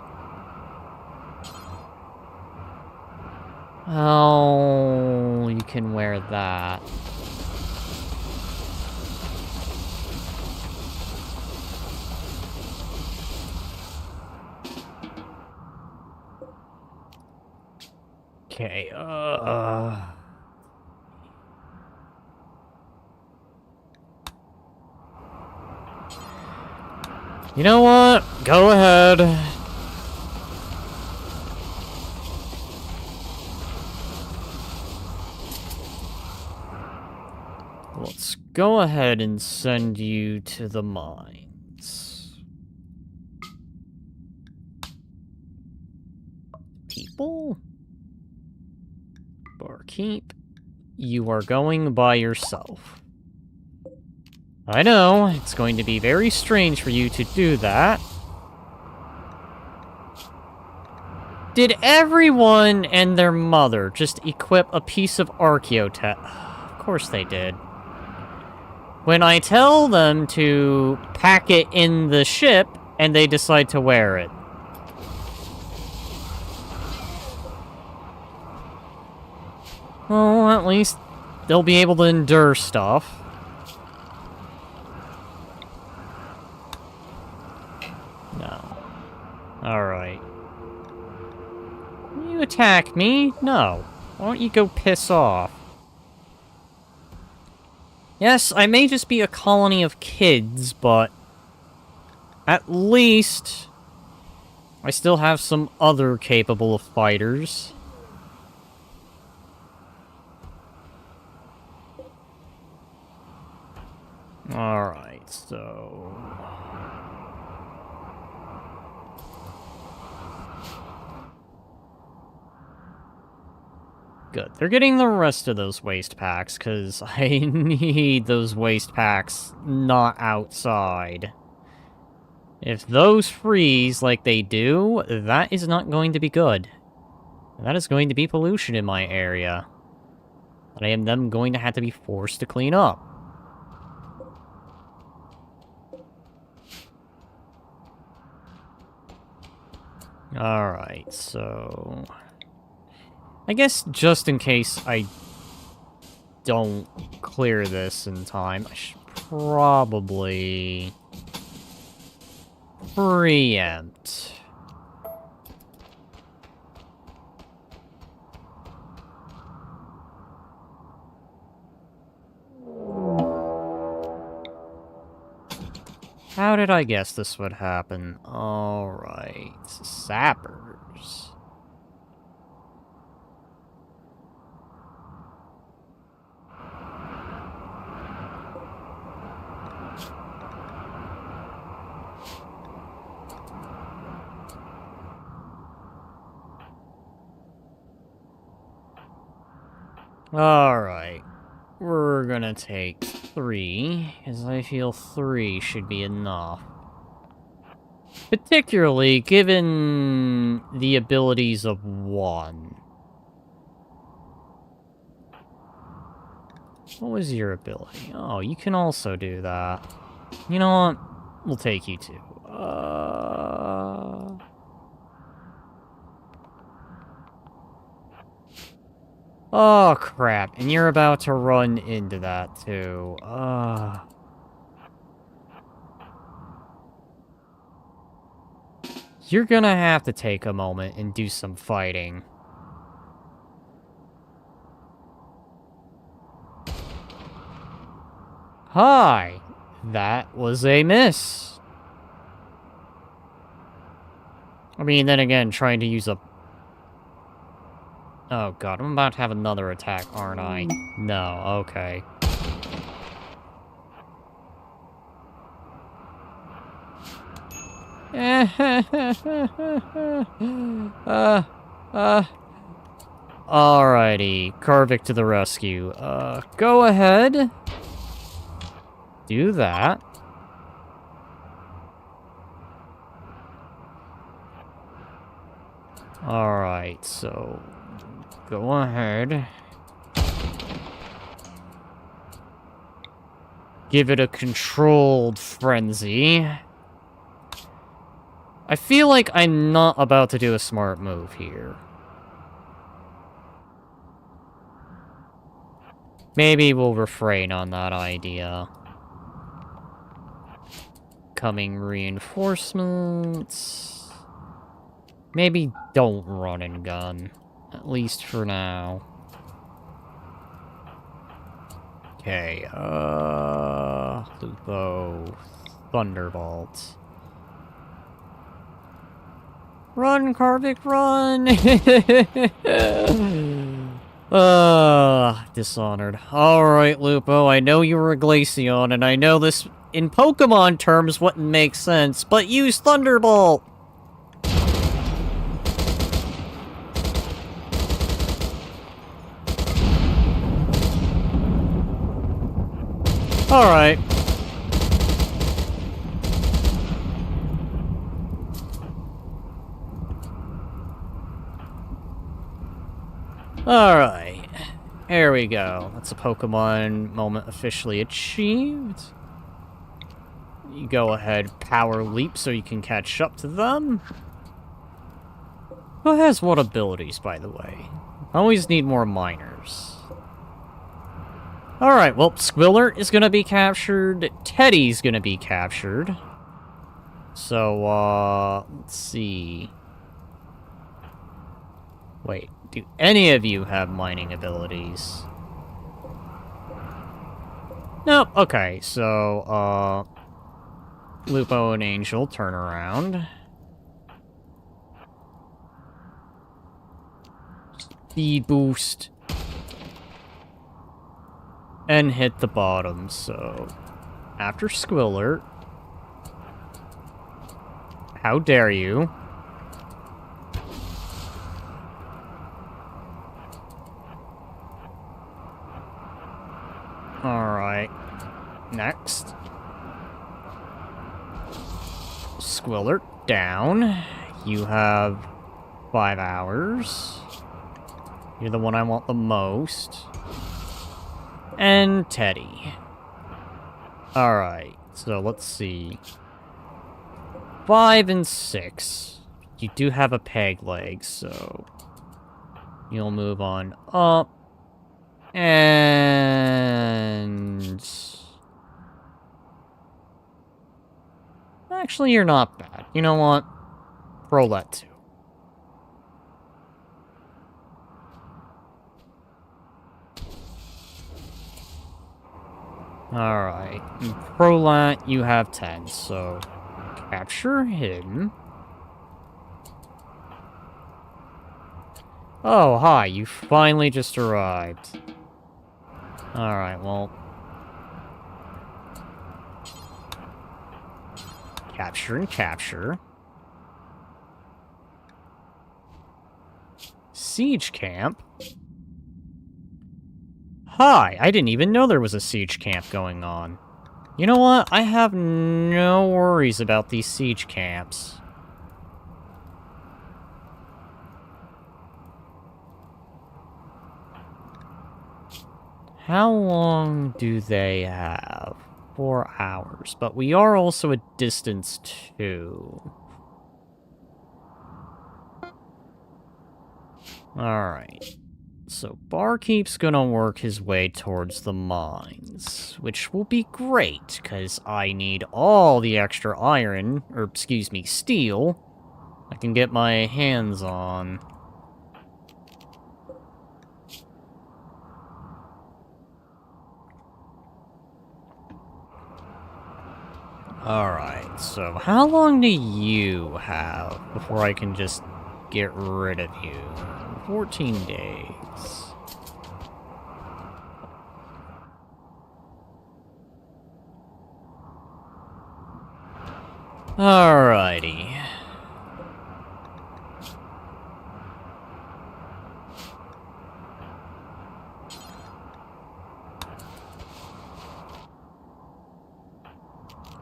Oh, you can wear that. Okay, You know what? Go ahead. Let's go ahead and send you to the mines. possible. Barkeep, you are going by yourself. I know, it's going to be very strange for you to do that. Did everyone and their mother just equip a piece of archaeotech? Of course they did. When I tell them to pack it in the ship, and they decide to wear it. Well, at least they'll be able to endure stuff. No. Alright. You attack me? No. Why don't you go piss off? Yes, I may just be a colony of kids, but at least I still have some other capable fighters. Alright, so... Good. They're getting the rest of those waste packs, because I need those waste packs not outside. If those freeze like they do, that is not going to be good. That is going to be pollution in my area. That I am then going to have to be forced to clean up. Alright, so... I guess just in case I don't clear this in time, I should probably preempt. How did I guess this would happen? Alright, sappers. Alright, we're gonna take 3, because I feel 3 should be enough. Particularly given the abilities of 1. What was your ability? Oh, you can also do that. You know what? We'll take you too. Oh, crap. And you're about to run into that, too. You're gonna have to take a moment and do some fighting. Hi! That was a miss. I mean, then again, trying to use a... Oh god, I'm about to have another attack, aren't I? No, okay. Alrighty, Karvik to the rescue. Go ahead. Do that. Alright, so... Go ahead. Give it a controlled frenzy. I feel like I'm not about to do a smart move here. Maybe we'll refrain on that idea. Coming reinforcements. Maybe don't run and gun. At least for now. Okay, Lupo. Thunderbolt. Run, Karvik, run! Dishonored. Alright, Lupo, I know you were a Glaceon, and I know this, in Pokemon terms, wouldn't make sense, but use Thunderbolt! Alright. Alright. Here we go. That's a Pokemon moment officially achieved. You go ahead, power leap so you can catch up to them. Who has what abilities, by the way? I always need more miners. Alright, well, Squiller is gonna be captured. Teddy's gonna be captured. So, let's see. Wait, do any of you have mining abilities? Nope, okay, so, Lupo and Angel, turn around. Speed boost. And hit the bottom, so... After Squiller... How dare you? Alright. Next. Squiller, down. You have 5 hours. You're the one I want the most. And Teddy. Alright, so let's see. 5 and 6. You do have a peg leg, so... You'll move on up. And... Actually, you're not bad. You know what? Roll that too. Alright. Prolat, you have 10, so... Capture him. Oh, hi, you finally just arrived. Alright, well... Capture and capture. Siege camp? Hi, I didn't even know there was a siege camp going on. You know what? I have no worries about these siege camps. How long do they have? 4 hours. But we are also a distance too. Alright. So Barkeep's gonna work his way towards the mines, which will be great, because I need all the extra iron, or excuse me, steel, I can get my hands on. Alright, so how long do you have before I can just get rid of you? 14 days. Alrighty.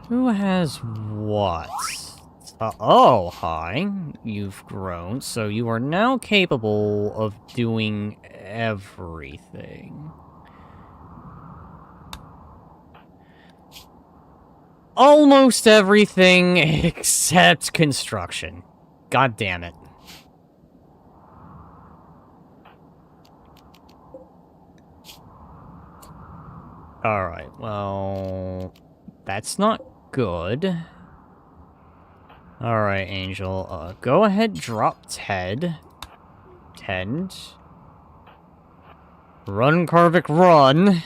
Who has what? Oh, hi. You've grown, so you are now capable of doing everything. Almost everything except construction. God damn it. Alright, well... That's not good. Alright, Angel. Go ahead, drop Ted. Tend. Run, Karvik, run!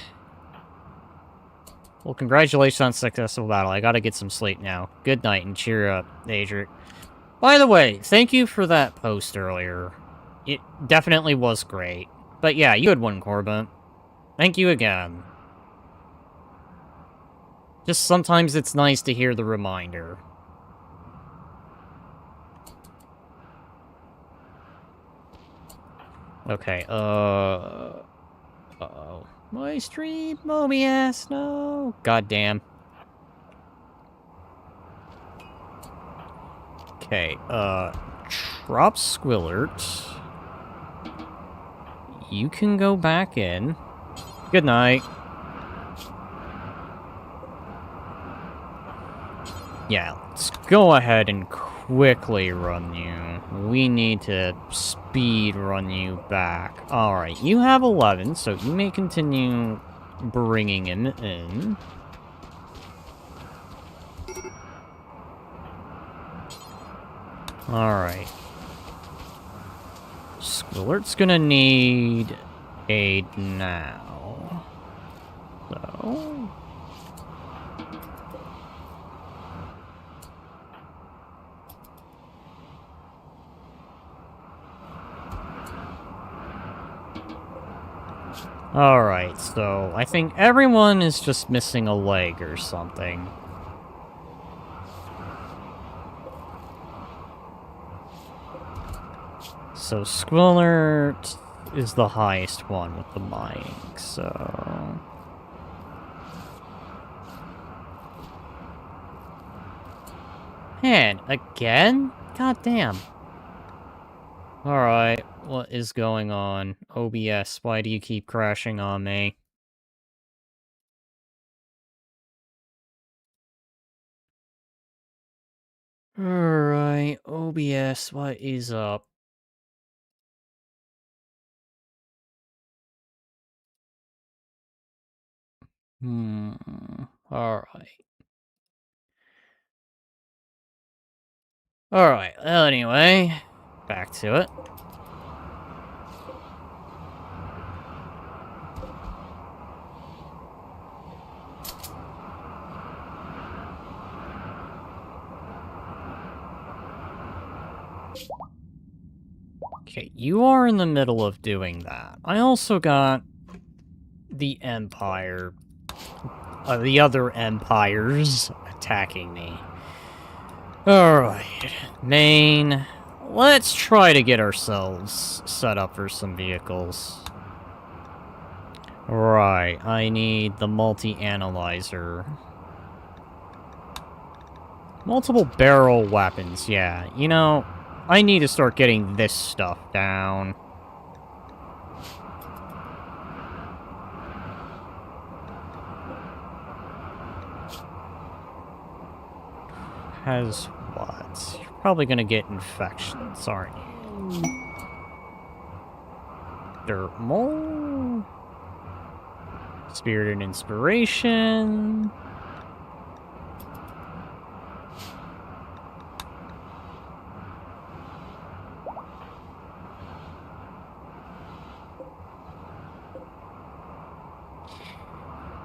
Well, congratulations on successful battle. I gotta get some sleep now. Good night and cheer up, Adric. By the way, thank you for that post earlier. It definitely was great. But yeah, you had one, Corbin. Thank you again. Just sometimes it's nice to hear the reminder. Okay, uh-oh. My stream, Mobius, no. Goddamn. Okay, drop Squillert. You can go back in. Good night. Yeah, let's go ahead and quickly run you. We need to speed run you back. Alright, you have 11, so you may continue bringing him in. Alright. Squillert's gonna need aid now. So... Alright, so I think everyone is just missing a leg or something. So Squillert is the highest one with the mic, so... Man, again? God damn. Alright, what is going on? OBS, why do you keep crashing on me? Alright, OBS, what is up? Alright. Alright, anyway, back to it. Okay, you are in the middle of doing that. I also got the Empire, the other Empires attacking me. Alright, main. Let's try to get ourselves set up for some vehicles. Right, I need the multi-analyzer. Multiple barrel weapons, yeah. You know, I need to start getting this stuff down. Has what? You're probably gonna get infections, aren't you? Thermal? Spirit and Inspiration.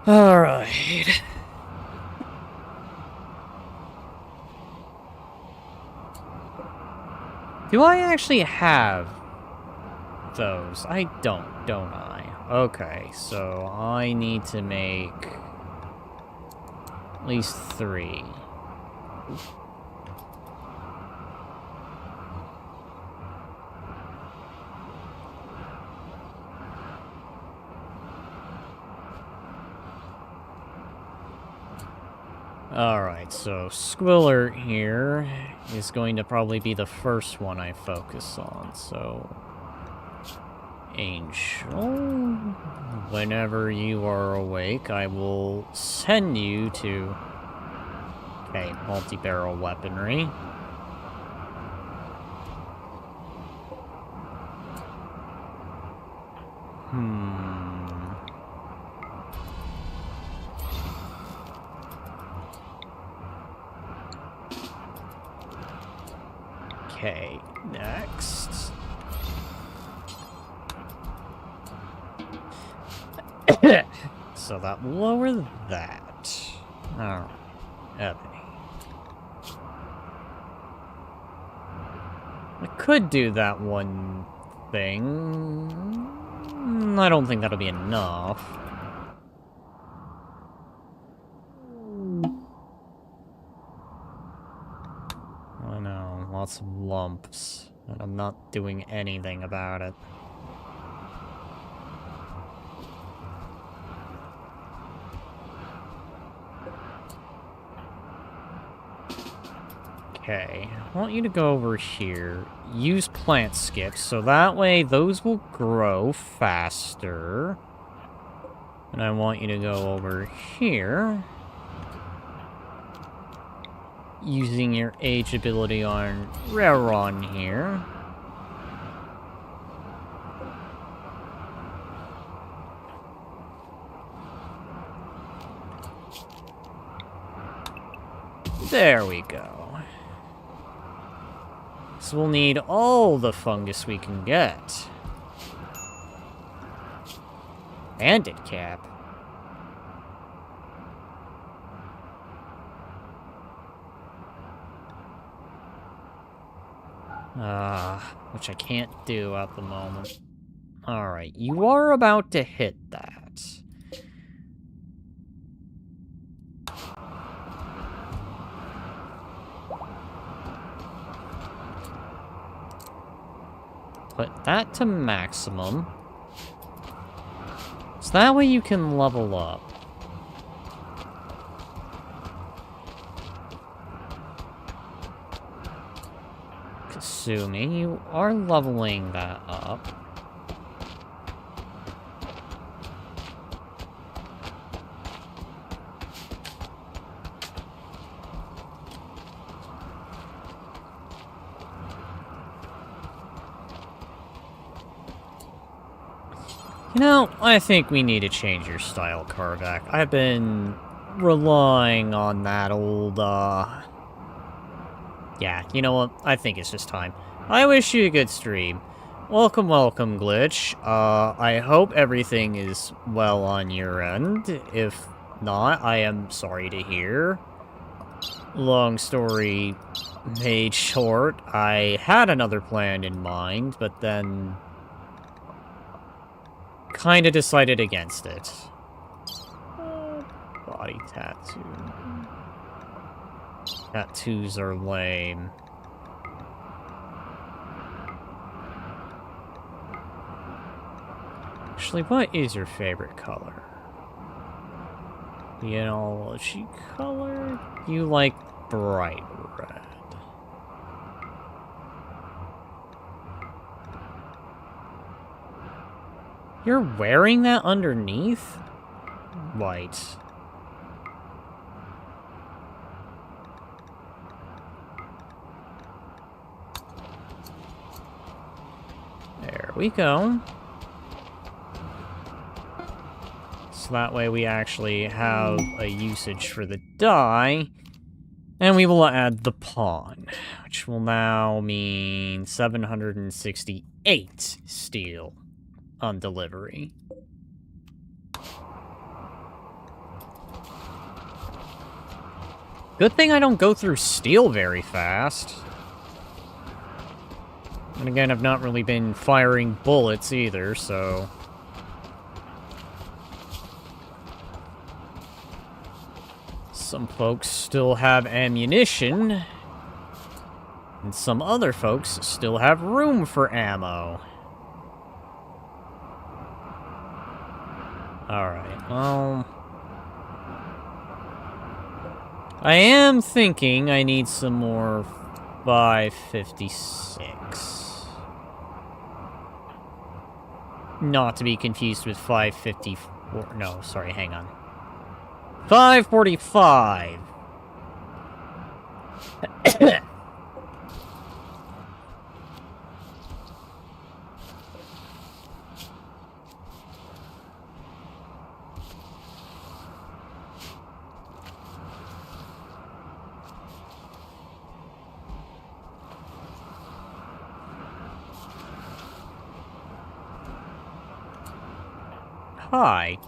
Alright. Do I actually have those? I don't I? Okay, so I need to make at least 3. Alright, so Squiller here is going to probably be the first one I focus on, so... Angel, whenever you are awake, I will send you to... Okay, multi-barrel weaponry. Okay, next. So that will lower that. Alright. Okay. I could do that one thing. I don't think that'll be enough. I know, lots of lumps, and I'm not doing anything about it. Okay, I want you to go over here. Use plant skips, so that way those will grow faster. And I want you to go over here. Using your age ability on Raron here. There we go. So we'll need all the fungus we can get. Bandit cap. Which I can't do at the moment. Alright, you are about to hit that. Put that to maximum. So that way you can level up. Assuming you are leveling that up. You know, I think we need to change your style, Karvak. I've been relying on that old, Yeah, you know what? I think it's just time. I wish you a good stream. Welcome, welcome, Glitch. I hope everything is well on your end. If not, I am sorry to hear. Long story made short, I had another plan in mind, but then kind of decided against it. Body tattoo. Tattoos are lame. Actually, what is your favorite color? Genealogy color? You like bright red. You're wearing that underneath? White. There we go. So that way we actually have a usage for the dye. And we will add the pawn, which will now mean 768 steel on delivery. Good thing I don't go through steel very fast. And again, I've not really been firing bullets either, so... Some folks still have ammunition, and some other folks still have room for ammo. Alright, well... I am thinking I need some more 556. Not to be confused with 554. No, sorry, hang on. 545. Hi.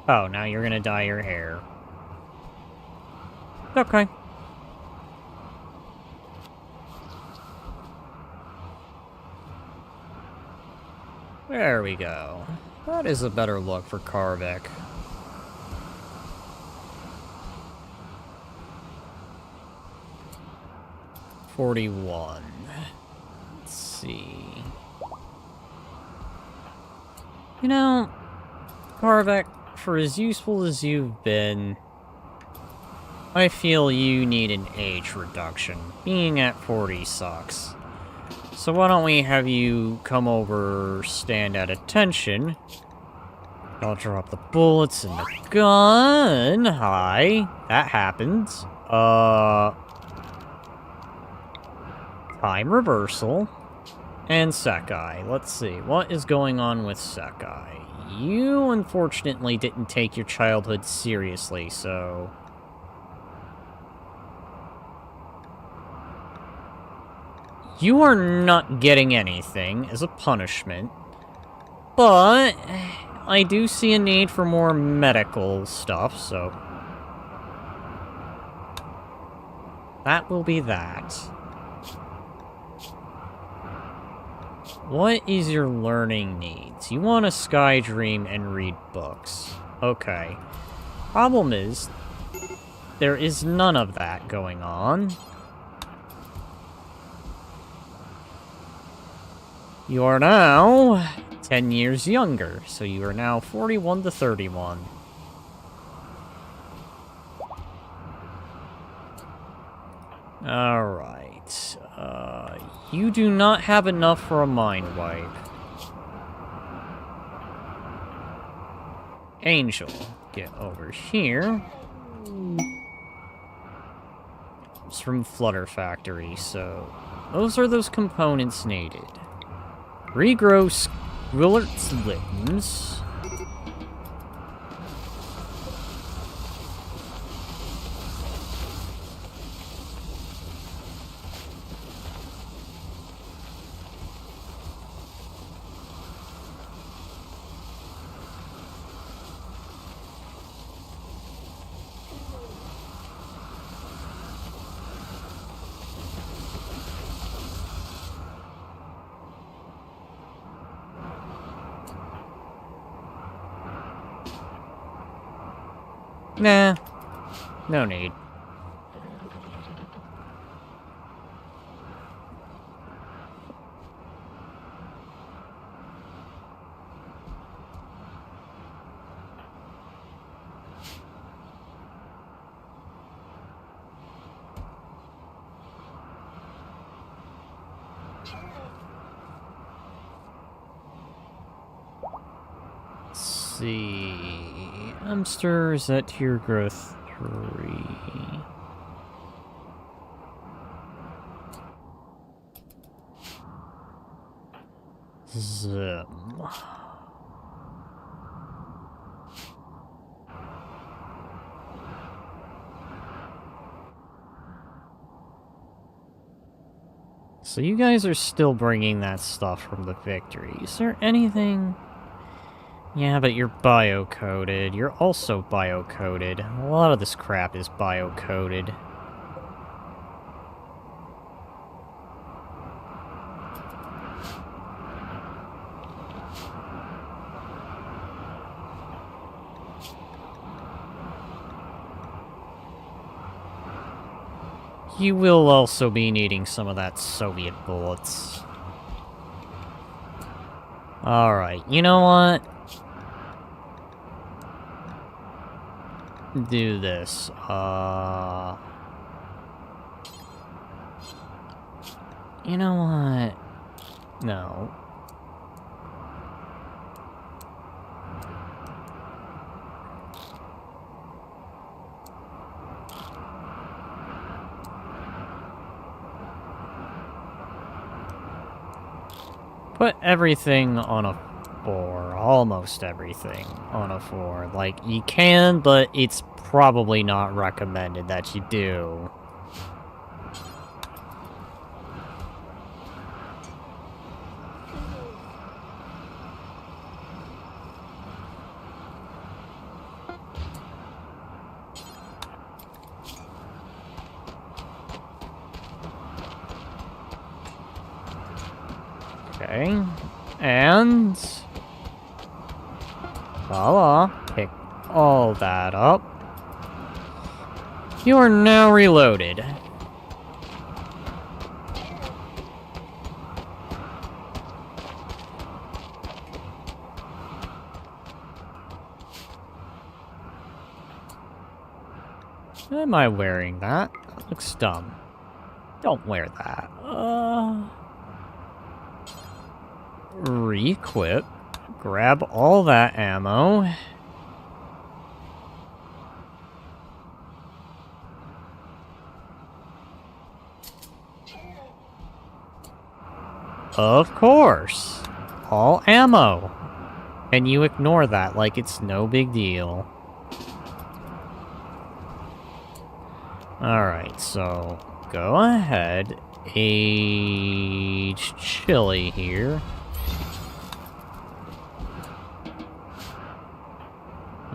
Oh, now you're gonna dye your hair. Okay. There we go. That is a better look for Karvik. $41. Let's see. You know, Karvik, for as useful as you've been, I feel you need an age reduction. Being at 40 sucks. So why don't we have you come over, stand at attention. I'll drop the bullets in the gun. Hi. That happens. Time reversal. And Sekai. Let's see. What is going on with Sekai? You, unfortunately, didn't take your childhood seriously, so... You are not getting anything as a punishment. But... I do see a need for more medical stuff, so... that will be that. What is your learning needs? You want to sky dream and read books. Okay. Problem is, there is none of that going on. You are now 10 years younger, so you are now 41 to 31. Alright. You do not have enough for a mind wipe. Angel, get over here. It's from Flutter Factory, so those are those components needed. Regrow Squillert's limbs. Nah, no need. Let's see. Hamster is at tier growth 3. Zim. So you guys are still bringing that stuff from the victory. Is there anything... Yeah, but you're bio-coded. You're also bio-coded. A lot of this crap is bio-coded. You will also be needing some of that Soviet bullets. Alright, you know what? Do this. You know what? No. Put everything on a 4. Almost everything on a 4. Like, you can, but it's probably not recommended that you do. Okay, and... voila, pick all that up. You are now reloaded. Am I wearing that? That looks dumb. Don't wear that. Re-equip. Grab all that ammo. Of course. All ammo. And you ignore that like it's no big deal. Alright, so go ahead. Age chili here.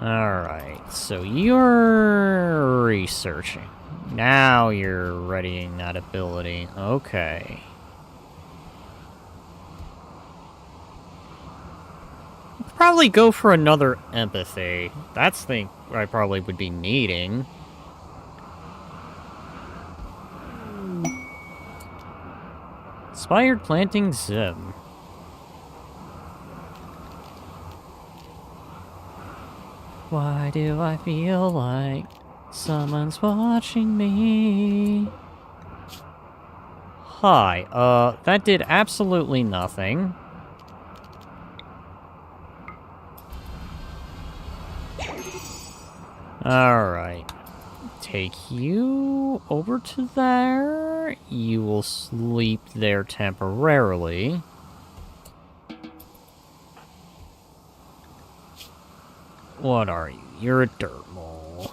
Alright, so you're researching. Now you're readying that ability. Okay. Probably go for another empathy. That's the thing I probably would be needing. Inspired planting Zim. Why do I feel like someone's watching me? Hi, that did absolutely nothing. Alright. Take you over to there. You will sleep there temporarily. What are you? You're a dirt mole.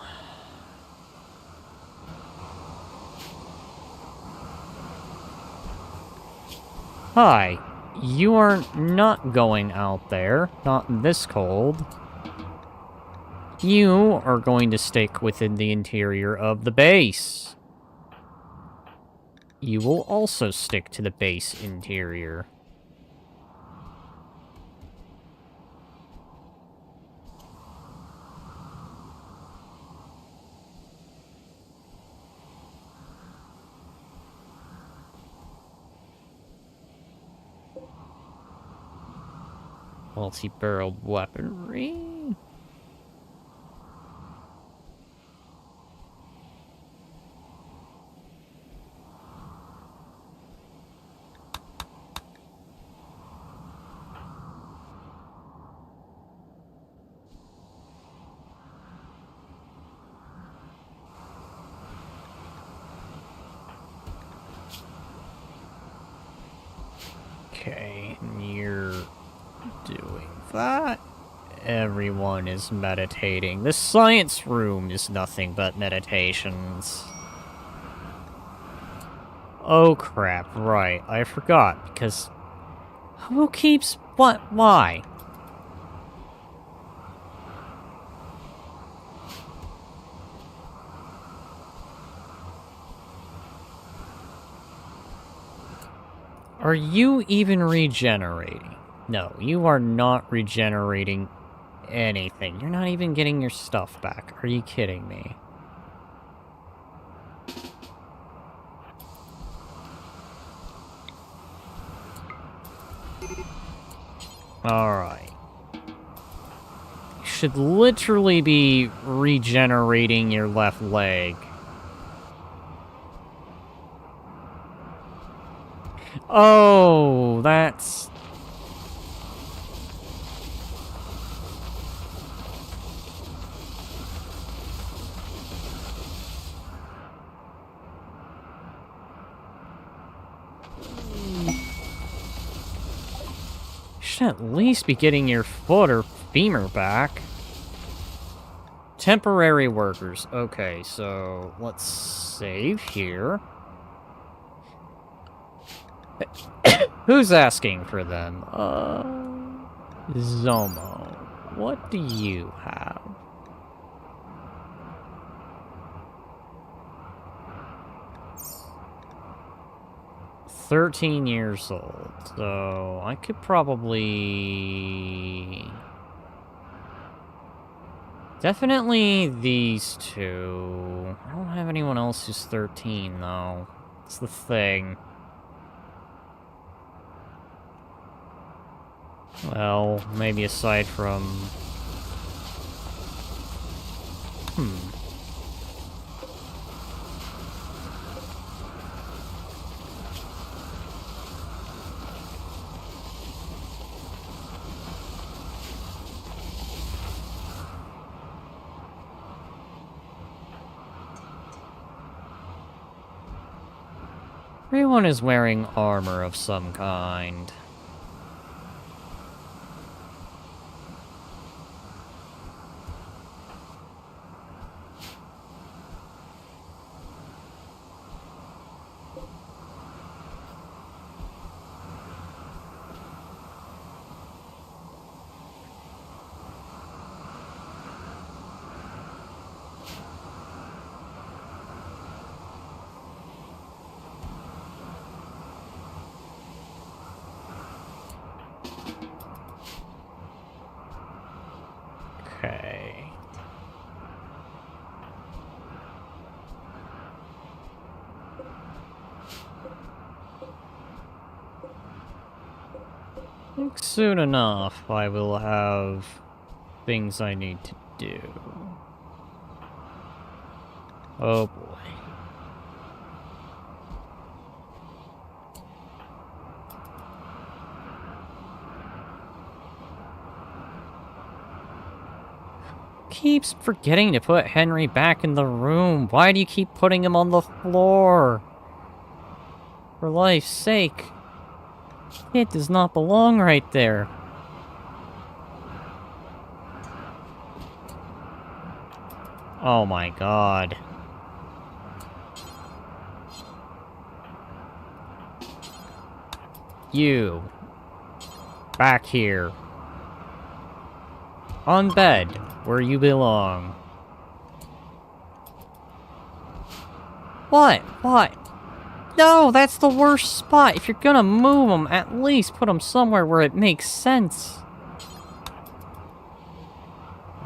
Hi. You are not going out there. Not this cold. You are going to stick within the interior of the base. You will also stick to the base interior. Multi-barreled weaponry. Okay, and you're doing that. Everyone is meditating. The science room is nothing but meditations. Oh crap, right, I forgot, because who keeps what? Why? Are you even regenerating? No, you are not regenerating anything. You're not even getting your stuff back. Are you kidding me? Alright. You should literally be regenerating your left leg. Oh, that's... You should at least be getting your foot or femur back. Temporary workers. Okay, so let's save here. Who's asking for them? Zomo. What do you have? "13 years old, so I could probably... Definitely these two. I don't have anyone else who's 13, though. That's the thing. Well, maybe aside from... Everyone is wearing armor of some kind. Okay. I think soon enough I will have things I need to do. Oh boy. Keeps forgetting to put Henry back in the room. Why do you keep putting him on the floor? For life's sake. It does not belong right there. Oh my god. You. Back here. On bed, where you belong. What? What? No, that's the worst spot. If you're gonna move them, at least put them somewhere where it makes sense.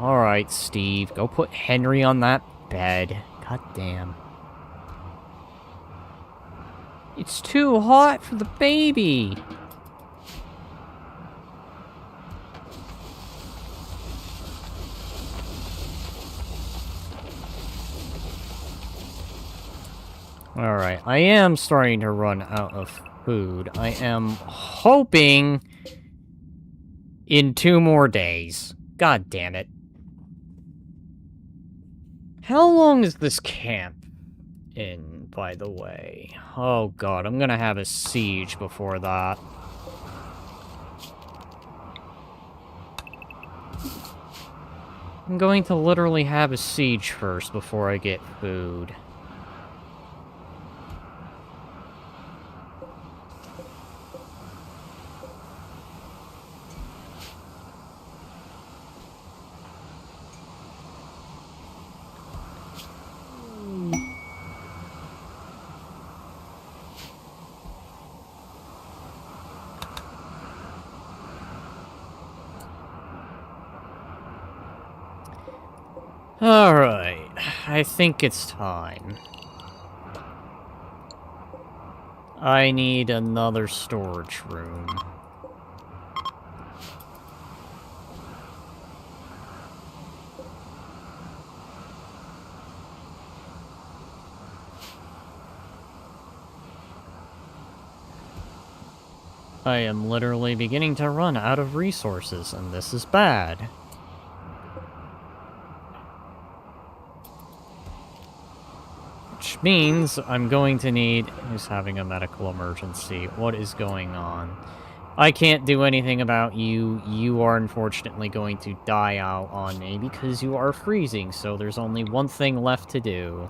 Alright, Steve. Go put Henry on that bed. God damn. It's too hot for the baby. Alright, I am starting to run out of food. I am hoping in 2 more days. God damn it. How long is this camp in, by the way? Oh god, I'm gonna have a siege before that. I'm going to literally have a siege first before I get food. Alright, I think it's time. I need another storage room. I am literally beginning to run out of resources, and this is bad. Which means I'm going to need... Who's having a medical emergency? What is going on? I can't do anything about you. You are unfortunately going to die out on me because you are freezing, so there's only one thing left to do.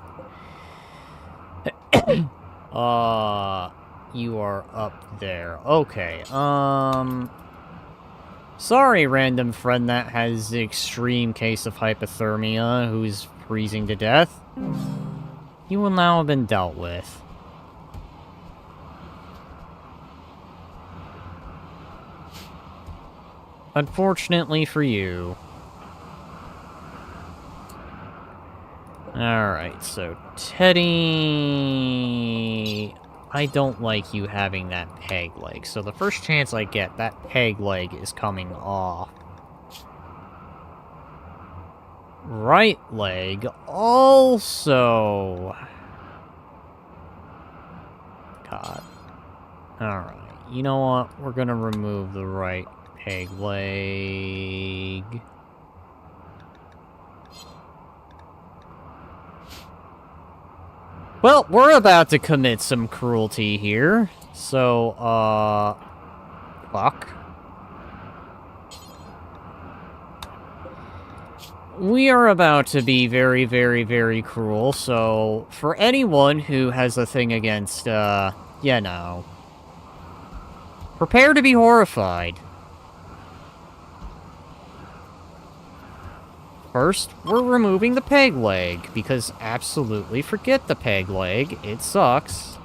You are up there. Okay, sorry, random friend that has the extreme case of hypothermia who's freezing to death. You will now have been dealt with. Unfortunately for you. Alright, so Teddy... I don't like you having that peg leg, so the first chance I get, that peg leg is coming off. Right leg also... God. Alright, you know what? We're gonna remove the right peg leg. Well, we're about to commit some cruelty here. So, fuck. We are about to be very, very, very cruel, so for anyone who has a thing against, you know, prepare to be horrified. First, we're removing the peg leg, because absolutely forget the peg leg, it sucks.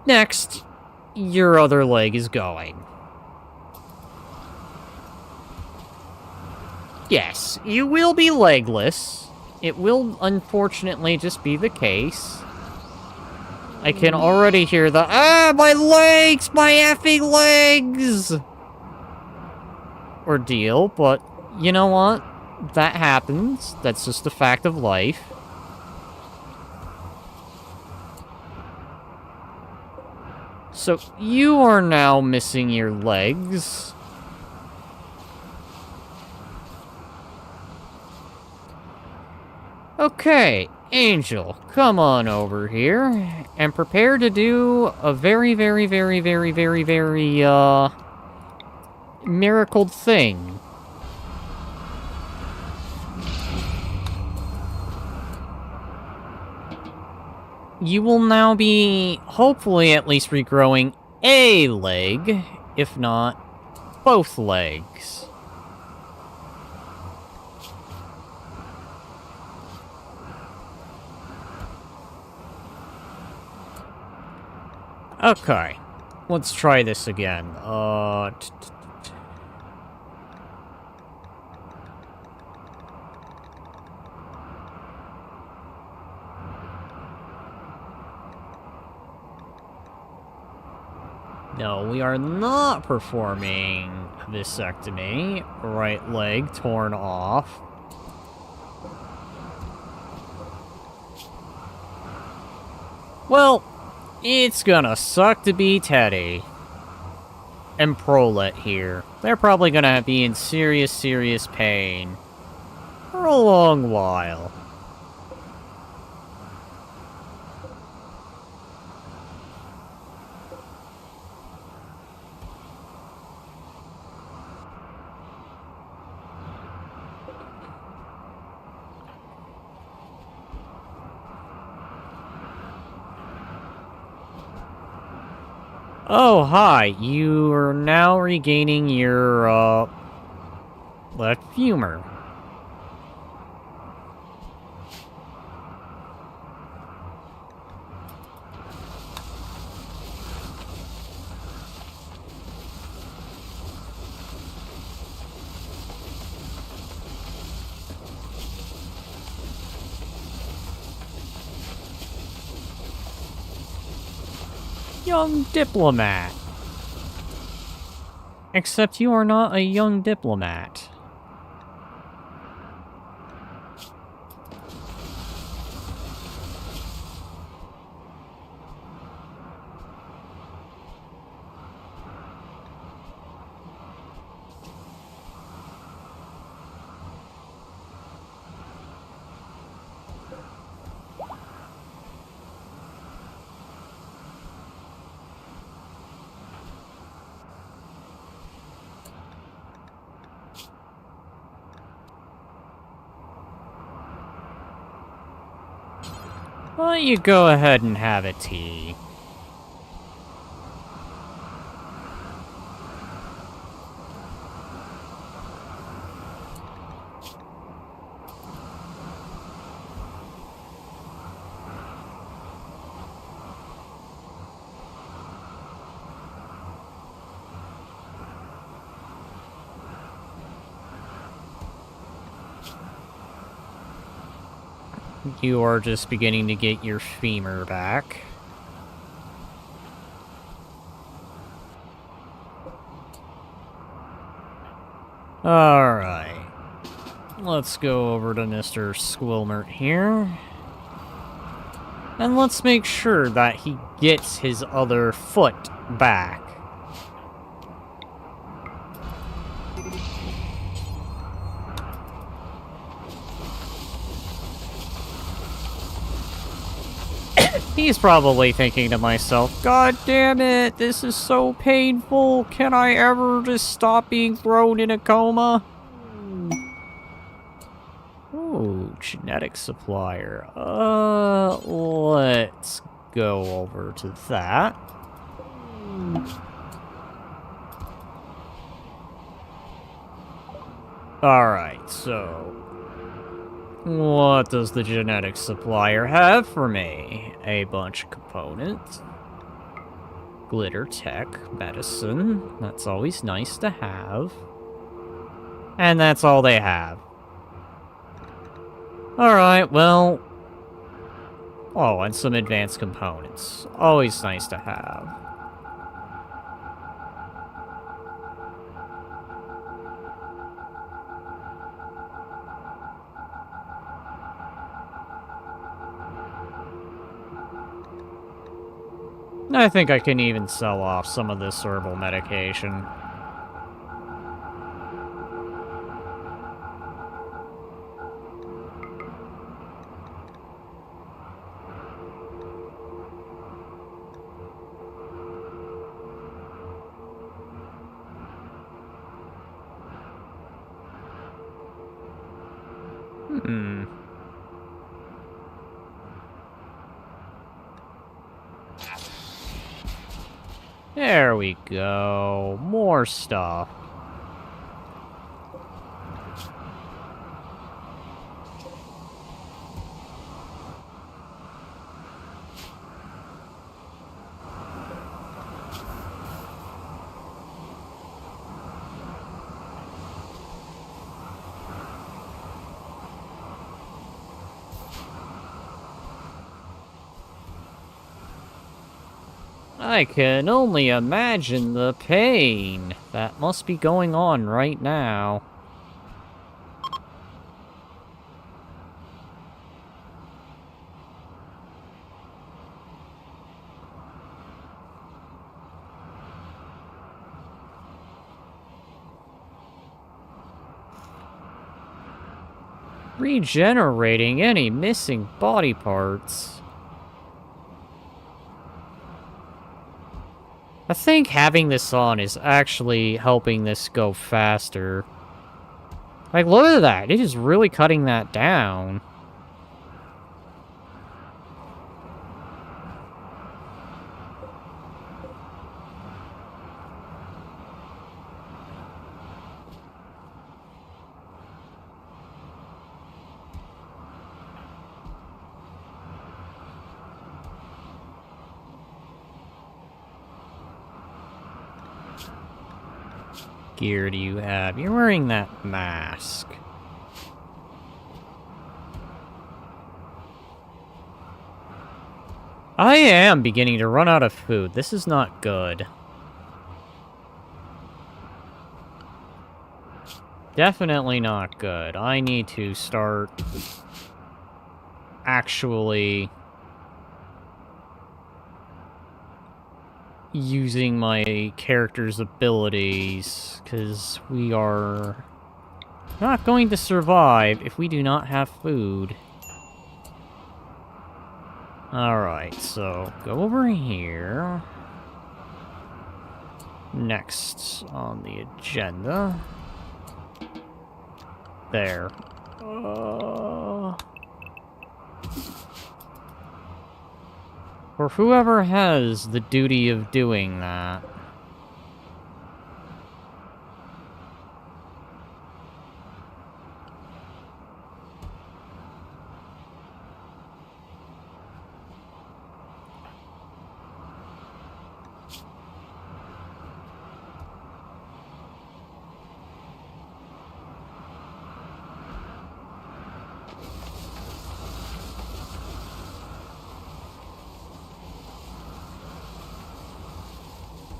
Next, your other leg is going. Yes, you will be legless. It will unfortunately just be the case. I can already hear the, my legs! My effing legs! Ordeal, but you know what? That happens. That's just a fact of life. So, you are now missing your legs. Okay, Angel, come on over here, and prepare to do a very, very, very, very, very, very, miracled thing. You will now be, hopefully, at least regrowing a leg, if not both legs. Okay, let's try this again. No, we are not performing vasectomy. Right leg torn off. Well, it's gonna suck to be Teddy. And Prolet here. They're probably gonna be in serious, serious pain. For a long while. Oh, hi. You are now regaining your, left femur. Young diplomat. Except you are not a young diplomat. Why don't you go ahead and have a tea? You are just beginning to get your femur back. Alright. Let's go over to Mr. Squilmert here. And let's make sure that he gets his other foot back. He's probably thinking to myself, God damn it, this is so painful. Can I ever just stop being thrown in a coma? Ooh, genetic supplier. Let's go over to that. Alright, so... what does the genetic supplier have for me? A bunch of components. Glitter tech, medicine. That's always nice to have. And that's all they have. Alright, well... oh, and some advanced components. Always nice to have. I think I can even sell off some of this herbal medication. There we go. More stuff. I can only imagine the pain that must be going on right now. Regenerating any missing body parts. I think having this on is actually helping this go faster. Like, look at that. It is really cutting that down. Gear do you have? You're wearing that mask. I am beginning to run out of food. This is not good. Definitely not good. I need to start actually using my character's abilities, because we are not going to survive if we do not have food. Alright, so go over here. Next on the agenda. There. For whoever has the duty of doing that.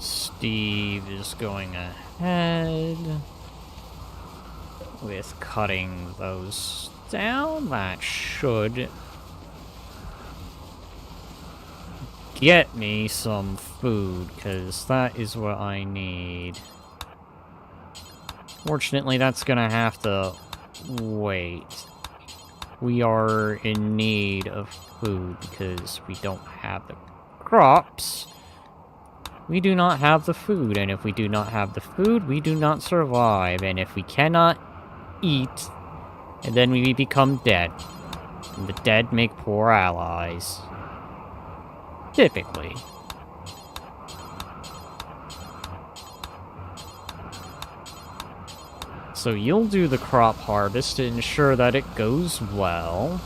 Steve is going ahead with cutting those down. That should get me some food, because that is what I need. Fortunately, that's gonna have to wait. we are in need of food because we don't have the crops. We do not have the food, and if we do not have the food, we do not survive. And if we cannot eat, and then we become dead. And the dead make poor allies. Typically. So you'll do the crop harvest to ensure that it goes well.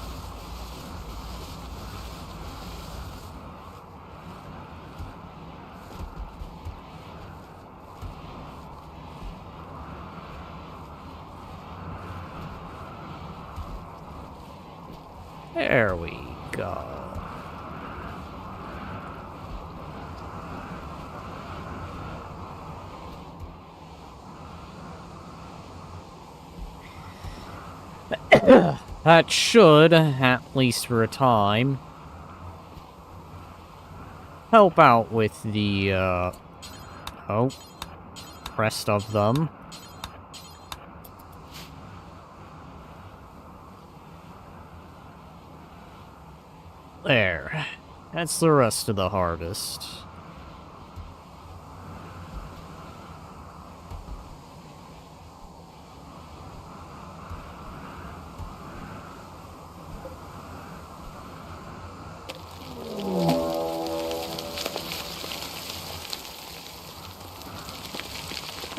There we go. That should, at least for a time, help out with the, rest of them. There. That's the rest of the harvest.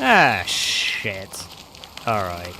Ah, shit. Alright.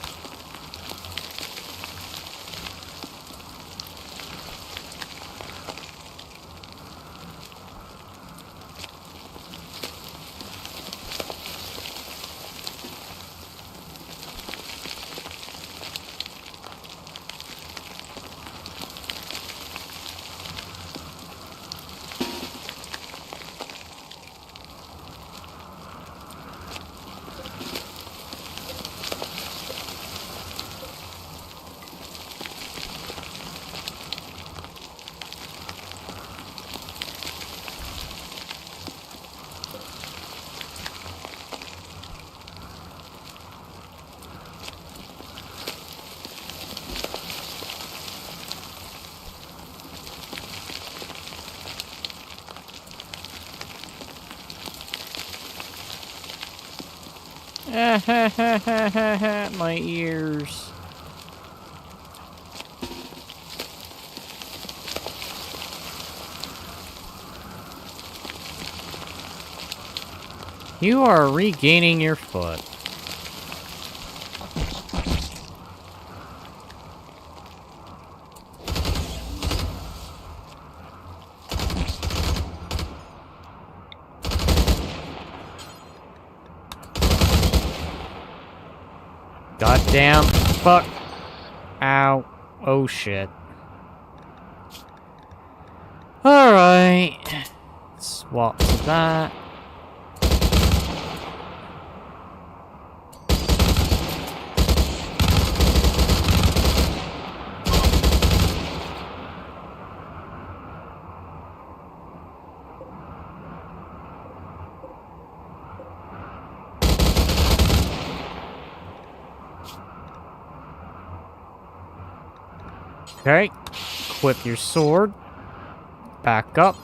My ears. You are regaining your foot. Goddamn. Fuck. Ow. Oh shit. Alright. Swap to that. Okay, equip your sword. Back up.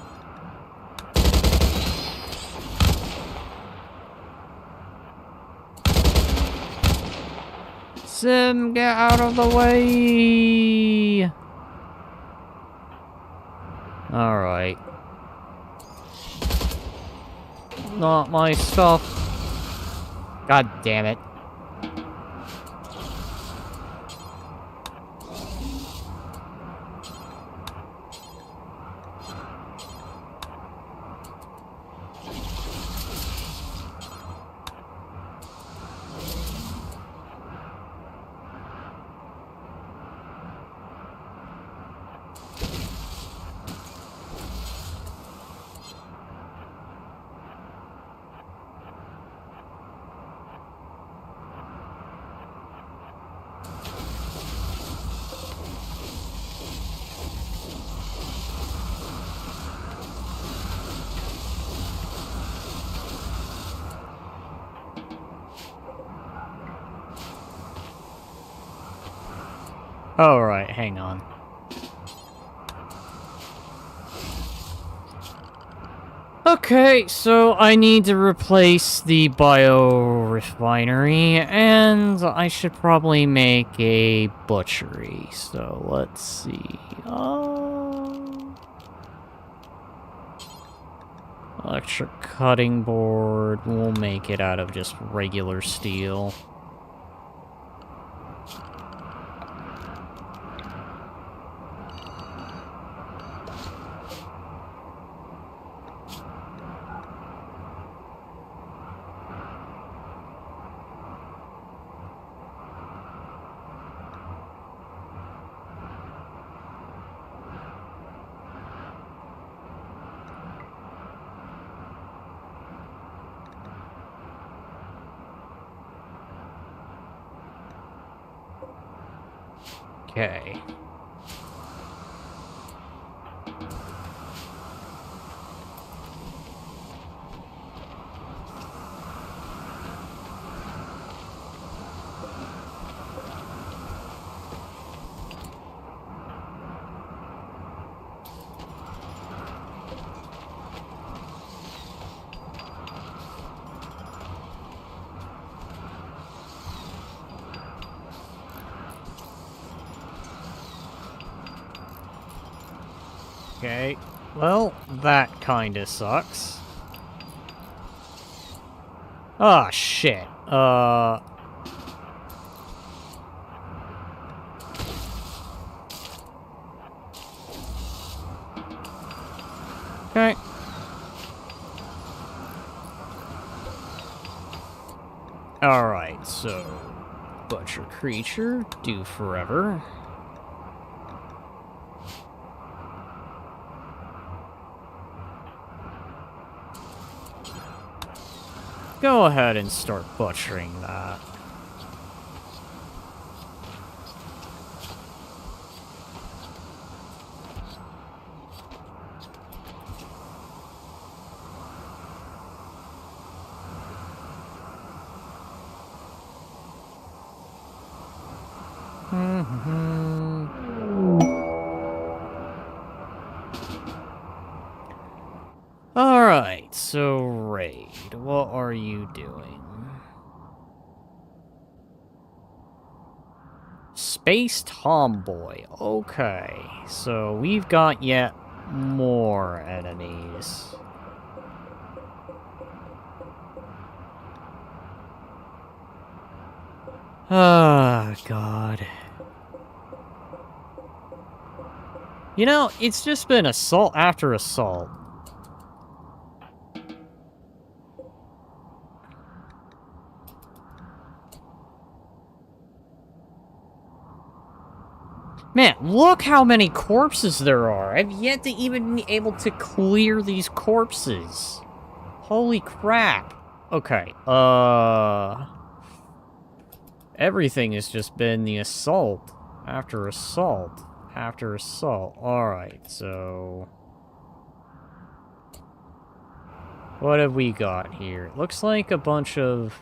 Sim, get out of the way! Alright. Not my stuff. God damn it. Alright, hang on. Okay, so I need to replace the biorefinery, and I should probably make a butchery. So let's see. Electric cutting board. We'll make it out of just regular steel. Okay. Okay. Well, that kinda sucks. Ah, shit. Okay. Alright, so... Butcher creature, do forever. Go ahead and start butchering that. Alright, so Raid, what are you doing? Space Tomboy, okay. So we've got yet more enemies. Ah, God. You know, it's just been assault after assault. Man, look how many corpses there are. I've yet to even be able to clear these corpses. Holy crap. Okay, everything has just been the assault. After assault. After assault. Alright, so... what have we got here? It looks like a bunch of...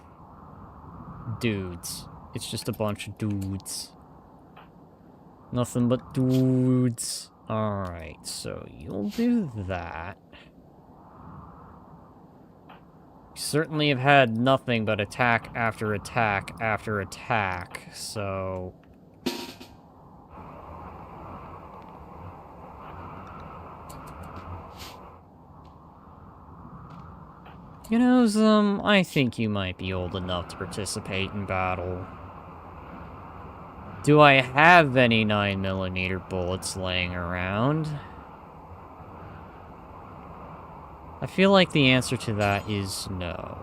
dudes. It's just a bunch of dudes. Nothing but dudes. Alright, so you'll do that. You certainly have had nothing but attack after attack after attack, so... you know, I think you might be old enough to participate in battle. Do I have any 9mm bullets laying around? I feel like the answer to that is no.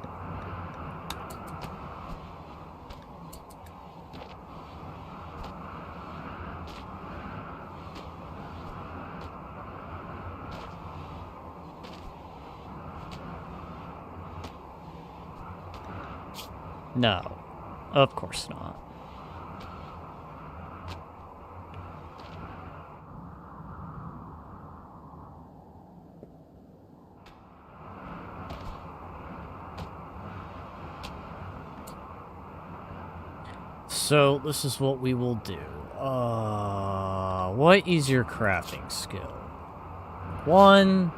No, of course not. so this is what we will do. What is your crafting skill? 1,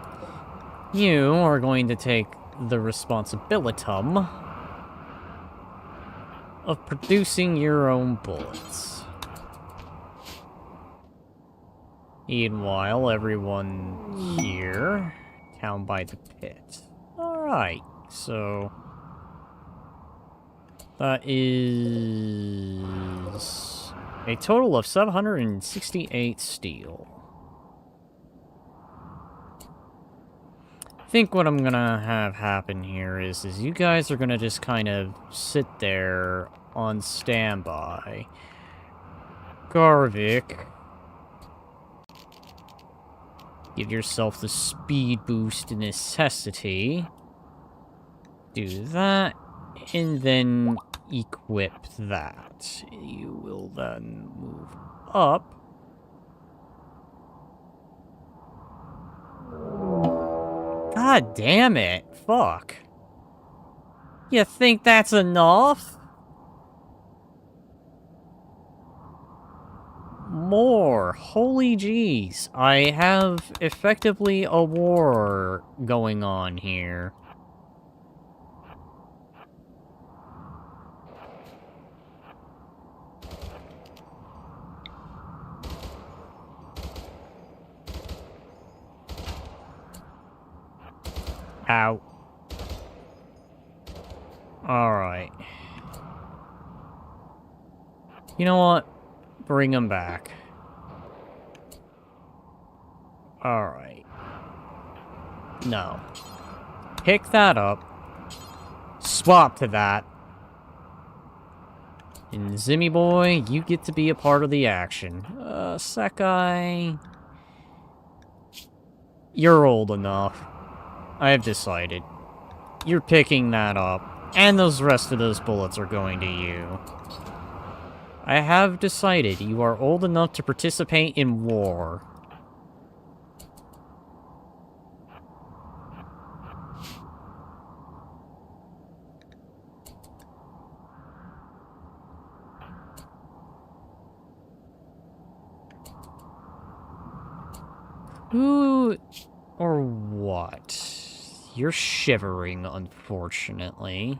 you are going to take the responsibilitum of producing your own bullets. Meanwhile, everyone here, down by the pit. Alright, so... that is... a total of 768 steel. I think what I'm gonna have happen here is you guys are gonna just kind of sit there on standby. Garvik, give yourself the speed boost necessity. Do that, and then equip that. You will then move up. God damn it. Fuck. You think that's enough? More. Holy jeez. I have effectively a war going on here. Ow. Alright. You know what? Bring him back. Alright. No. Pick that up. Swap to that. And Zimmy boy, you get to be a part of the action. Sakai... you're old enough. I've decided. You're picking that up, and those rest of those bullets are going to you. I have decided you are old enough to participate in war. Who or what? You're shivering, unfortunately.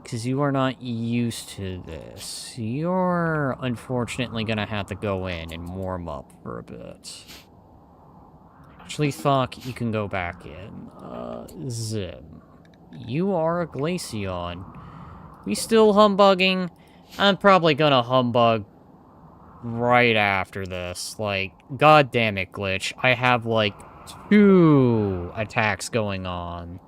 Because you are not used to this. You're unfortunately gonna have to go in and warm up for a bit. Actually, Thok, you can go back in. Zim. You are a Glaceon. We still humbugging? I'm probably gonna humbug right after this. Like, god damn it, Glitch. I have, like, 2 attacks going on.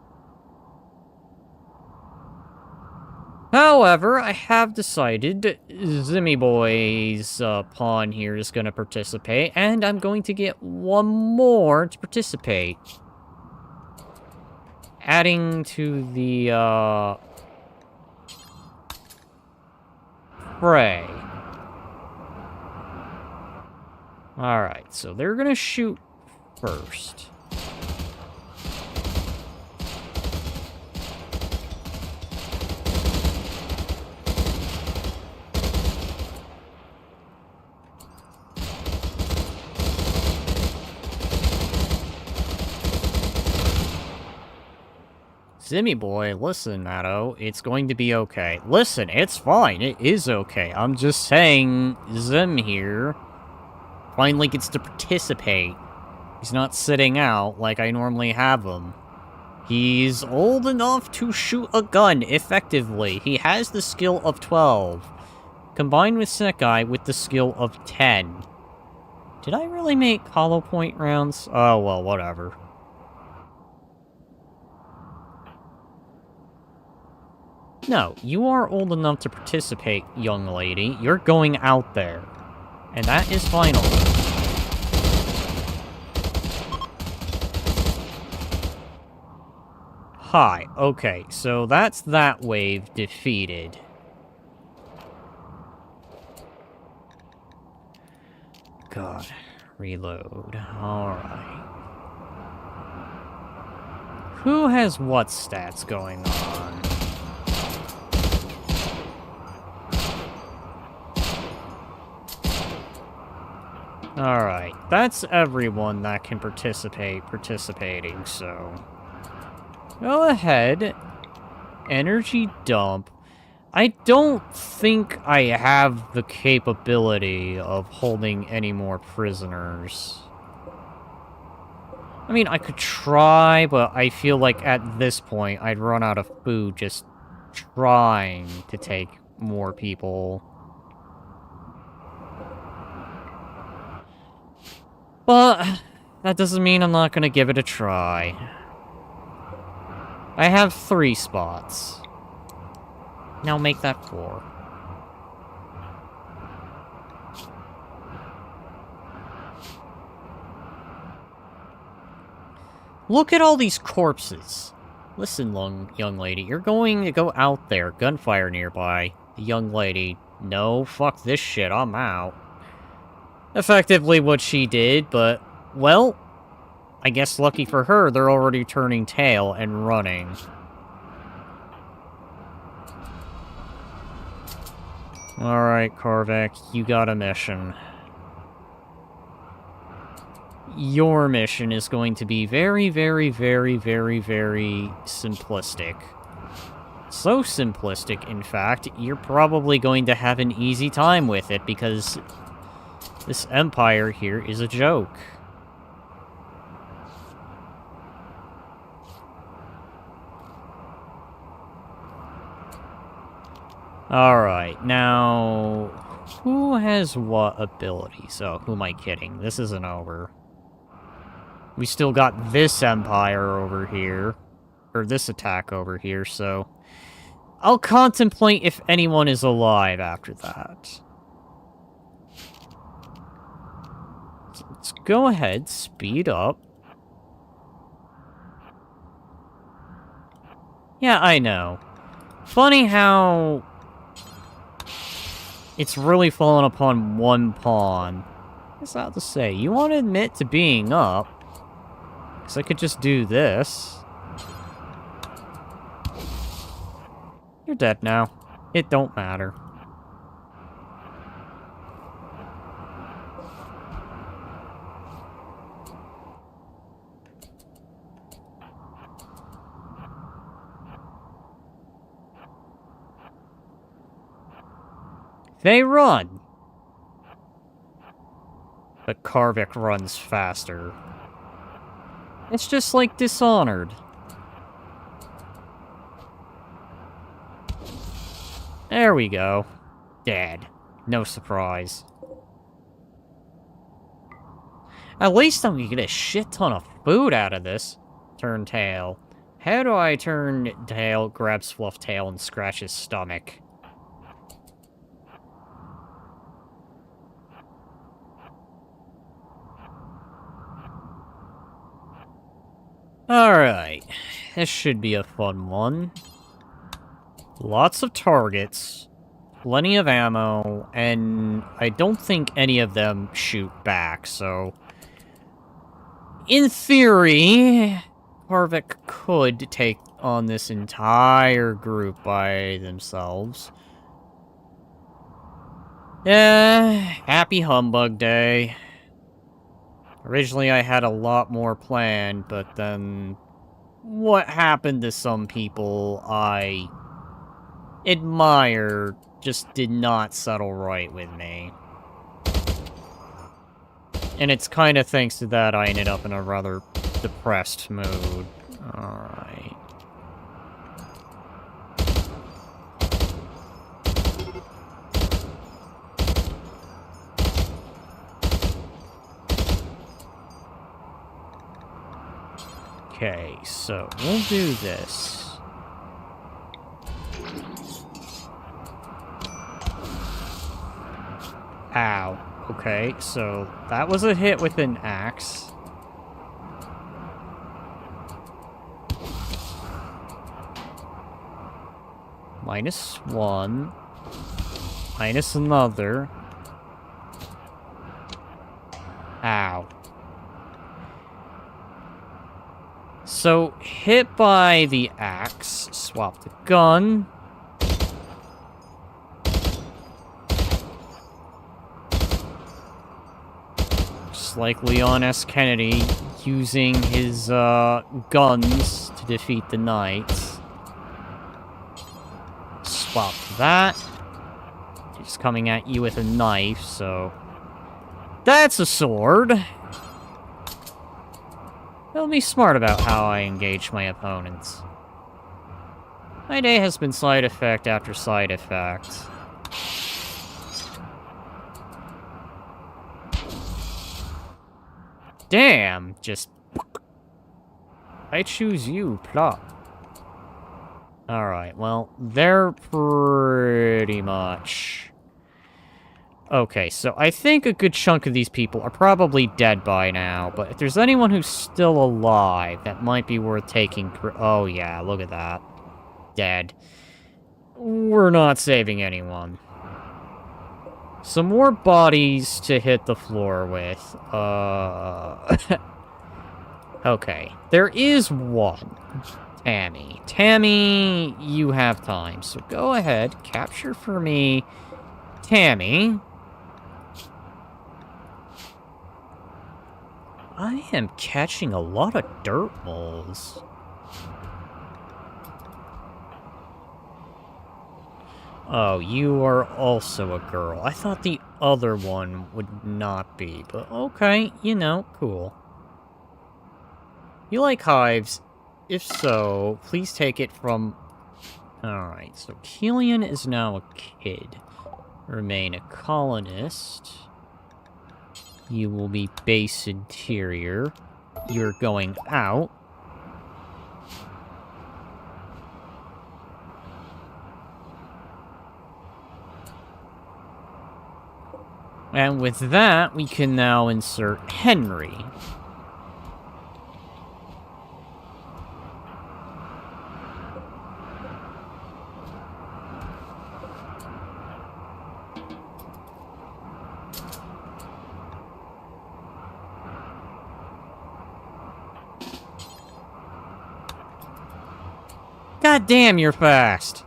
However, I have decided Zimmy Boy's pawn here is going to participate, and I'm going to get 1 more to participate. Adding to the, fray. Alright, so they're gonna shoot first. Zimmy boy, listen, Matto, it's going to be okay. Listen, it's fine, it is okay. I'm just saying, Zim here finally gets to participate. He's not sitting out like I normally have him. He's old enough to shoot a gun effectively. He has the skill of 12, combined with Sakai with the skill of 10. Did I really make hollow point rounds? Oh, well, whatever. No, you are old enough to participate, young lady. You're going out there. And that is final. Hi, okay, so that's that wave defeated. God, reload. Alright. Who has what stats going on? Alright, that's everyone that can participating, so... Go ahead. Energy dump. I don't think I have the capability of holding any more prisoners. I mean, I could try, but I feel like at this point, I'd run out of food just trying to take more people. But that doesn't mean I'm not gonna give it a try. I have 3 spots. Now make that 4. Look at all these corpses. Listen, young lady, you're going to go out there, gunfire nearby. The young lady, no, fuck this shit, I'm out. Effectively what she did, but, well, I guess lucky for her, they're already turning tail and running. Alright, Korvac, you got a mission. Your mission is going to be very, very, very, very, very simplistic. So simplistic, in fact, you're probably going to have an easy time with it, because this empire here is a joke. Alright, now... who has what abilities? Oh, who am I kidding? This isn't over. We still got this empire over here. Or this attack over here, so... I'll contemplate if anyone is alive after that. Let's go ahead, speed up. Yeah, I know. Funny how... it's really fallen upon one pawn. What's that to say? You want to admit to being up. Because I could just do this. You're dead now. It don't matter. They run! But Karvik runs faster. It's just like Dishonored. There we go. Dead. No surprise. At least I'm gonna get a shit ton of food out of this. Turn tail. How do I turn tail, grab Fluff tail, and scratch his stomach? Alright. This should be a fun one. Lots of targets. Plenty of ammo. And I don't think any of them shoot back, so... in theory, Harvick could take on this entire group by themselves. Yeah, happy humbug day. Originally, I had a lot more planned, but then what happened to some people I admire just did not settle right with me. And it's kind of thanks to that I ended up in a rather depressed mood. Alright. Okay, so we'll do this. Ow. Okay, so that was a hit with an axe. -1. Minus another. Ow. So, hit by the axe, swap the gun. just like Leon S. Kennedy using his guns to defeat the knights. Swap that. He's coming at you with a knife, so... That's a sword! I'll be smart about how I engage my opponents. My day has been side effect after side effect. Damn! Just... I choose you, plop. Alright, well, they're pretty much... Okay, so I think a good chunk of these people are probably dead by now, but if there's anyone who's still alive, that might be worth taking... Oh yeah, look at that. Dead. We're not saving anyone. Some more bodies to hit the floor with. Okay, there is one. Tammy. Tammy, you have time, so go ahead, capture for me Tammy. I am catching a lot of dirt moles. Oh, you are also a girl. I thought the other one would not be, but okay, you know, cool. You like hives? If so, please take it from... Alright, so Killian is now a kid. Remain a colonist. You will be base interior. You're going out. And with that, we can now insert Henry. God damn, you're fast!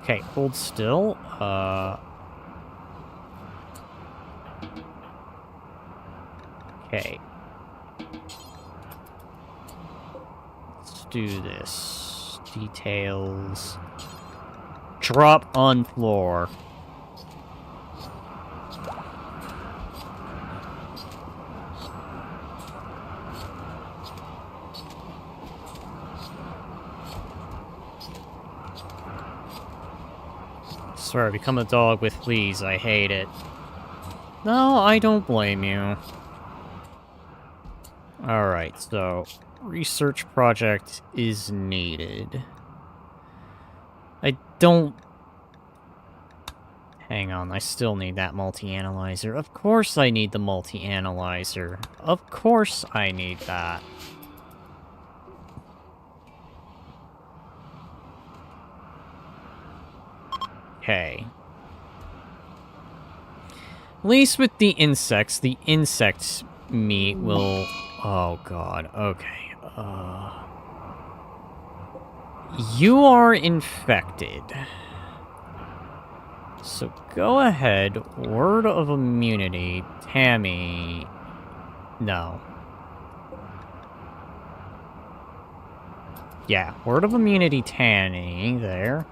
Okay, hold still. Okay. Let's do this. Details. Drop on floor. Swear, become a dog with fleas. I hate it. No, I don't blame you. Alright, so... research project is needed. I don't... Hang on, I still need that multi-analyzer. Of course I need the multi-analyzer. Of course I need that. Okay. At least with the insect meat will... Oh god, okay. You are infected. So go ahead, word of immunity, Tammy... No. Yeah, word of immunity, Tammy, there.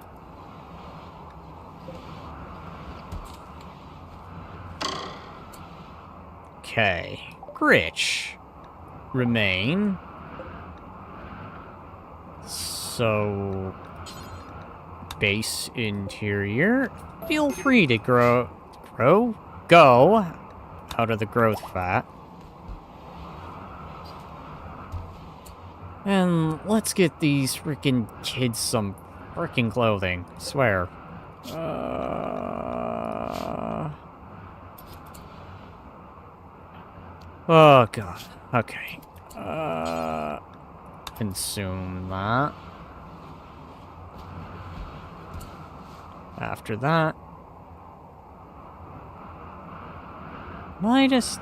Okay. Gritch. Remain. So... base interior. Feel free to go out of the growth fat. And let's get these freaking kids some freaking clothing. I swear. Oh god. Okay. Consume that. After that... I just...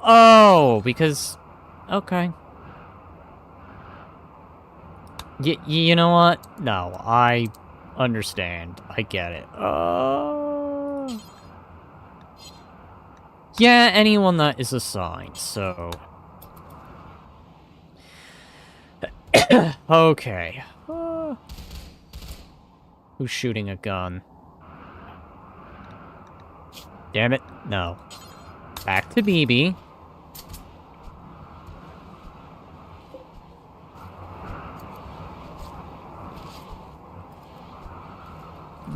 Oh, because... Okay. You know what? No, I understand. I get it. Yeah, anyone that is assigned, so... Okay. Who's shooting a gun? Damn it, no. Back to BB.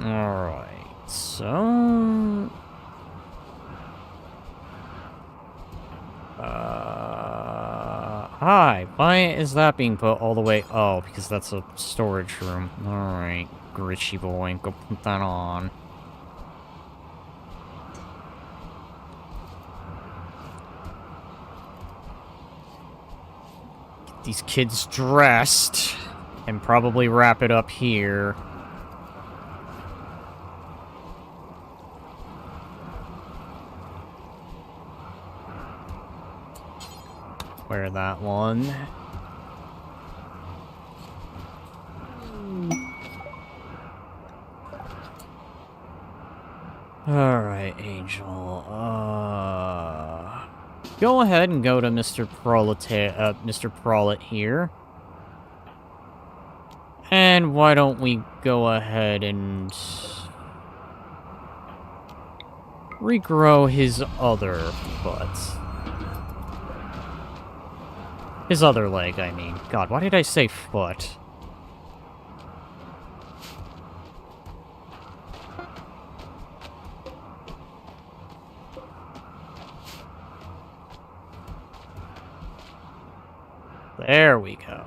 Alright, so... Hi, why is that being put all the way... Oh, because that's a storage room. Alright, Gritchy boy, go put that on. Get these kids dressed, and probably wrap it up here. Wear that one. Alright, Angel. Go ahead and go to Mr. Prolet here. And why don't we go ahead and... regrow his other foot. His other leg, I mean. God, why did I say foot? There we go.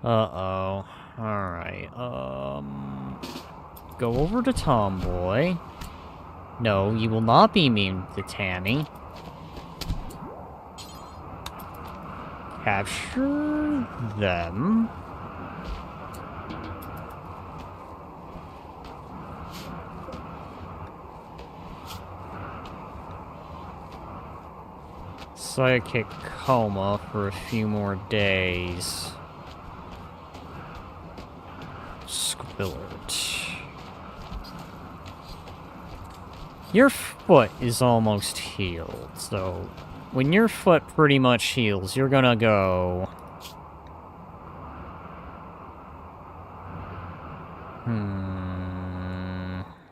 Uh-oh. Alright, go over to Tomboy. No, you will not be mean to Tammy. Capture them. Psychic coma for a few more days. Squillert. Your foot is almost healed, so when your foot pretty much heals, you're gonna go...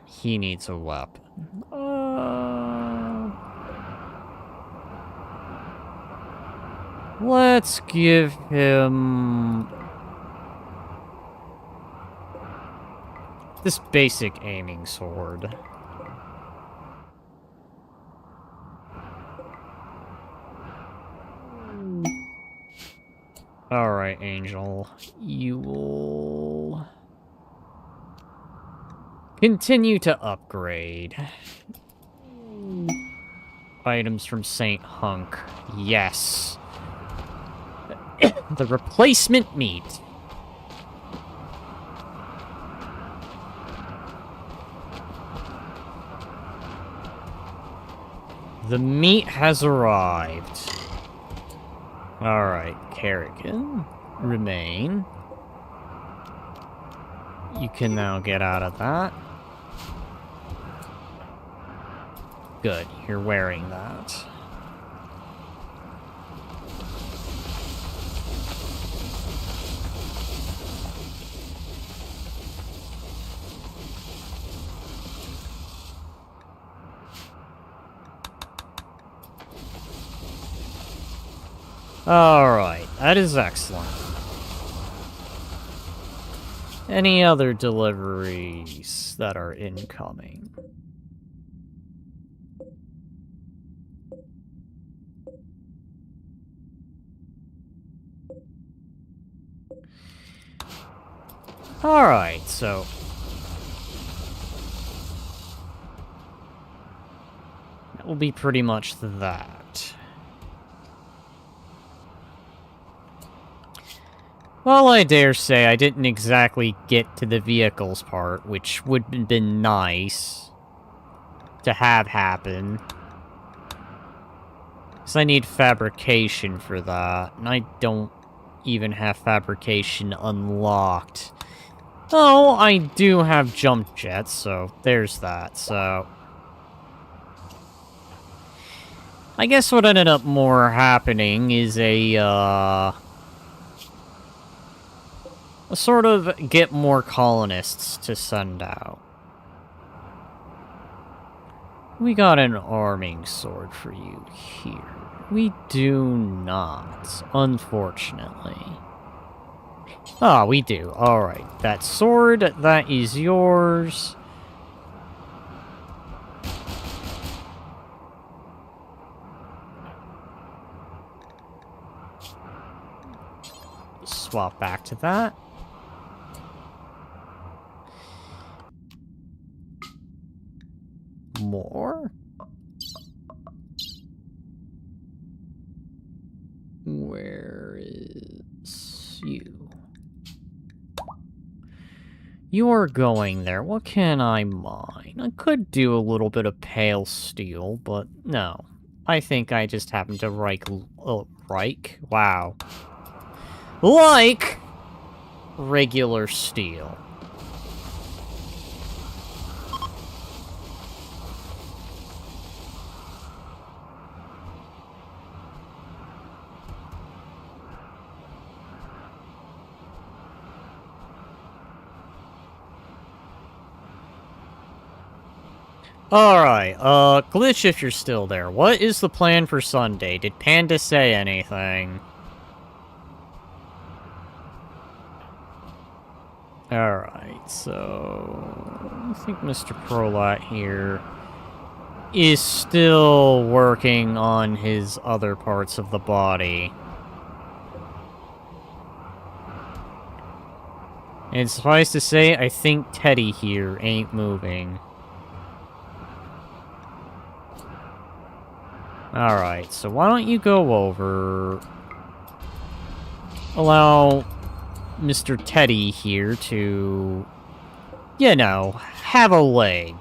He needs a weapon. Let's give him... this basic aiming sword. Alright, Angel. You will... continue to upgrade. Items from Saint Hunk. Yes. The replacement meat. The meat has arrived. Alright, Kerrigan. Remain. You can now get out of that. Good, you're wearing that. Alright, that is excellent. Any other deliveries that are incoming? Alright, so... that will be pretty much that. Well, I dare say I didn't exactly get to the vehicles part, which would have been nice to have happen. Because I need fabrication for that, and I don't even have fabrication unlocked. Oh, I do have jump jets, so there's that, so... I guess what ended up more happening is a sort of get more colonists to send out. We got an arming sword for you here. We do not, unfortunately. Ah, we do. Alright, that sword, that is yours. Swap back to that. More? Where is you? You're going there. What can I mine? I could do a little bit of pale steel, but no. I think I just happen to wow. Like regular steel. Alright, Glitch, if you're still there, what is the plan for Sunday? Did Panda say anything? Alright, so... I think Mr. Prolat here is still working on his other parts of the body. And suffice to say, I think Teddy here ain't moving. Alright, so why don't you go over... Allow Mr. Teddy here to... You know, have a leg.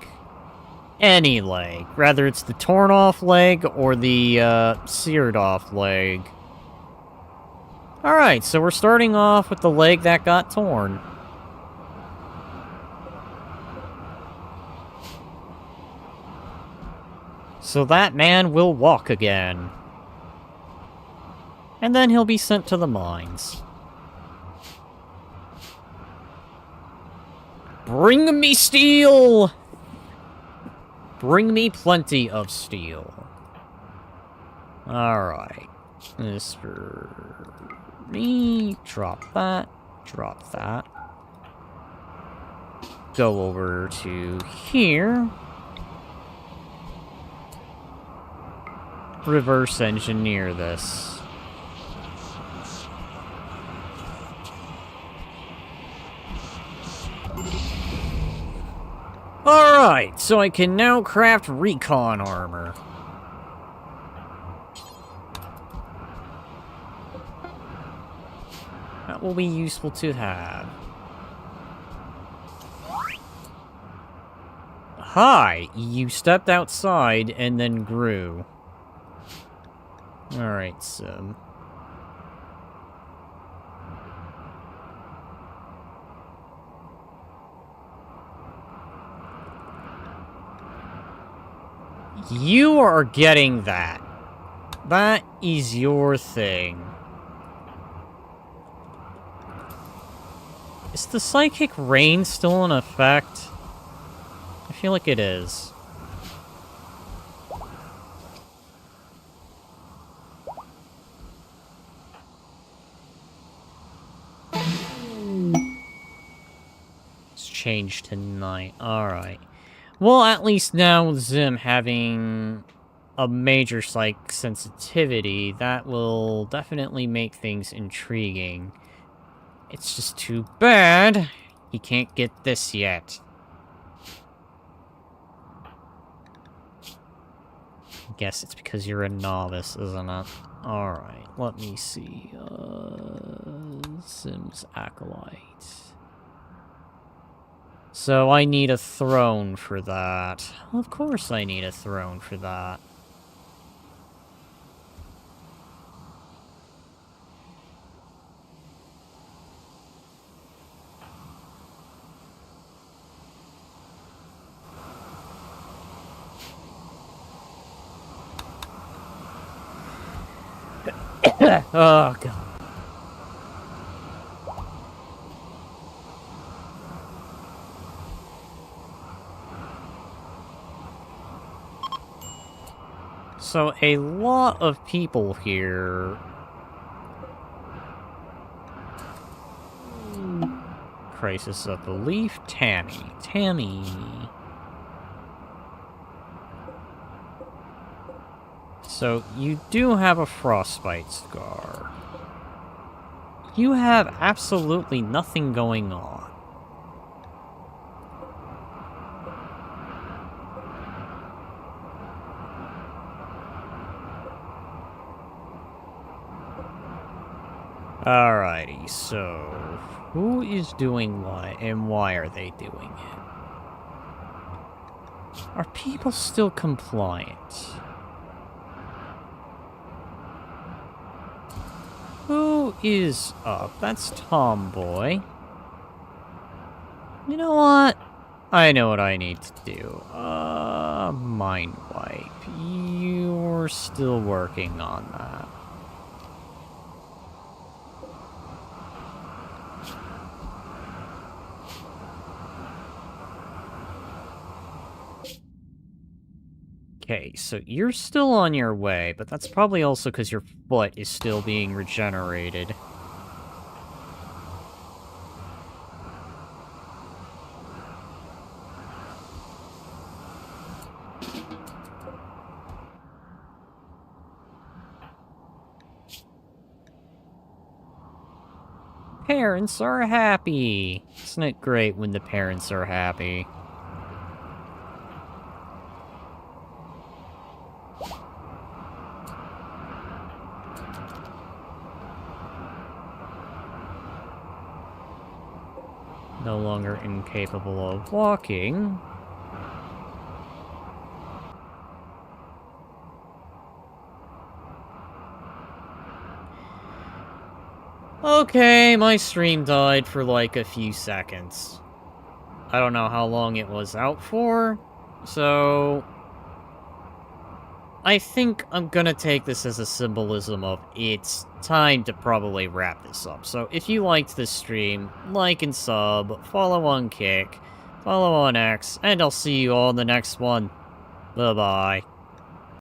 Any leg. Rather it's the torn off leg or the, seared off leg. Alright, so we're starting off with the leg that got torn. So that man will walk again. And then he'll be sent to the mines. Bring me steel! Bring me plenty of steel. Alright. This for me. Drop that. Drop that. Go over to here. Reverse engineer this. Alright, so I can now craft recon armor. That will be useful to have. Hi, you stepped outside and then grew. Alright, so... You are getting that. That is your thing. Is the psychic rain still in effect? I feel like it is. It's changed to night. Alright. Well, at least now with Zim having a major psych sensitivity, that will definitely make things intriguing. It's just too bad he can't get this yet. I guess it's because you're a novice, isn't it? Alright, let me see. Sims Acolyte. So I need a throne for that. Of course I need a throne for that. Oh, God. So, a lot of people here... Crisis of Belief, Tammy. So, you do have a frostbite scar. You have absolutely nothing going on. Alrighty, so... Who is doing what, and why are they doing it? Are people still compliant? Who is up? That's Tomboy. You know what? I know what I need to do. Mind wipe. You're still working on that. Okay, so you're still on your way, but that's probably also because your foot is still being regenerated. Parents are happy. Isn't it great when the parents are happy? No longer incapable of walking. Okay, my stream died for like a few seconds. I don't know how long it was out for, so... I think I'm gonna take this as a symbolism of it's time to probably wrap this up. So if you liked this stream, like and sub, follow on Kick, follow on X, and I'll see you all in the next one. Bye-bye.